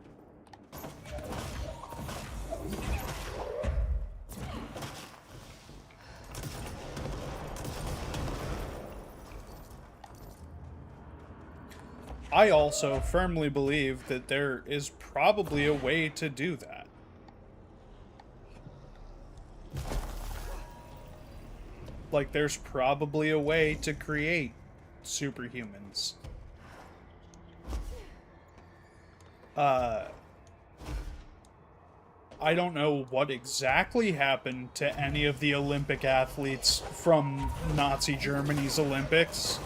Speaker 1: I also firmly believe that there is probably a way to do that. Like, there's probably a way to create superhumans. I don't know what exactly happened to any of the Olympic athletes from Nazi Germany's Olympics,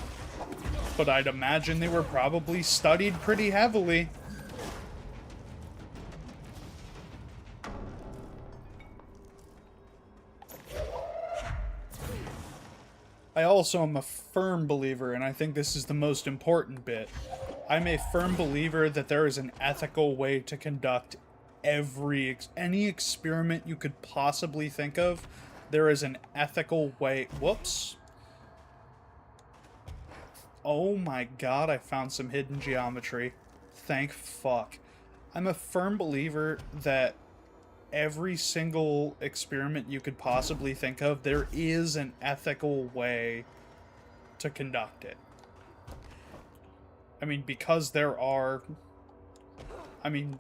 Speaker 1: but I'd imagine they were probably studied pretty heavily. I also am a firm believer, and I think this is the most important bit, I'm a firm believer that there is an ethical way to conduct any experiment you could possibly think of. There is an ethical way. Whoops. Oh my god, I found some hidden geometry. Thank fuck. I'm a firm believer that every single experiment you could possibly think of, there is an ethical way to conduct it. I mean, because there are... I mean,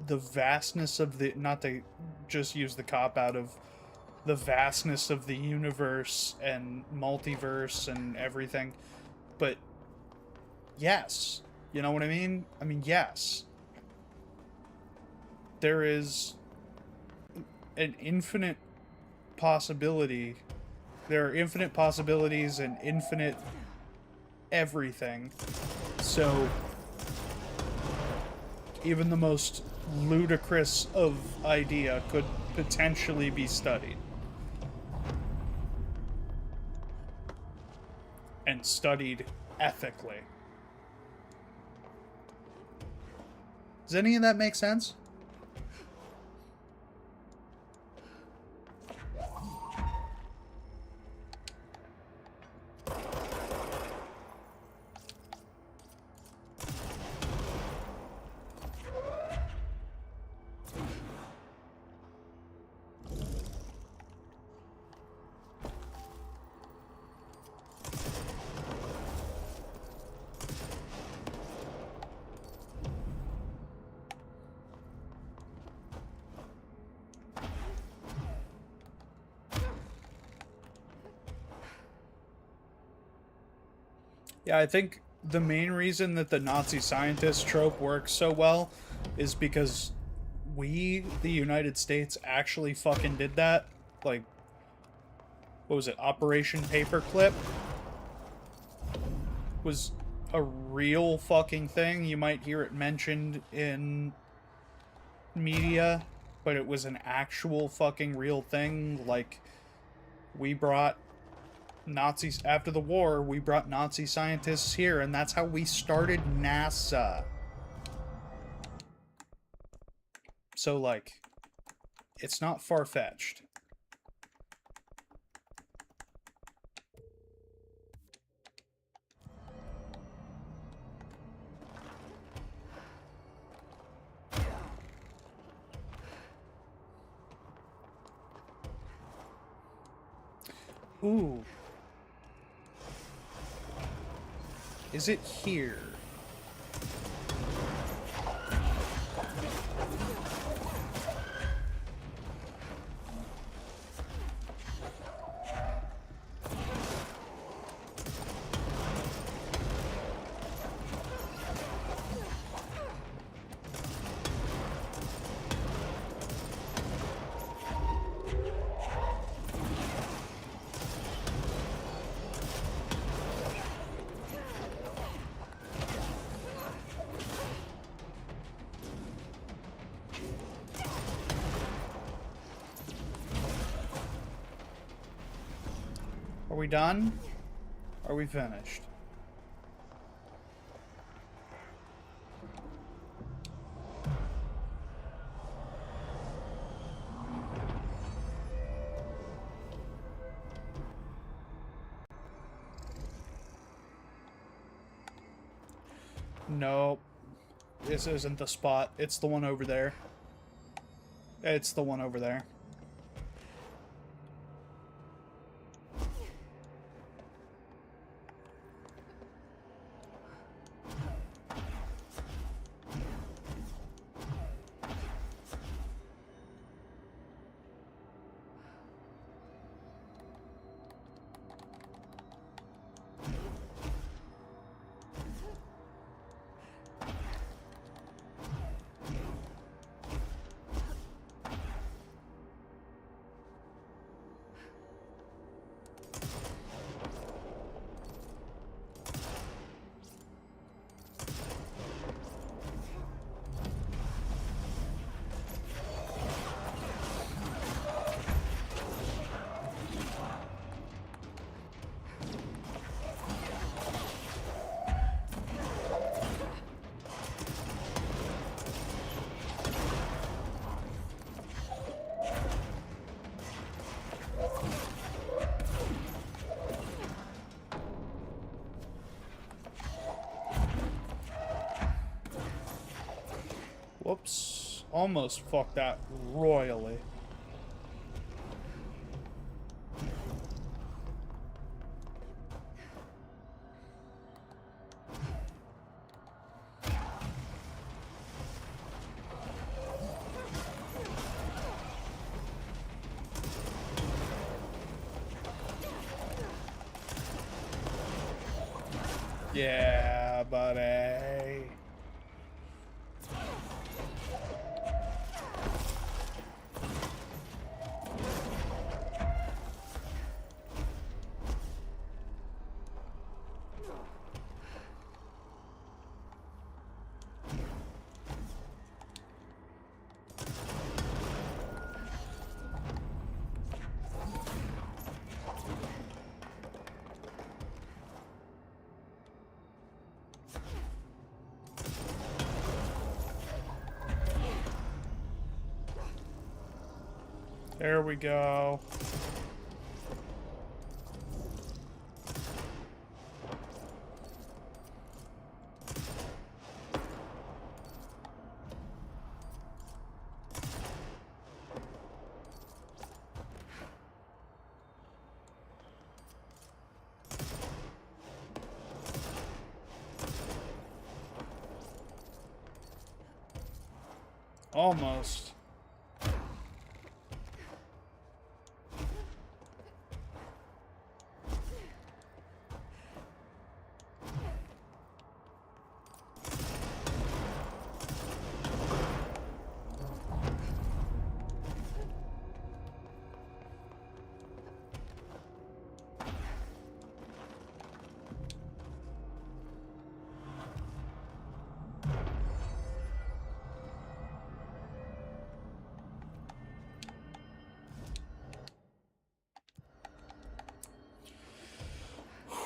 Speaker 1: the vastness of the... Not to just use the cop-out of the vastness of the universe and multiverse and everything, but yes. You know what I mean? I mean, yes. There is an infinite possibility. There are infinite possibilities and infinite everything. So, even the most ludicrous of idea could potentially be studied. And studied ethically. Does any of that make sense? Yeah, I think the main reason that the Nazi scientist trope works so well is because we, the United States, actually fucking did that. Like, what was it? Operation Paperclip was a real fucking thing. You might hear it mentioned in media, but it was an actual fucking real thing. Like, we brought Nazis after the war, we brought Nazi scientists here, and that's how we started NASA. So, like, it's not far-fetched. Ooh. Is it here? Are we done? Are we finished? Nope. This isn't the spot. It's the one over there. It's the one over there. Whoops. Almost fucked that royally. Yeah, buddy. There we go. Almost.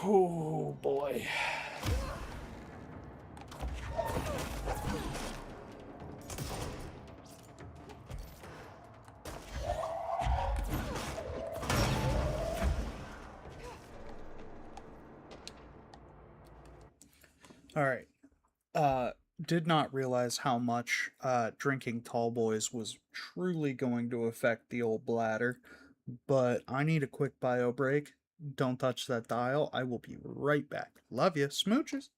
Speaker 1: Oh boy. All right. Did not realize how much drinking tall boys was truly going to affect the old bladder, but I need a quick bio break. Don't touch that dial. I will be right back. Love you. Smooches.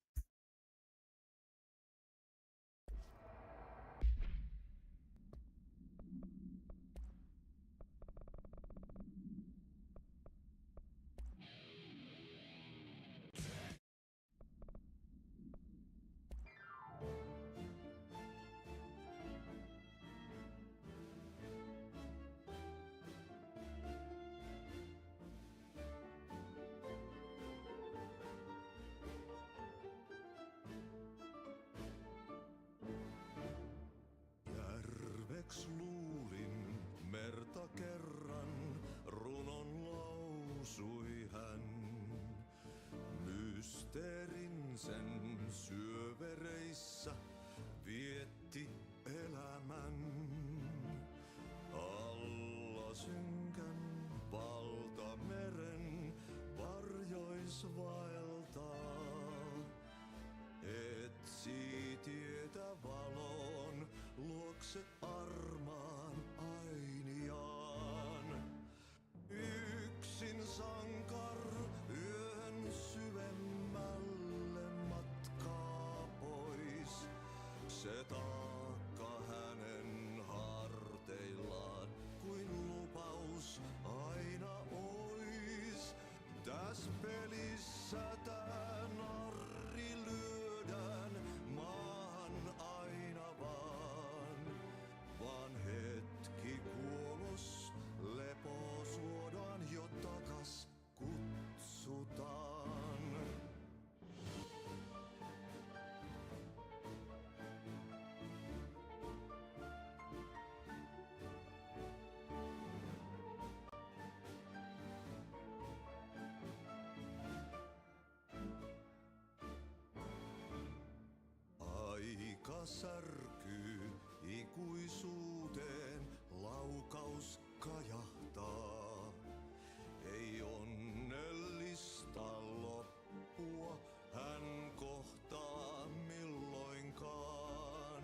Speaker 20: Järveks luulin merta kerran, runon lausui hän. Mysteerin sen syövereissä vietti elämän. Alla synkän valtameren varjois vaeltaa, etsi Se taakka hänen harteillaan, kuin lupaus aina ois. Täs pelissä tää narri lyödään maahan aina vaan hetki kuolos, lepo suodaan jo takas kutsutaan. Aika särkyy ikuisuuteen, laukaus kajahtaa. Ei onnellista loppua hän kohtaa milloinkaan.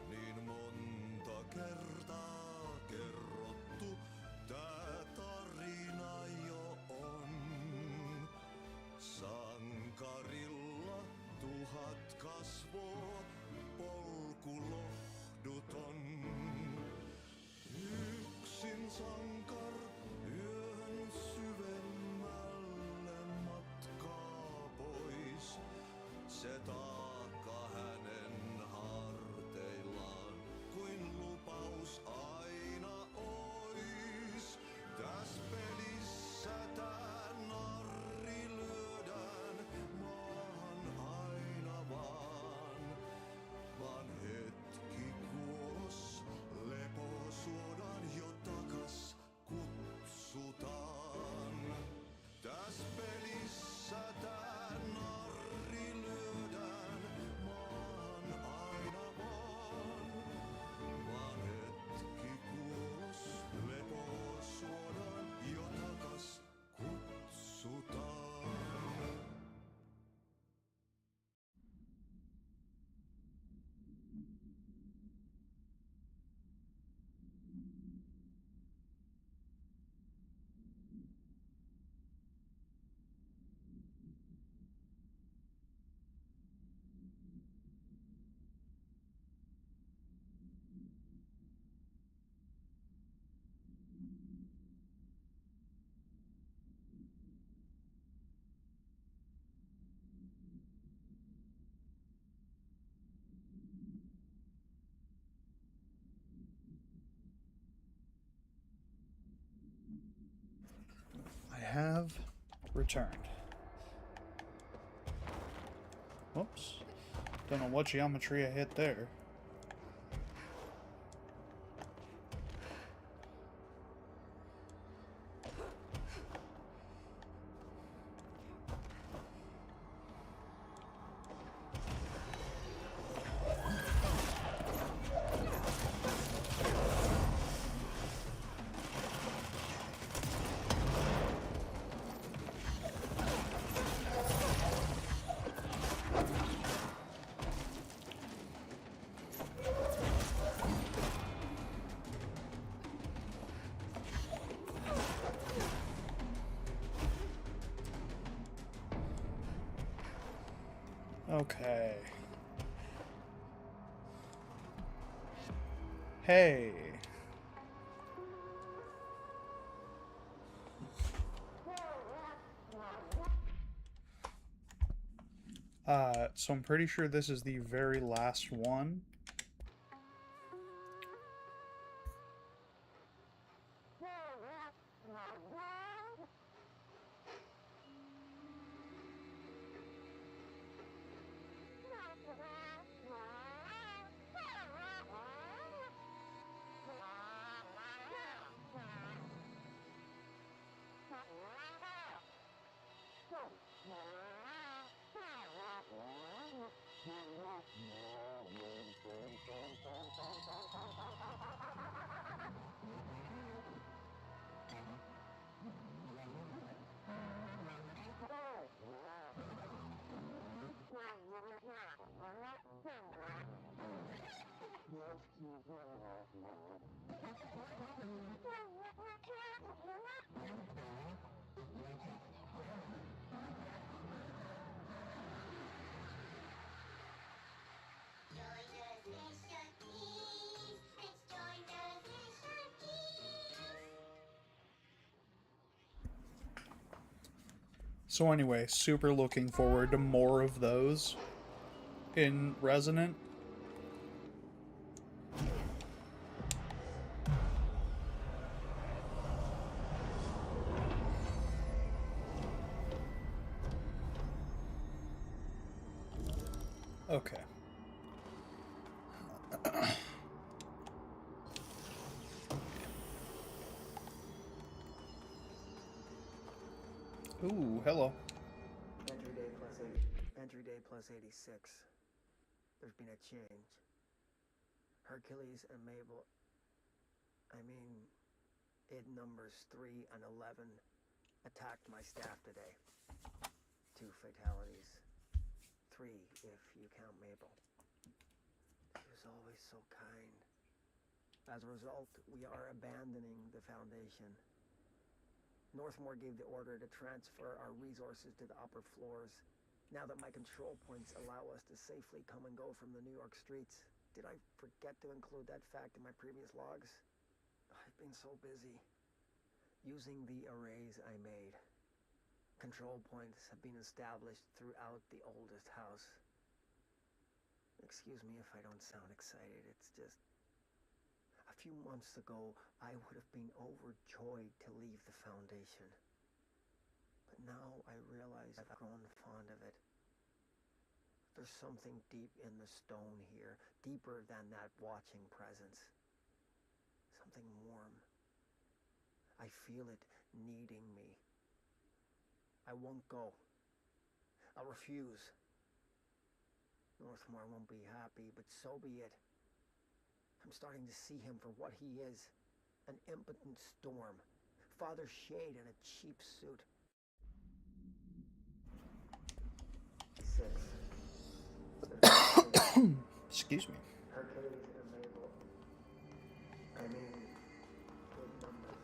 Speaker 20: Niin monta kertaa kerrottu tää tarina jo on. Sankarilla 1000 kasvoo, polku lohduton. Yksin sankar yön syvemmälle matkaa pois. Se taakka hänen harteillaan, kuin lupaus aina ois. Täs pelissä tää narri lyödään maahan aina vaan hetki kuolos, lepo suodaan jo takas kutsutaan. Täs pelissä tää narri lyödään maahan aina vaan hetki kuolos, lepo suodaan jo takas kutsutaan.
Speaker 1: I have returned. Whoops. Don't know what geometry I hit there. Okay. Hey. So I'm pretty sure this is the very last one. So anyway, super looking forward to more of those in Resonant. Okay. Ooh, hello.
Speaker 18: Entry day plus 86. There's been a change. Hercules and Mabel, id numbers 3 and 11 attacked my staff today. 2 fatalities. 3 if you count Mabel. She was always so kind. As a result, we are abandoning the Foundation. Northmore gave the order to transfer our resources to the upper floors. Now that my control points allow us to safely come and go from the New York streets. Did I forget to include that fact in my previous logs? I've been so busy. Using the arrays I made. Control points have been established throughout the oldest house. Excuse me if I don't sound excited, it's just... A few months ago, I would have been overjoyed to leave the Foundation. But now I realize I've grown fond of it. There's something deep in the stone here, deeper than that watching presence. Something warm. I feel it needing me. I won't go. I'll refuse. Northmore won't be happy, but so be it. I'm starting to see him for what he is. An impotent storm. Father Shade in a cheap suit. 6.
Speaker 1: Excuse me.
Speaker 18: Hercules and Mabel. Good numbers.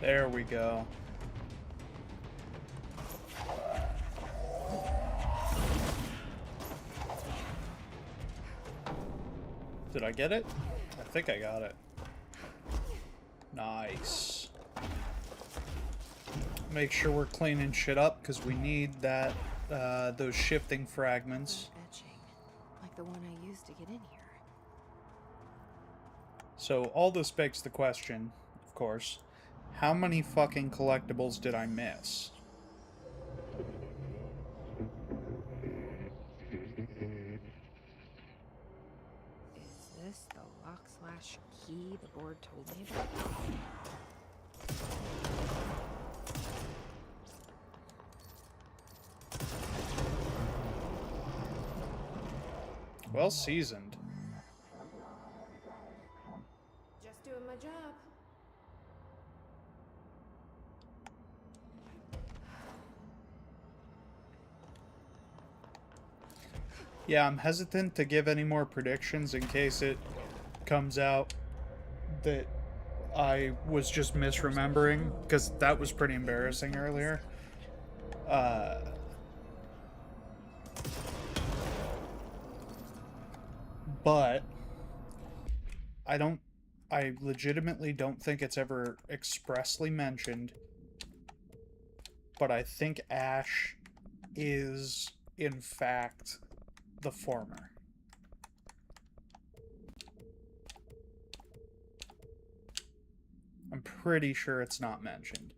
Speaker 1: There we go. Did I get it? I think I got it. Nice. Make sure we're cleaning shit up because we need that those shifting fragments.
Speaker 11: Etching, like the one I used to get in here.
Speaker 1: So all this begs the question, of course, how many fucking collectibles did I miss?
Speaker 11: Is this the lock/key the board told me about?
Speaker 1: Well seasoned.
Speaker 4: Just doing my job.
Speaker 1: Yeah, I'm hesitant to give any more predictions in case it comes out that I was just misremembering, because that was pretty embarrassing earlier. But I legitimately don't think it's ever expressly mentioned, but I think Ash is, in fact, the former. I'm pretty sure it's not mentioned.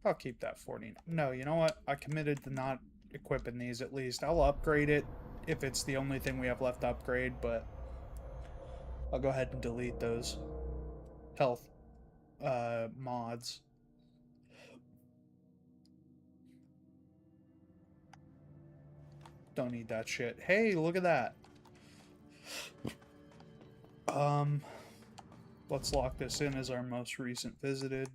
Speaker 1: I'll keep that 40. No, you know what? I committed to not equipping these at least. I'll upgrade it if it's the only thing we have left to upgrade, but I'll go ahead and delete those health mods. Don't need that shit. Hey, look at that. Let's lock this in as our most recent visited.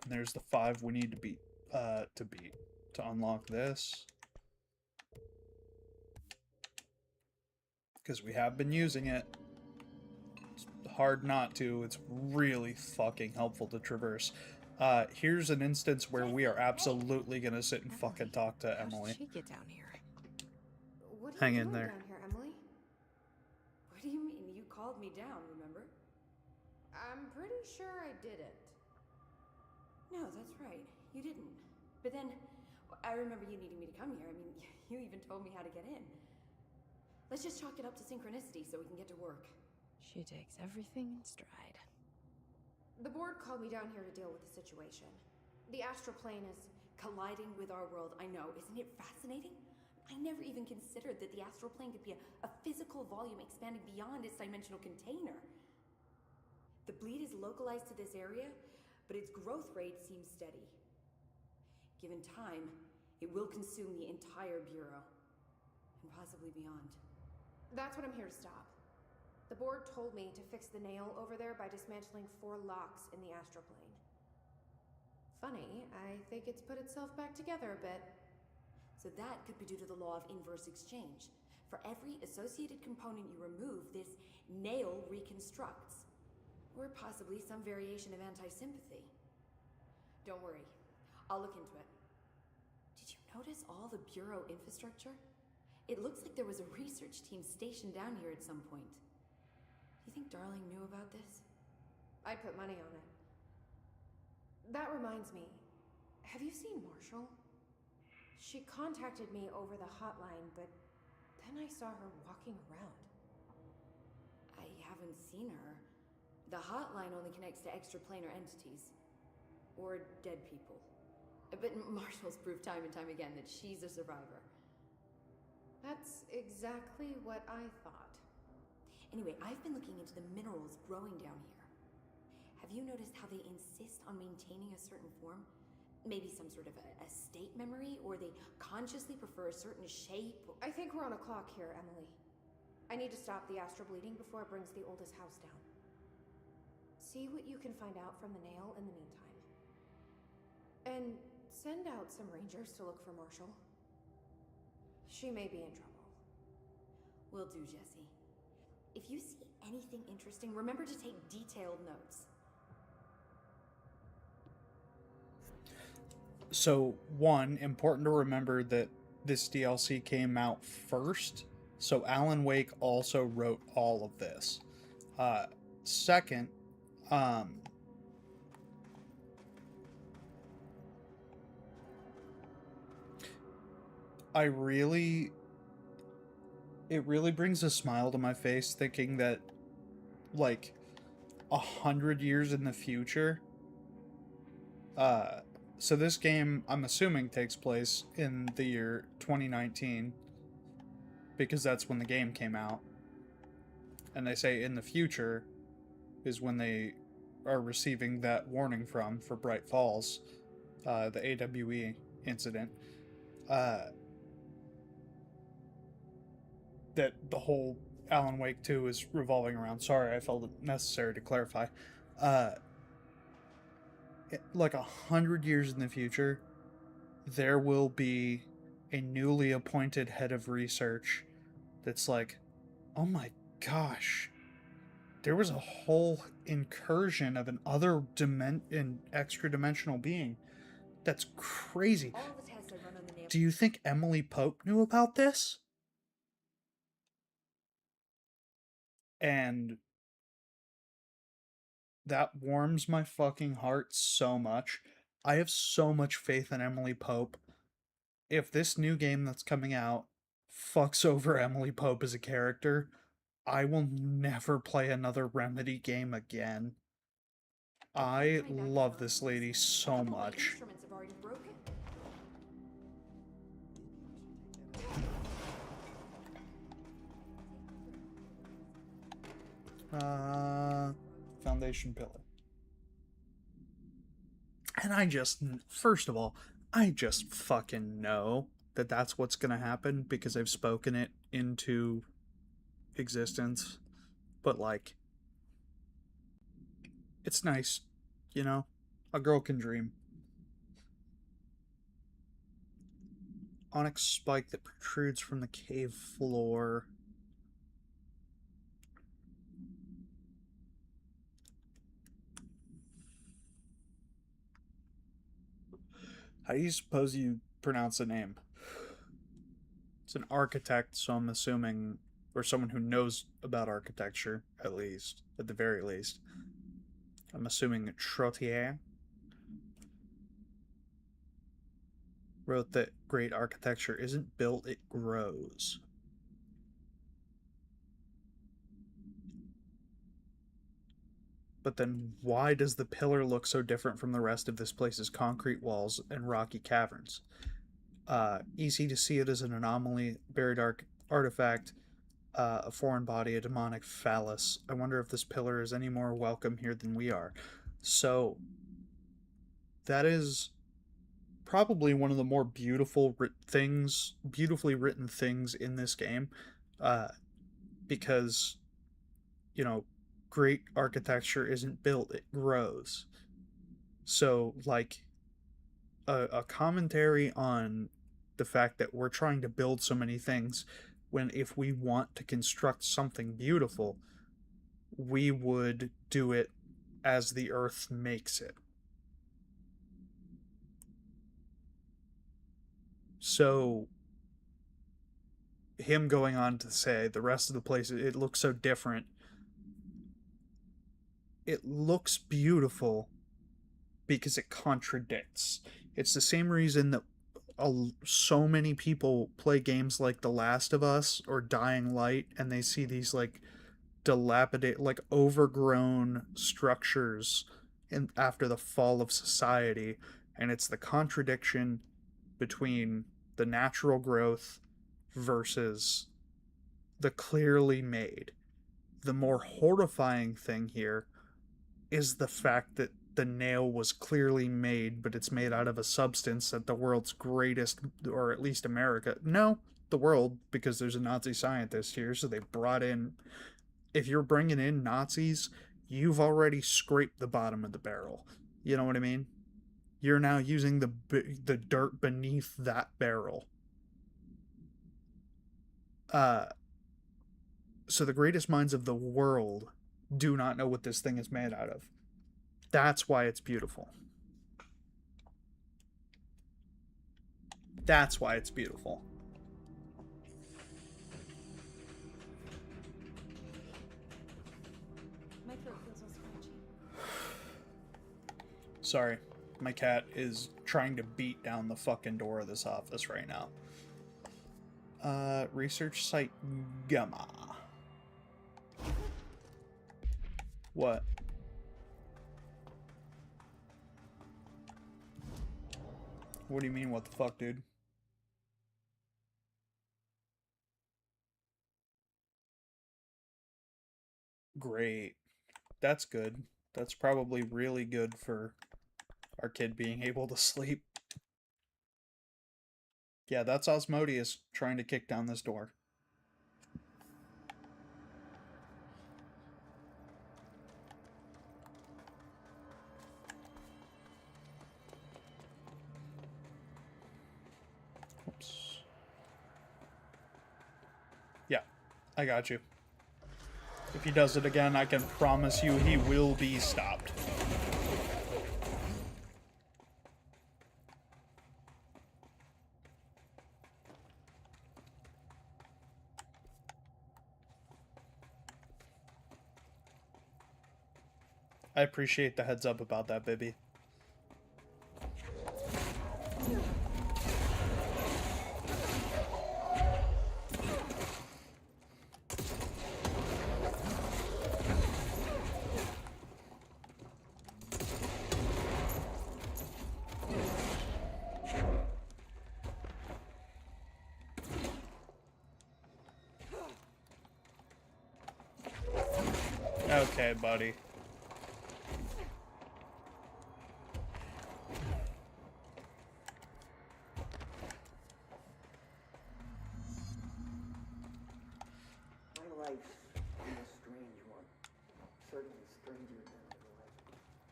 Speaker 1: And there's the 5 we need to unlock this. Because we have been using it. It's hard not to. It's really fucking helpful to traverse. Here's an instance where we are absolutely gonna sit and fucking talk to Emily.
Speaker 11: How did she get down here?
Speaker 4: What are
Speaker 1: Hang
Speaker 4: you
Speaker 1: in
Speaker 4: doing
Speaker 1: there.
Speaker 4: down here, Emily?
Speaker 10: What do you mean? You called me down, remember?
Speaker 4: I'm pretty sure I didn't.
Speaker 10: No, that's right. You didn't. But then, I remember you needing me to come here. I mean, you even told me how to get in. Let's just chalk it up to synchronicity so we can get to work.
Speaker 11: She takes everything in stride.
Speaker 4: The board called me down here to deal with the situation. The astral plane is
Speaker 10: colliding with our world. I know. Isn't it fascinating? I never even considered that the astral plane could be a physical volume expanding beyond its dimensional container. The bleed is localized to this area, but its growth rate seems steady. Given time, it will consume the entire Bureau, and possibly beyond.
Speaker 4: That's what I'm here to stop. The board told me to fix the nail over there by dismantling 4 locks in the astral plane. Funny, I think it's put itself back together a bit.
Speaker 10: So that could be due to the law of inverse exchange. For every associated component you remove, this nail reconstructs. Or possibly some variation of anti-sympathy. Don't worry, I'll look into it. Did you notice all the Bureau infrastructure? It looks like there was a research team stationed down here at some point. Do you think Darling knew about this?
Speaker 4: I'd put money on it. That reminds me, have you seen Marshall? She contacted me over the hotline, but then I saw her walking around.
Speaker 10: I haven't seen her. The hotline only connects to extraplanar entities. Or dead people. But Marshall's proved time and time again that she's a survivor.
Speaker 4: That's exactly what I thought.
Speaker 10: Anyway, I've been looking into the minerals growing down here. Have you noticed how they insist on maintaining a certain form? Maybe some sort of a state memory, or they consciously prefer a certain shape?
Speaker 4: I think we're on a clock here, Emily. I need to stop the astral bleeding before it brings the oldest house down. See what you can find out from the nail in the meantime. And send out some rangers to look for Marshall. She may be in trouble.
Speaker 10: Will do, Jesse. If you see anything interesting, remember to take detailed notes.
Speaker 1: So, one, important to remember that this DLC came out first, so Alan Wake also wrote all of this. Second, it really brings a smile to my face thinking that, like, 100 years in the future, so this game, I'm assuming, takes place in the year 2019, because that's when the game came out. And they say in the future is when they are receiving that warning from for Bright Falls, the AWE incident. That the whole Alan Wake 2 is revolving around. Sorry, I felt it necessary to clarify. Like 100 years in the future, there will be a newly appointed head of research that's like, oh my gosh, there was a whole incursion of an extra-dimensional being. That's crazy.
Speaker 10: All the tests I run on the nail.
Speaker 1: Do you think Emily Pope knew about this? And that warms my fucking heart so much. I have so much faith in Emily Pope. If this new game that's coming out fucks over Emily Pope as a character, I will never play another Remedy game again. I love this lady so much.
Speaker 4: Instruments have already broken.
Speaker 1: Foundation pillar. And I just, first of all, I just fucking know that that's what's gonna happen because I've spoken it into existence. But, like, it's nice, you know? A girl can dream. Onyx spike that protrudes from the cave floor. How do you suppose you pronounce the name? It's an architect, so I'm assuming, or someone who knows about architecture, at least, at the very least. I'm assuming Trottier wrote that great architecture isn't built, it grows. But then why does the pillar look so different from the rest of this place's concrete walls and rocky caverns? Easy to see it as an anomaly, buried artifact, a foreign body, a demonic phallus. I wonder if this pillar is any more welcome here than we are. So, that is probably one of the more beautifully written things in this game, because, you know, great architecture isn't built, it grows. So, like, a commentary on the fact that we're trying to build so many things when if we want to construct something beautiful, we would do it as the earth makes it. So him going on to say the rest of the place, it looks so different. It looks beautiful because it contradicts. It's the same reason that so many people play games like The Last of Us or Dying Light and they see these like dilapidated, like overgrown structures after the fall of society, and it's the contradiction between the natural growth versus the clearly made. The more horrifying thing here is the fact that the nail was clearly made, but it's made out of a substance that the world's greatest, or at least America, no, the world, because there's a Nazi scientist here, so they brought in, if you're bringing in Nazis, you've already scraped the bottom of the barrel. You know what I mean? You're now using the dirt beneath that barrel. So the greatest minds of the world do not know what this thing is made out of. That's why it's beautiful. That's why it's beautiful.
Speaker 17: My throat feels all scratchy.
Speaker 1: Sorry, my cat is trying to beat down the fucking door of this office right now. Research site Gamma. What? What do you mean, what the fuck, dude? Great. That's good. That's probably really good for our kid being able to sleep. Yeah, that's Osmodius trying to kick down this door. Oops. Yeah, I got you. If he does it again, I can promise you he will be stopped. I appreciate the heads up about that, baby. Okay, buddy.
Speaker 18: My life is a strange one. Certainly stranger than I like this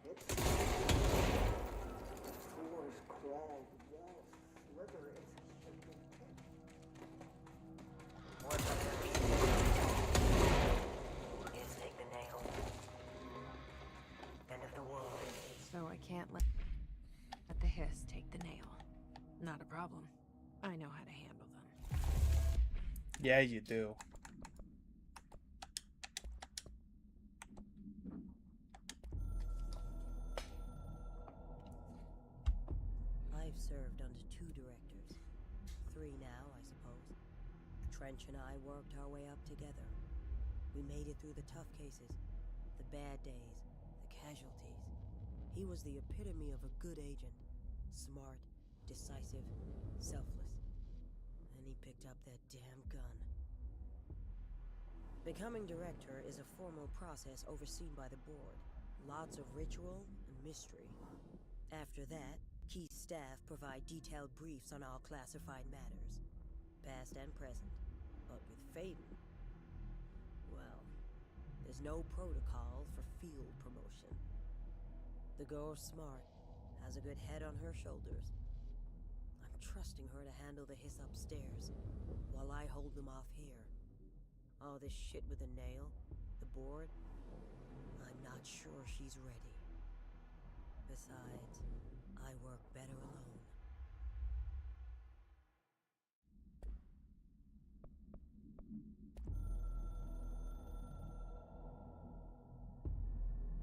Speaker 18: place. It's floors crawl, walls slither. It's a shifting pit.
Speaker 19: Yes, take the nail. End of the world.
Speaker 11: So I can't let the hiss take the nail. Not a problem. I know how to handle them.
Speaker 1: Yeah, you do.
Speaker 21: I've served under 2 directors. 3 now, I suppose. Trench and I worked our way up together. We made it through the tough cases, the bad days, the casualties. He was the epitome of a good agent. Smart, decisive, selfless. And he picked up that damn gun. Becoming director is a formal process overseen by the board. Lots of ritual and mystery. After that, key staff provide detailed briefs on all classified matters, past and present. But with Faden, well, there's no protocol for field promotion. The girl's smart, has a good head on her shoulders. I'm trusting her to handle the hiss upstairs, while I hold them off here. All this shit with the nail, the board, I'm not sure she's ready. Besides, I work better alone.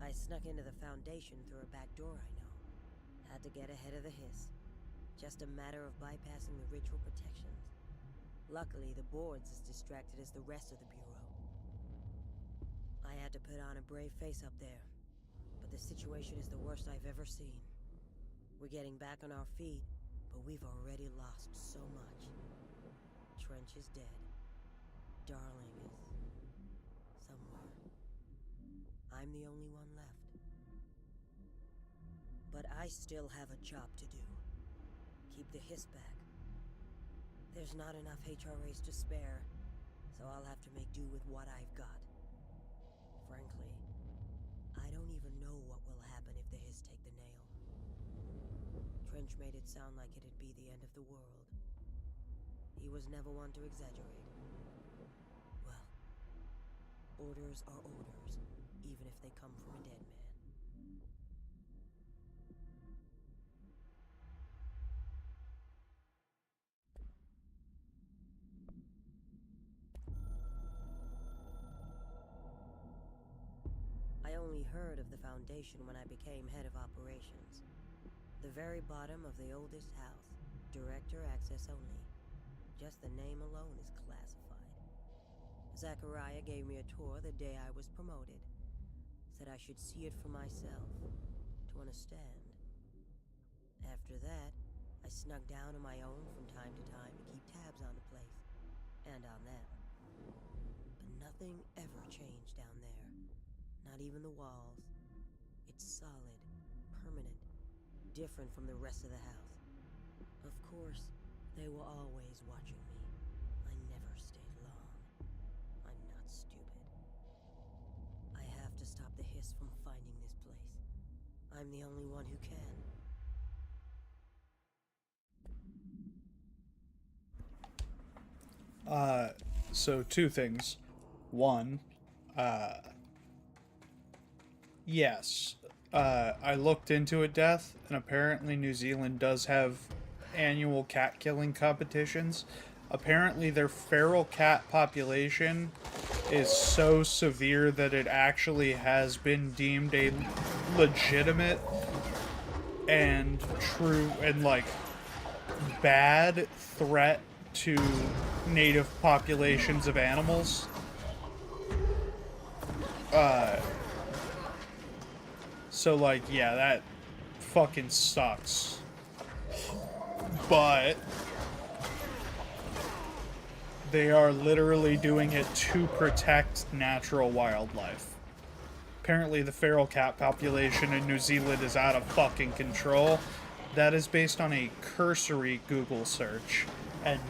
Speaker 21: I snuck into the Foundation through a back door I know. Had to get ahead of the hiss. Just a matter of bypassing the ritual protections. Luckily, the board's as distracted as the rest of the Bureau. I had to put on a brave face up there, but the situation is the worst I've ever seen. We're getting back on our feet, but we've already lost so much. Trench is dead. Darling is somewhere. I'm the only one left. But I still have a job to do. Keep the hiss back. There's not enough HRAs to spare, so I'll have to make do with what I've got. Frankly, I don't even know what will happen if the hiss take the nail. Trench made it sound like it'd be the end of the world. He was never one to exaggerate. Well, orders are orders, even if they come from a dead man. I only heard of the Foundation when I became head of operations. The very bottom of the oldest house. Director access only. Just the name alone is classified. Zachariah gave me a tour the day I was promoted. Said I should see it for myself, to understand. After that, I snuck down on my own from time to time to keep tabs on the place. And on them. But nothing ever changed down there. Not even the walls. It's solid, permanent, different from the rest of the house. Of course, they were always watching me. I never stayed long. I'm not stupid. I have to stop the hiss from finding this place. I'm the only one who can.
Speaker 1: So 2 things. One, yes, I looked into it, Death, and apparently New Zealand does have annual cat killing competitions. Apparently their feral cat population is so severe that it actually has been deemed a legitimate and true and, like, bad threat to native populations of animals. So, like, yeah, that fucking sucks. But They are literally doing it to protect natural wildlife. Apparently the feral cat population in New Zealand is out of fucking control. That is based on a cursory Google search and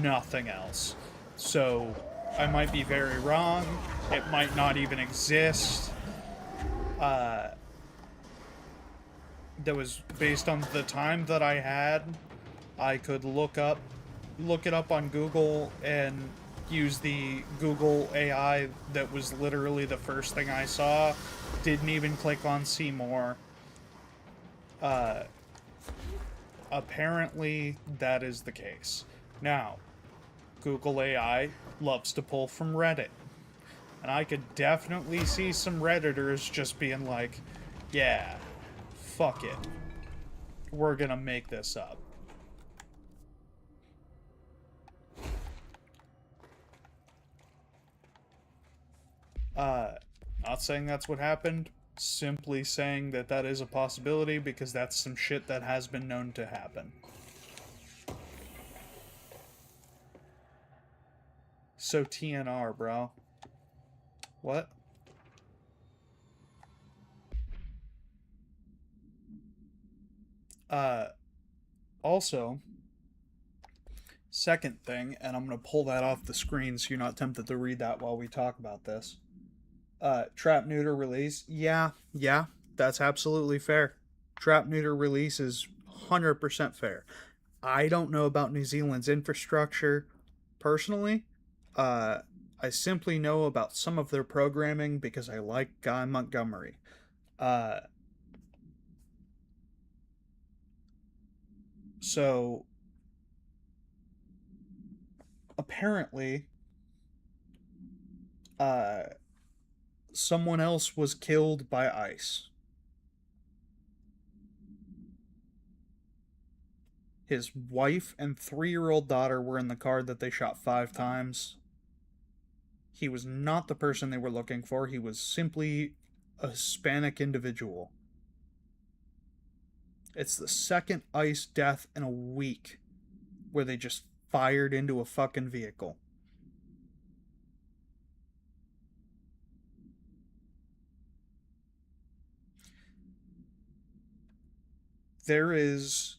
Speaker 1: nothing else. So I might be very wrong. It might not even exist. That was based on the time that I had. I could look it up on Google and use the Google AI that was literally the first thing I saw. Didn't even click on see more. Apparently that is the case. Now, Google AI loves to pull from Reddit. And I could definitely see some Redditors just being like, yeah, fuck it. We're gonna make this up. Not saying that's what happened, simply saying that that is a possibility because that's some shit that has been known to happen. So TNR, bro. What? Also, second thing, and I'm gonna pull that off the screen so you're not tempted to read that while we talk about this. Trap neuter release. Yeah, that's absolutely fair. Trap neuter release is 100% fair. I don't know about New Zealand's infrastructure personally. I simply know about some of their programming because I like Guy Montgomery. So apparently, someone else was killed by ICE. His wife and 3-year-old daughter were in the car that they shot 5 times. He was not the person they were looking for. He was simply a Hispanic individual. It's the second ICE death in a week where they just fired into a fucking vehicle. There is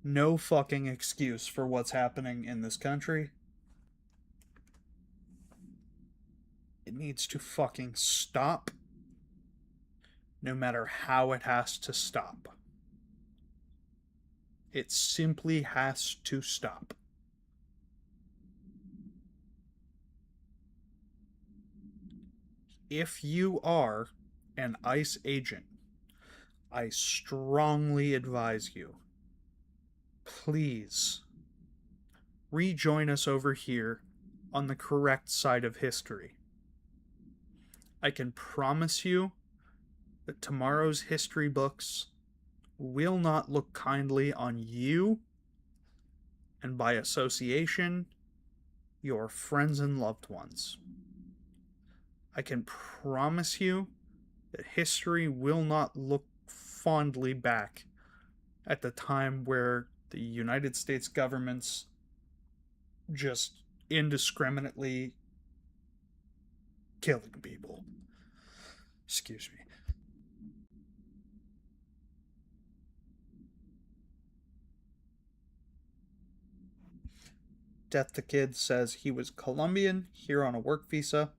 Speaker 1: no fucking excuse for what's happening in this country. It needs to fucking stop, no matter how it has to stop. It simply has to stop. If you are an ICE agent, I strongly advise you, please rejoin us over here on the correct side of history. I can promise you that tomorrow's history books will not look kindly on you, and by association, your friends and loved ones. I can promise you that history will not look fondly back at the time where the United States government's just indiscriminately killing people. Excuse me. Death to Kid says he was Colombian, here on a work visa.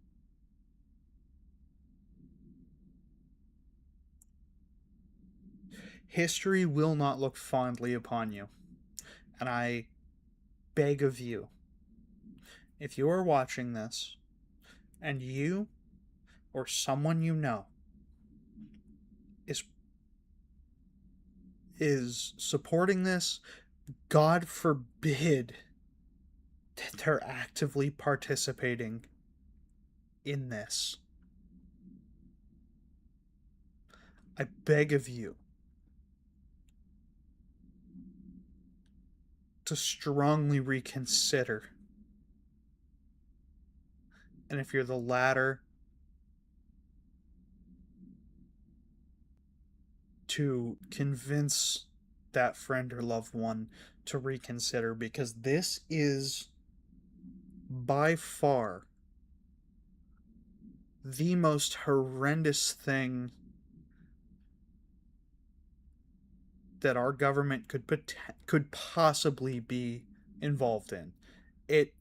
Speaker 1: History will not look fondly upon you. And I beg of you, if you are watching this, and you or someone you know is supporting this, God forbid that they're actively participating in this. I beg of you to strongly reconsider. And if you're the latter, to convince that friend or loved one to reconsider, because this is by far the most horrendous thing that our government could possibly be involved in. It,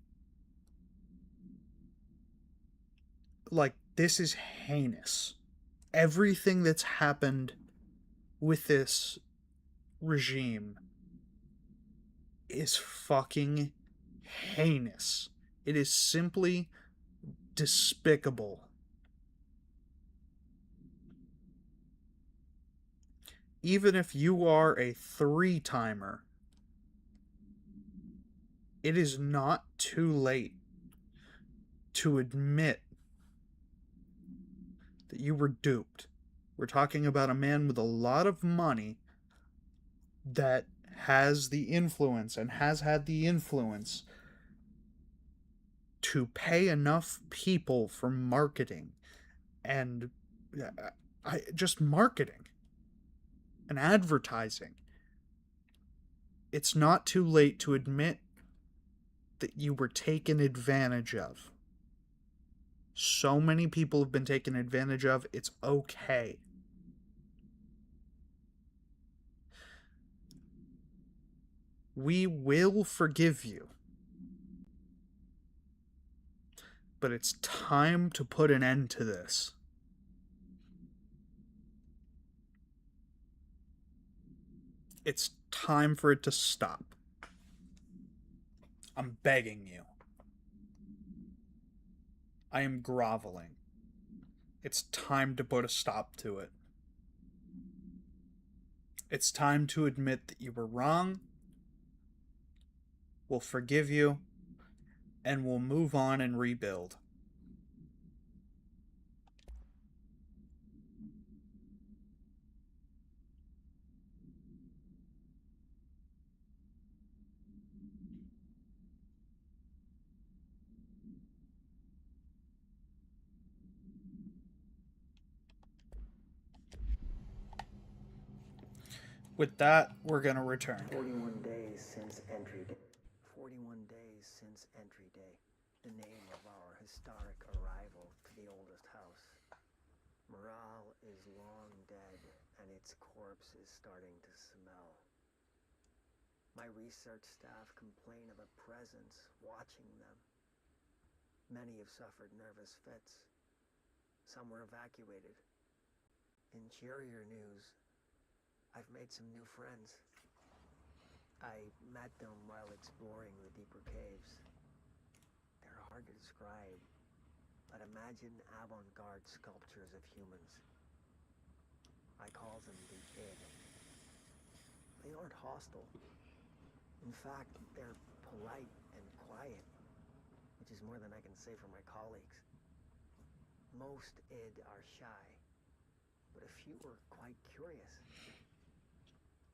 Speaker 1: like, this is heinous. Everything that's happened with this regime is fucking heinous. It is simply despicable. Even if you are a 3-timer, it is not too late to admit that you were duped. We're talking about a man with a lot of money that has the influence and has had the influence to pay enough people for marketing and just marketing and advertising. It's not too late to admit that you were taken advantage of. So many people have been taken advantage of, it's okay. We will forgive you. But it's time to put an end to this. It's time for it to stop. I'm begging you. I am groveling. It's time to put a stop to it. It's time to admit that you were wrong. We'll forgive you. And we'll move on and rebuild. With that, we're going to return.
Speaker 18: 41 days since entry day. 41 days since entry day. The name of our historic arrival to the oldest house. Morale is long dead, and its corpse is starting to smell. My research staff complain of a presence watching them. Many have suffered nervous fits. Some were evacuated. In cheerier news, I've made some new friends. I met them while exploring the deeper caves. They're hard to describe, but imagine avant-garde sculptures of humans. I call them the id. They aren't hostile. In fact, they're polite and quiet, which is more than I can say for my colleagues. Most id are shy, but a few are quite curious.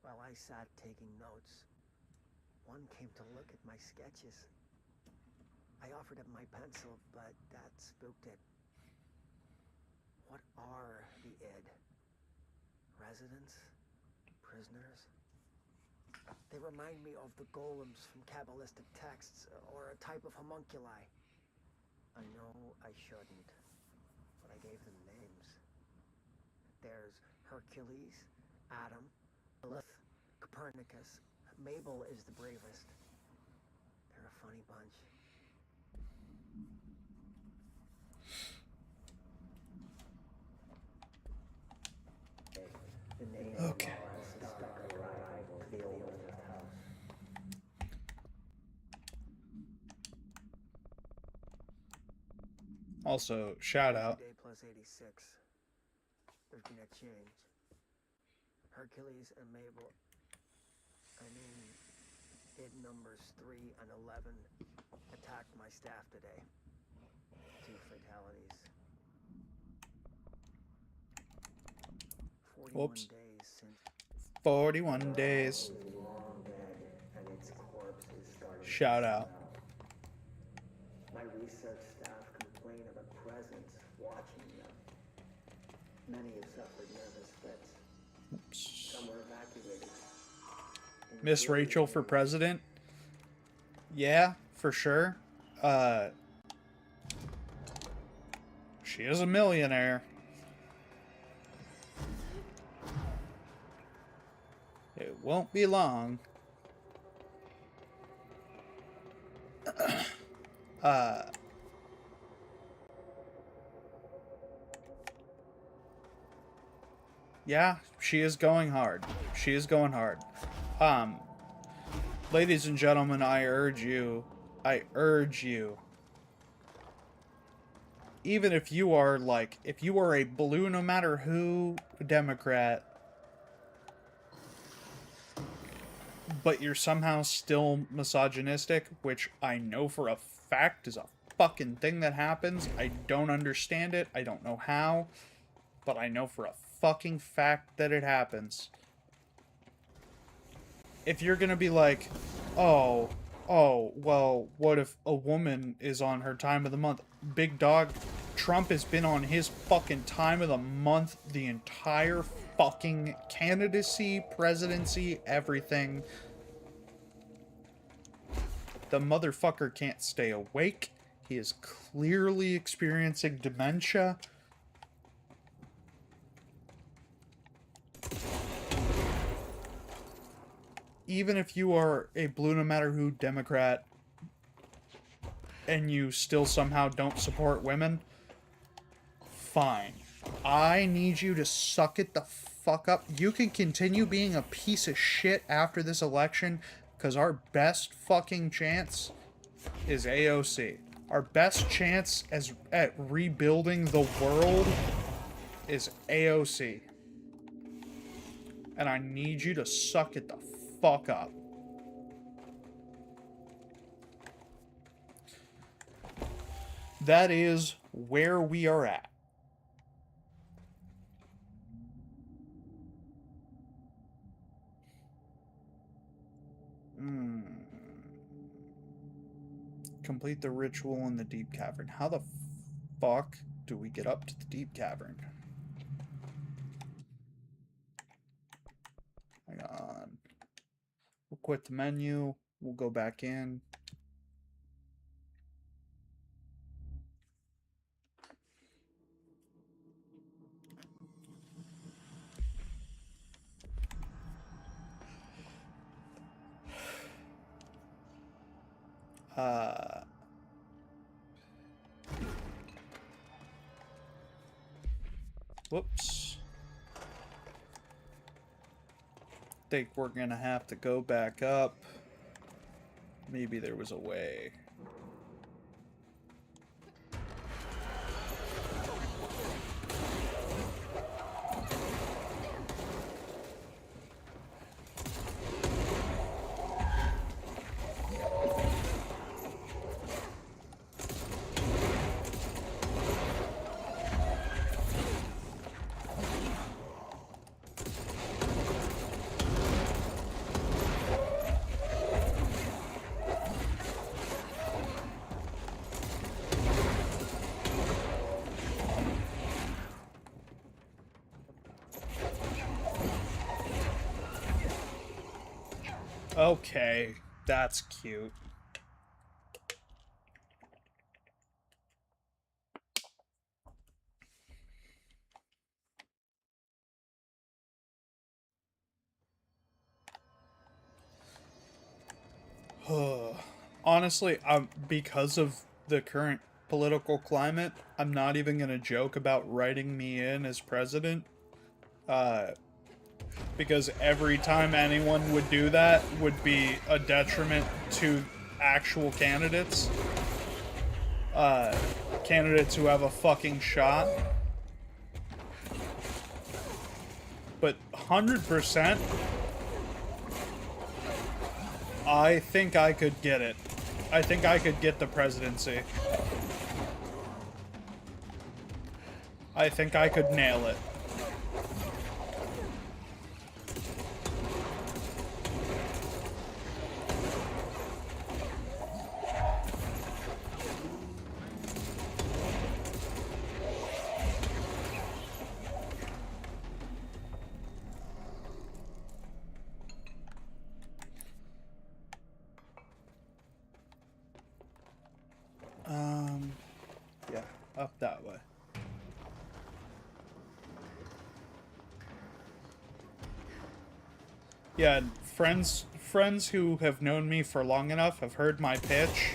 Speaker 18: While I sat taking notes, one came to look at my sketches. I offered him my pencil, but that spooked it. What are the id? Residents? Prisoners? They remind me of the golems from Kabbalistic texts, or a type of homunculi. I know I shouldn't, but I gave them names. There's Hercules, Adam, Lilith, Copernicus. Mabel is the bravest. They're a funny bunch.
Speaker 1: Okay. Also, shout out.
Speaker 18: Day plus 86. There's been a change. Hercules and Mabel, id numbers 3 and 11 attacked my staff today. 2 fatalities. 41
Speaker 1: Whoops.
Speaker 18: days since
Speaker 1: 41 days.
Speaker 18: long dead, and its corpse is starting
Speaker 1: Shout
Speaker 18: to
Speaker 1: out.
Speaker 18: smell. My research staff complain of a presence watching them. Many have suffered nervous fits.
Speaker 1: Oops.
Speaker 18: Some were evacuated.
Speaker 1: Miss Rachel for president? Yeah, for sure. She is a millionaire. It won't be long. Yeah, she is going hard. She is going hard. Ladies and gentlemen, I urge you, even if you are like, if you are a blue no matter who Democrat, but you're somehow still misogynistic, which I know for a fact is a fucking thing that happens. I don't understand it. I don't know how, but I know for a fucking fact that it happens. If you're gonna be like, oh, well, what if a woman is on her time of the month? Big dog, Trump has been on his fucking time of the month the entire fucking candidacy, presidency, everything. The motherfucker can't stay awake. He is clearly experiencing dementia. Even if you are a blue no matter who Democrat and you still somehow don't support women, fine. I need you to suck it the fuck up. You can continue being a piece of shit after this election, because our best fucking chance is AOC. Our best chance at rebuilding the world is AOC. And I need you to suck it the fuck up. That is where we are at. Complete the ritual in the deep cavern. How the fuck do we get up to the deep cavern? Hang on. We'll quit the menu. We'll go back in. Whoops. Think we're gonna have to go back up. Maybe there was a way. Okay, that's cute. Honestly, because of the current political climate, I'm not even gonna joke about writing me in as president. Because every time anyone would do that would be a detriment to actual candidates. Candidates who have a fucking shot. But 100%, I think I could get it. I think I could get the presidency. I think I could nail it. up that way. Yeah, friends who have known me for long enough have heard my pitch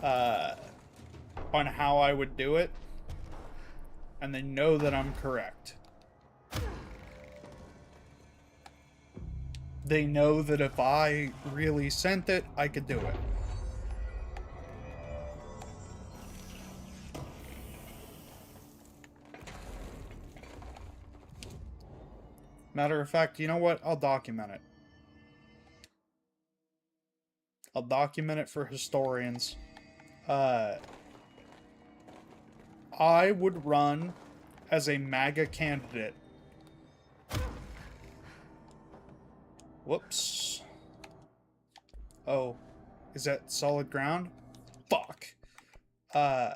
Speaker 1: on how I would do it, and they know that I'm correct. They know that if I really sent it, I could do it. Matter of fact, you know what? I'll document it. I'll document it for historians. I would run as a MAGA candidate. Whoops. Oh, is that solid ground? Fuck. I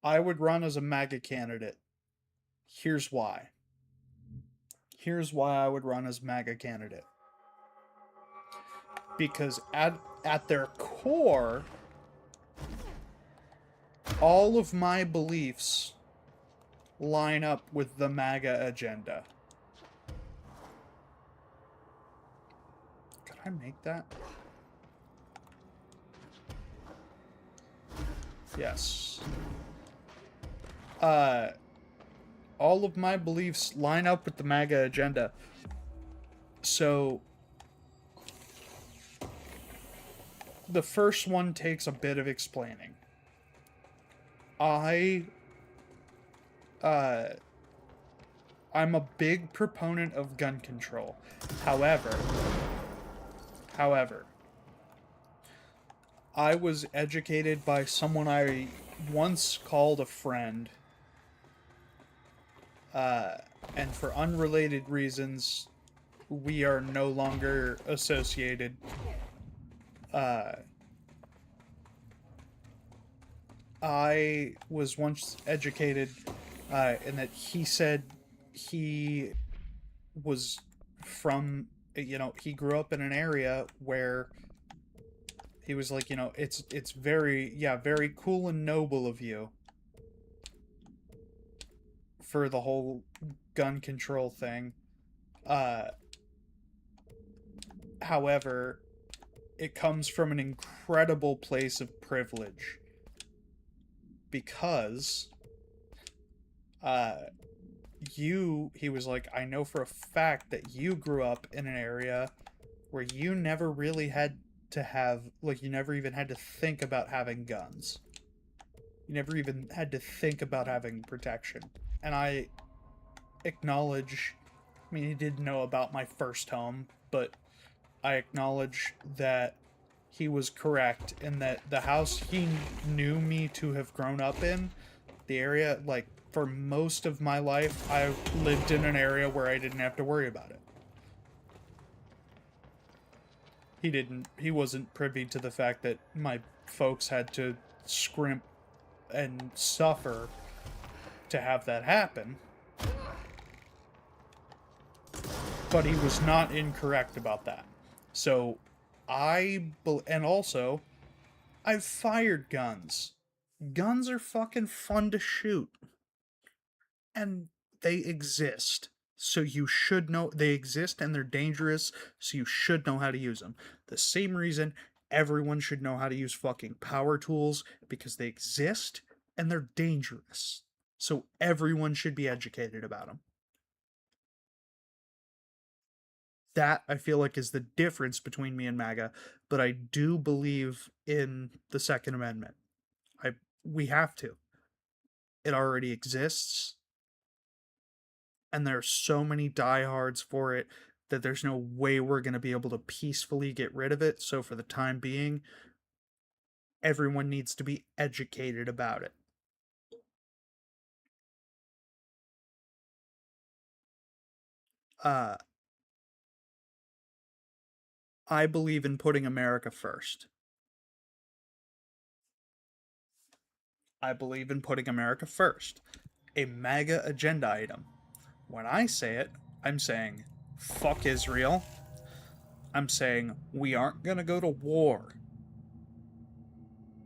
Speaker 1: would run as a MAGA candidate. Here's why. Here's why I would run as MAGA candidate. Because at their core, all of my beliefs line up with the MAGA agenda. Could I make that? Yes. All of my beliefs line up with the MAGA agenda. So the first one takes a bit of explaining. I'm a big proponent of gun control. However, I was educated by someone I once called a friend, and for unrelated reasons, we are no longer associated. I was once educated in that he said he was from, he grew up in an area where he was like, it's very cool and noble of you for the whole gun control thing. However, it comes from an incredible place of privilege. Because he was like, I know for a fact that you grew up in an area where you never really had to have, you never even had to think about having guns. You never even had to think about having protection. And I acknowledge, he did know about my first home, but I acknowledge that he was correct in that the house he knew me to have grown up in, the area, for most of my life, I lived in an area where I didn't have to worry about it. He wasn't privy to the fact that my folks had to scrimp and suffer to have that happen. But he was not incorrect about that. So, and also, I've fired guns. Guns are fucking fun to shoot. And they exist. So you should know they exist, and they're dangerous, so you should know how to use them. The same reason everyone should know how to use fucking power tools, because they exist and they're dangerous. So everyone should be educated about them. That, I feel like, is the difference between me and MAGA, but I do believe in the Second Amendment. We have to. It already exists, and there are so many diehards for it that there's no way we're going to be able to peacefully get rid of it. So for the time being, everyone needs to be educated about it. I believe in putting America first. I believe in putting America first. A MAGA agenda item. When I say it, I'm saying, fuck Israel. I'm saying, we aren't gonna go to war.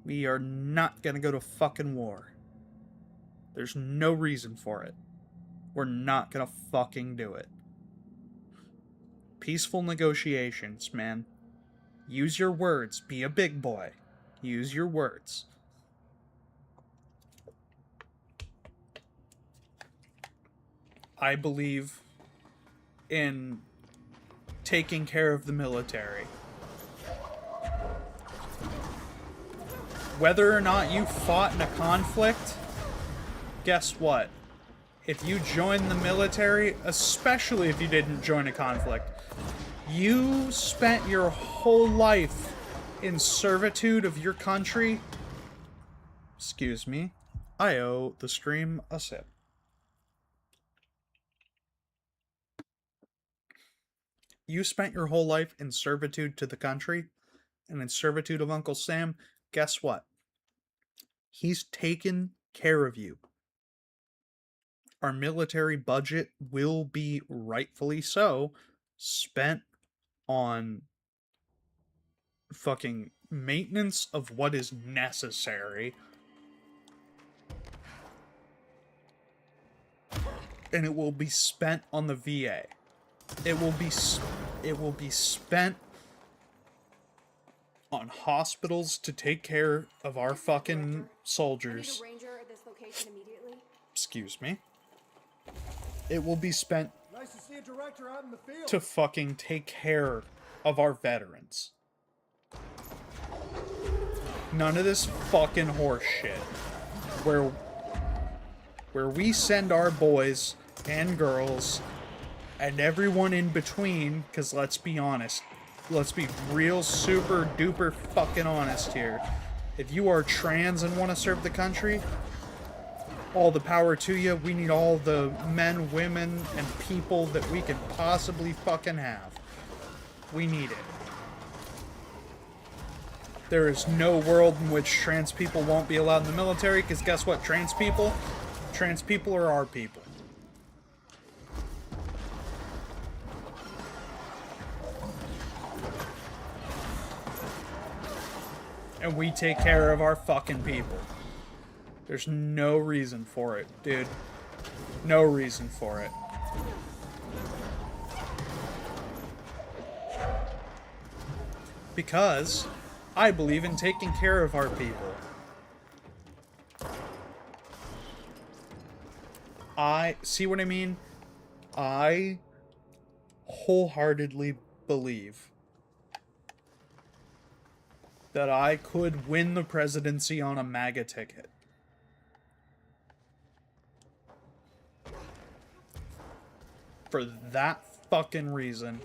Speaker 1: We are not gonna go to fucking war. There's no reason for it. We're not gonna fucking do it. Peaceful negotiations, man. Use your words. Be a big boy. Use your words. I believe in taking care of the military. Whether or not you fought in a conflict, guess what? If you join the military, especially if you didn't join a conflict, you spent your whole life in servitude of your country. Excuse me. I owe the stream a sip. You spent your whole life in servitude to the country and in servitude of Uncle Sam. Guess what? He's taken care of you. Our military budget will be, rightfully so, spent on fucking maintenance of what is necessary. And it will be spent on the VA. It will be spent on hospitals to take care of our fucking soldiers.
Speaker 4: I need a ranger at this location immediately.
Speaker 1: Excuse me. It will be spent
Speaker 12: Nice to see a director out in the field.
Speaker 1: to fucking take care of our veterans. None of this fucking horse shit. Where we send our boys and girls and everyone in between, because let's be honest, let's be real super duper fucking honest here. If you are trans and want to serve the country, all the power to you. We need all the men, women, and people that we can possibly fucking have. We need it. There is no world in which trans people won't be allowed in the military, because guess what? Trans people are our people. And we take care of our fucking people. There's no reason for it, dude. No reason for it. Because I believe in taking care of our people. See what I mean? I wholeheartedly believe that I could win the presidency on a MAGA ticket. For that fucking reason,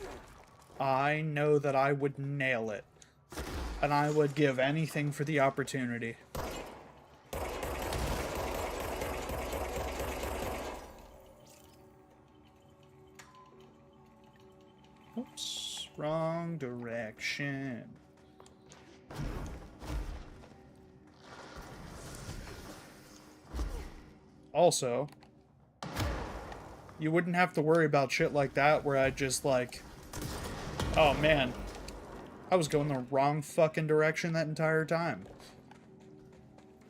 Speaker 1: I know that I would nail it. And I would give anything for the opportunity. Oops, wrong direction. Also, you wouldn't have to worry about shit like that where I just like, oh man, I was going the wrong fucking direction that entire time.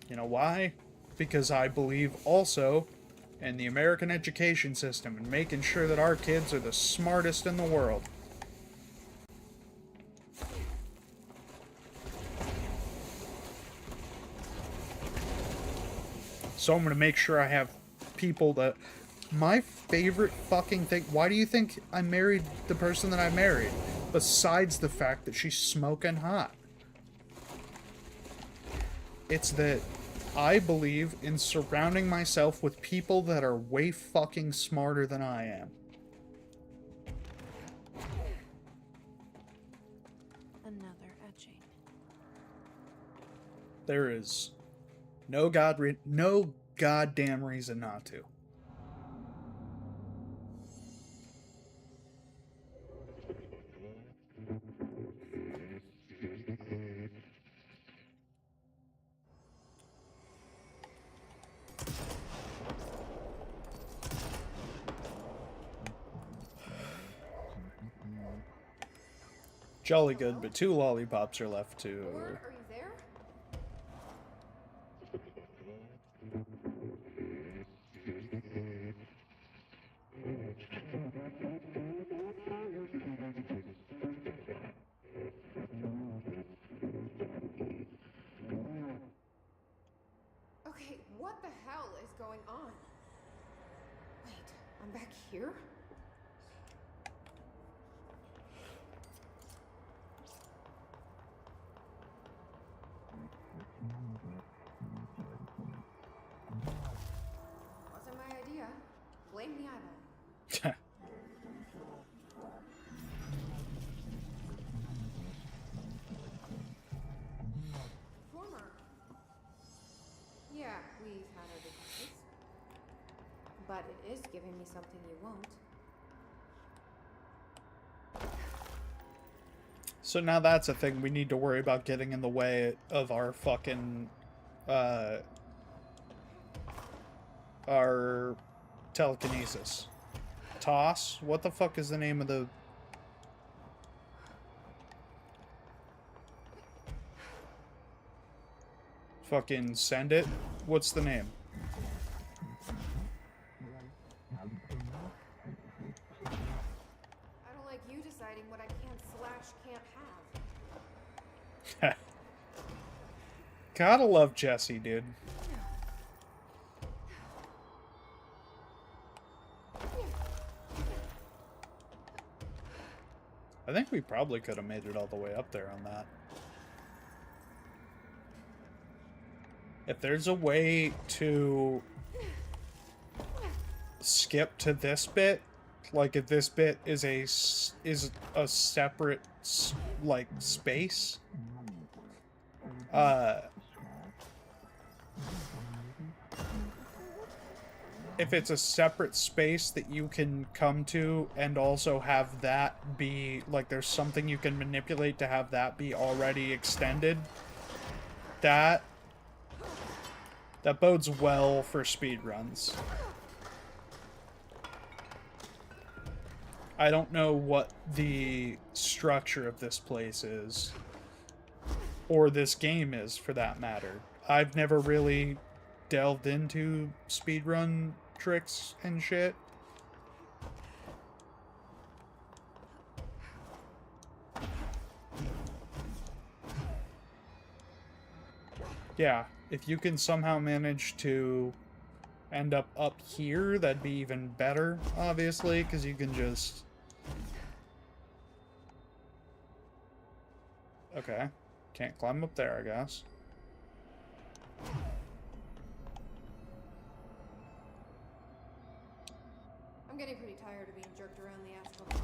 Speaker 1: You know why? Because I believe also in the American education system and making sure that our kids are the smartest in the world. So I'm going to make sure I have people that... My favorite fucking thing... Why do you think I married the person that I married? Besides the fact that she's smoking hot. It's that I believe in surrounding myself with people that are way fucking smarter than I am.
Speaker 11: Another etching.
Speaker 1: There is no goddamn reason not to. Jolly good, but 2 lollipops are left to...
Speaker 4: Lord, are you there? I'm back here? Wasn't my idea. Blame the eyeball. Former. Yeah, we've had our differences. But it is giving me something you won't.
Speaker 1: So now that's a thing we need to worry about getting in the way of our fucking, our telekinesis. Toss? What the fuck is the name of the... Fucking send it? What's the name?
Speaker 4: I don't like you deciding what I can't have.
Speaker 1: Gotta love Jesse, dude. I think we probably could have made it all the way up there on that. If there's a way to skip to this bit, like if this bit is a separate like space, if it's a separate space that you can come to and also have that be like there's something you can manipulate to have that be already extended, that bodes well for speedruns. I don't know what the structure of this place is, or this game is for that matter. I've never really delved into speedrun tricks and shit. Yeah, if you can somehow manage to end up here, that'd be even better, obviously, because you can just... Okay. Can't climb up there, I guess.
Speaker 4: I'm getting pretty tired of being jerked around the astral plane.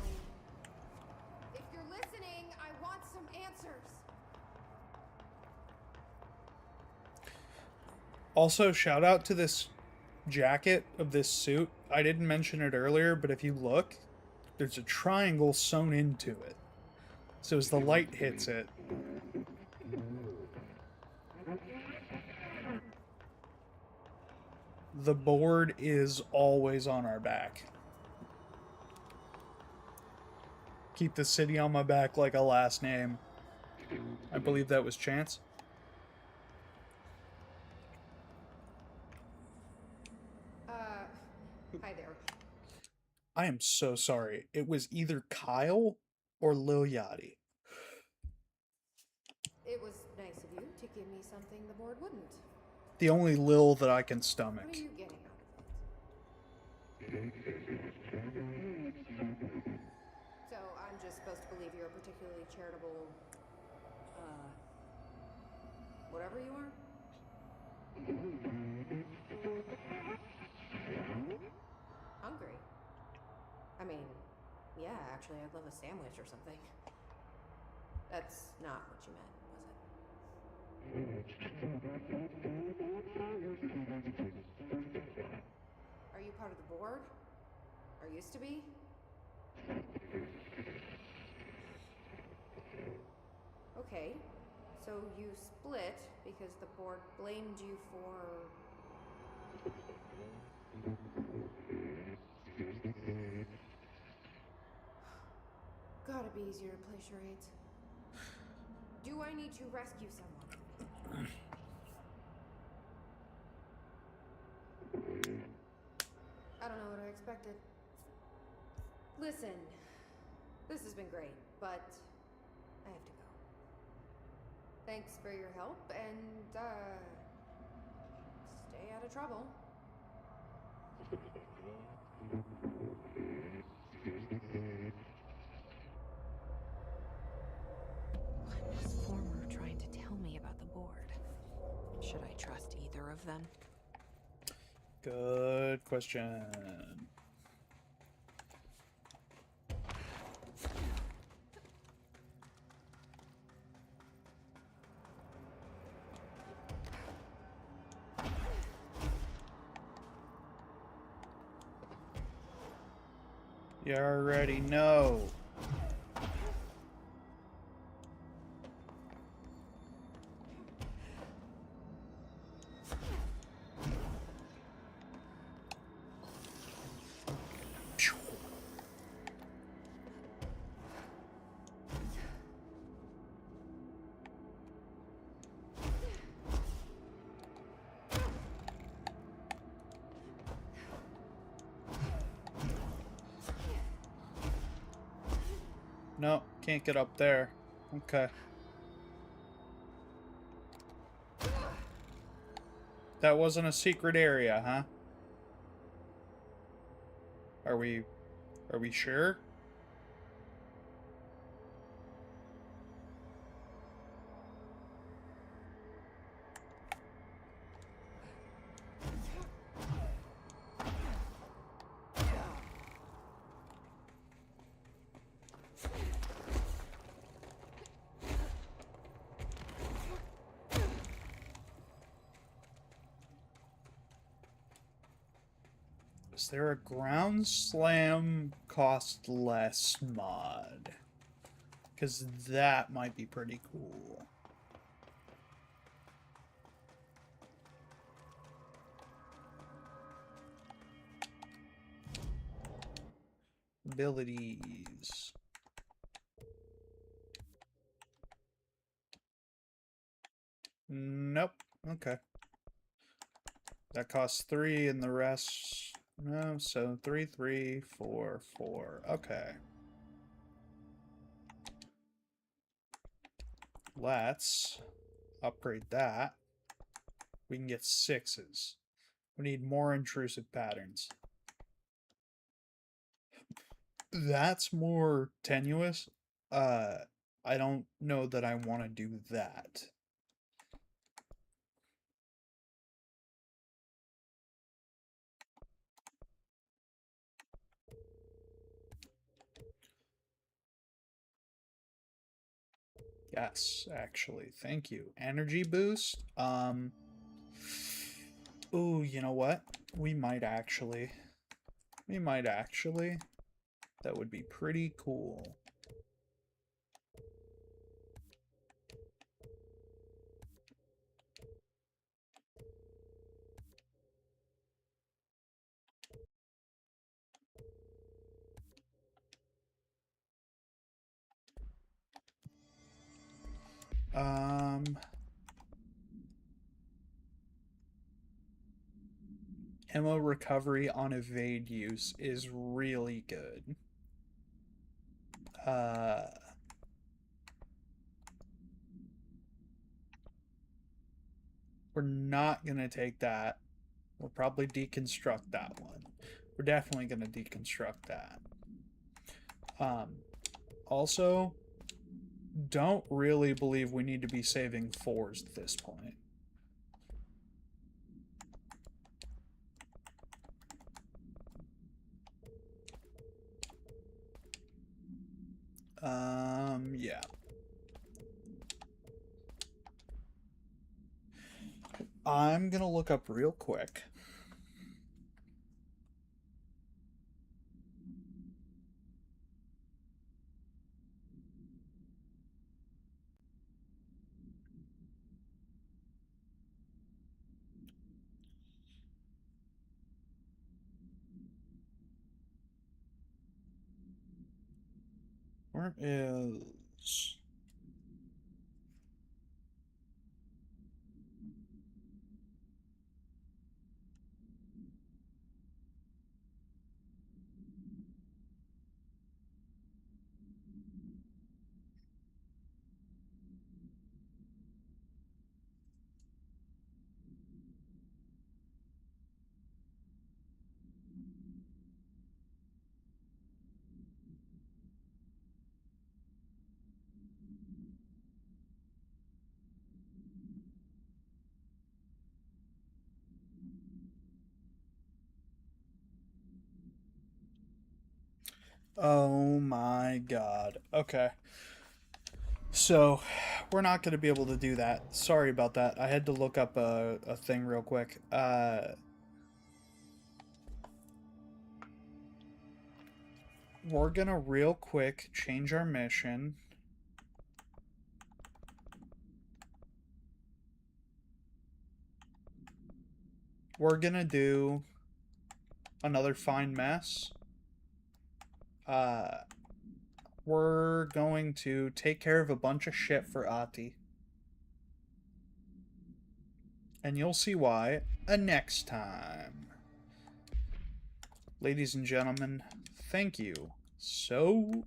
Speaker 4: If you're listening, I want some answers.
Speaker 1: Also, shout out to this jacket of this suit. I didn't mention it earlier, but if you look, there's a triangle sewn into it. So as the light hits it, the board is always on our back. Keep the city on my back like a last name. I believe that was Chance.
Speaker 4: Hi there.
Speaker 1: I am so sorry. It was either Kyle or Lil Yachty.
Speaker 4: It was nice of you to give me something the board wouldn't.
Speaker 1: The only Lil that I can stomach.
Speaker 4: What are you getting out of it? So I'm just supposed to believe you're a particularly charitable, whatever you are? Hungry? I mean, yeah, actually, I'd love a sandwich or something. That's not what you meant, was it? Are you part of the board? Or used to be? Okay, so you split because the board blamed you for... Gotta be easier to play charades. Do I need to rescue someone? I don't know what I expected. Listen, this has been great, but I have to go. Thanks for your help, and, stay out of trouble.
Speaker 11: What was Former trying to tell me about the board? Should I trust either of them?
Speaker 1: Good question. You already know. No, can't get up there. Okay. That wasn't a secret area, huh? Are we sure? Is there a ground slam cost less mod? Because that might be pretty cool. Abilities. Nope. Okay. That costs 3 and the rest... No, so 3, 3, 4, 4. Okay. Let's upgrade that. We can get 6s. We need more intrusive patterns. That's more tenuous. I don't know that I want to do that. Yes, actually. Thank you. Energy boost? Ooh, you know what? We might actually. That would be pretty cool. Ammo recovery on evade use is really good. We're not going to take that. We'll probably deconstruct that one. We're definitely going to deconstruct that. Also, don't really believe we need to be saving 4s at this point. Yeah. I'm gonna look up real quick. Where is... Oh my god. Okay. So, we're not going to be able to do that. Sorry about that. I had to look up a thing real quick. We're going to real quick change our mission. We're going to do another fine mess. We're going to take care of a bunch of shit for Ati. And you'll see why next time. Ladies and gentlemen, thank you so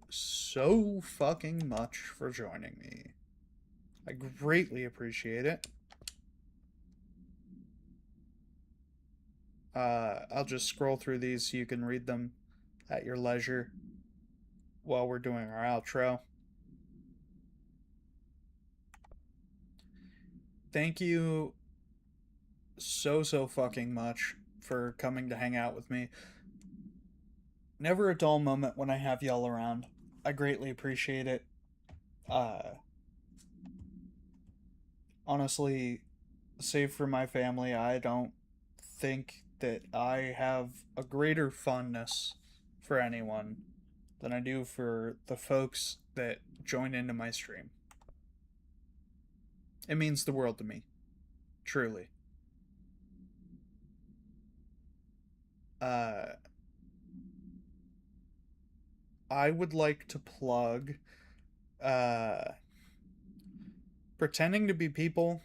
Speaker 1: fucking much for joining me. I greatly appreciate it. I'll just scroll through these so you can read them at your leisure while we're doing our outro. Thank you so fucking much for coming to hang out with me. Never a dull moment when I have y'all around. I greatly appreciate it. Honestly, save for my family, I don't think that I have a greater fondness for anyone than I do for the folks that join into my stream. It means the world to me. Truly. I would like to plug Pretending to Be People,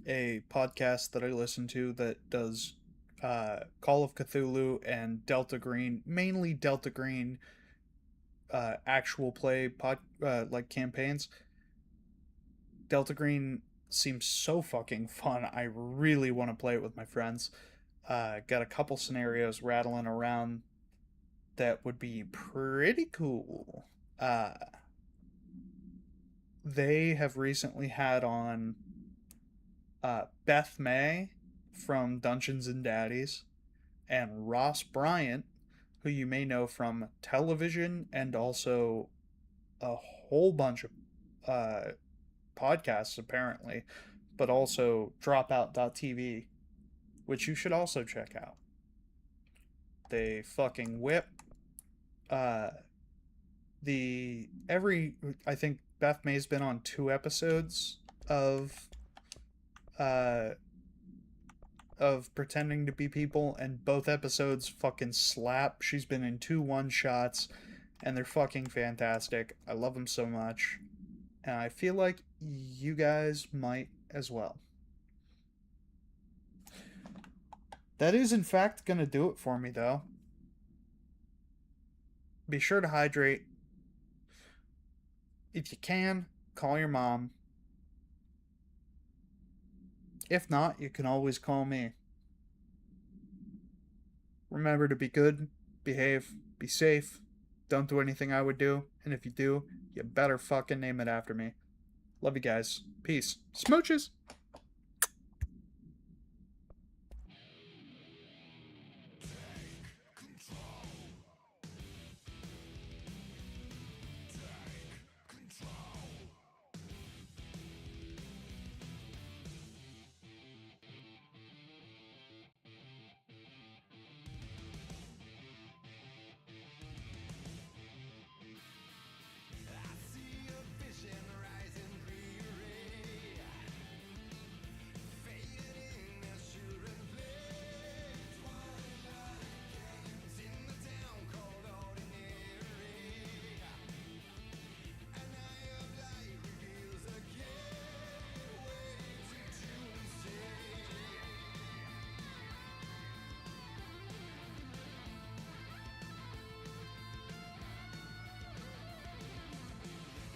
Speaker 1: a podcast that I listen to that does Call of Cthulhu and Delta Green, mainly Delta Green actual play like campaigns. Delta Green seems so fucking fun. I really want to play it with my friends. Got a couple scenarios rattling around that would be pretty cool. They have recently had on Beth May from Dungeons and Daddies and Ross Bryant, who you may know from television and also a whole bunch of podcasts, apparently, but also Dropout.tv, which you should also check out. They fucking whip. I think Beth May's been on 2 episodes of Pretending to Be People, and both episodes fucking slap. She's been in 2 one-shots, and they're fucking fantastic. I love them so much, and I feel like you guys might as well. That is, in fact, gonna do it for me, though. Be sure to hydrate. If you can, call your mom. If not, you can always call me. Remember to be good, behave, be safe, don't do anything I would do, and if you do, you better fucking name it after me. Love you guys. Peace. Smooches!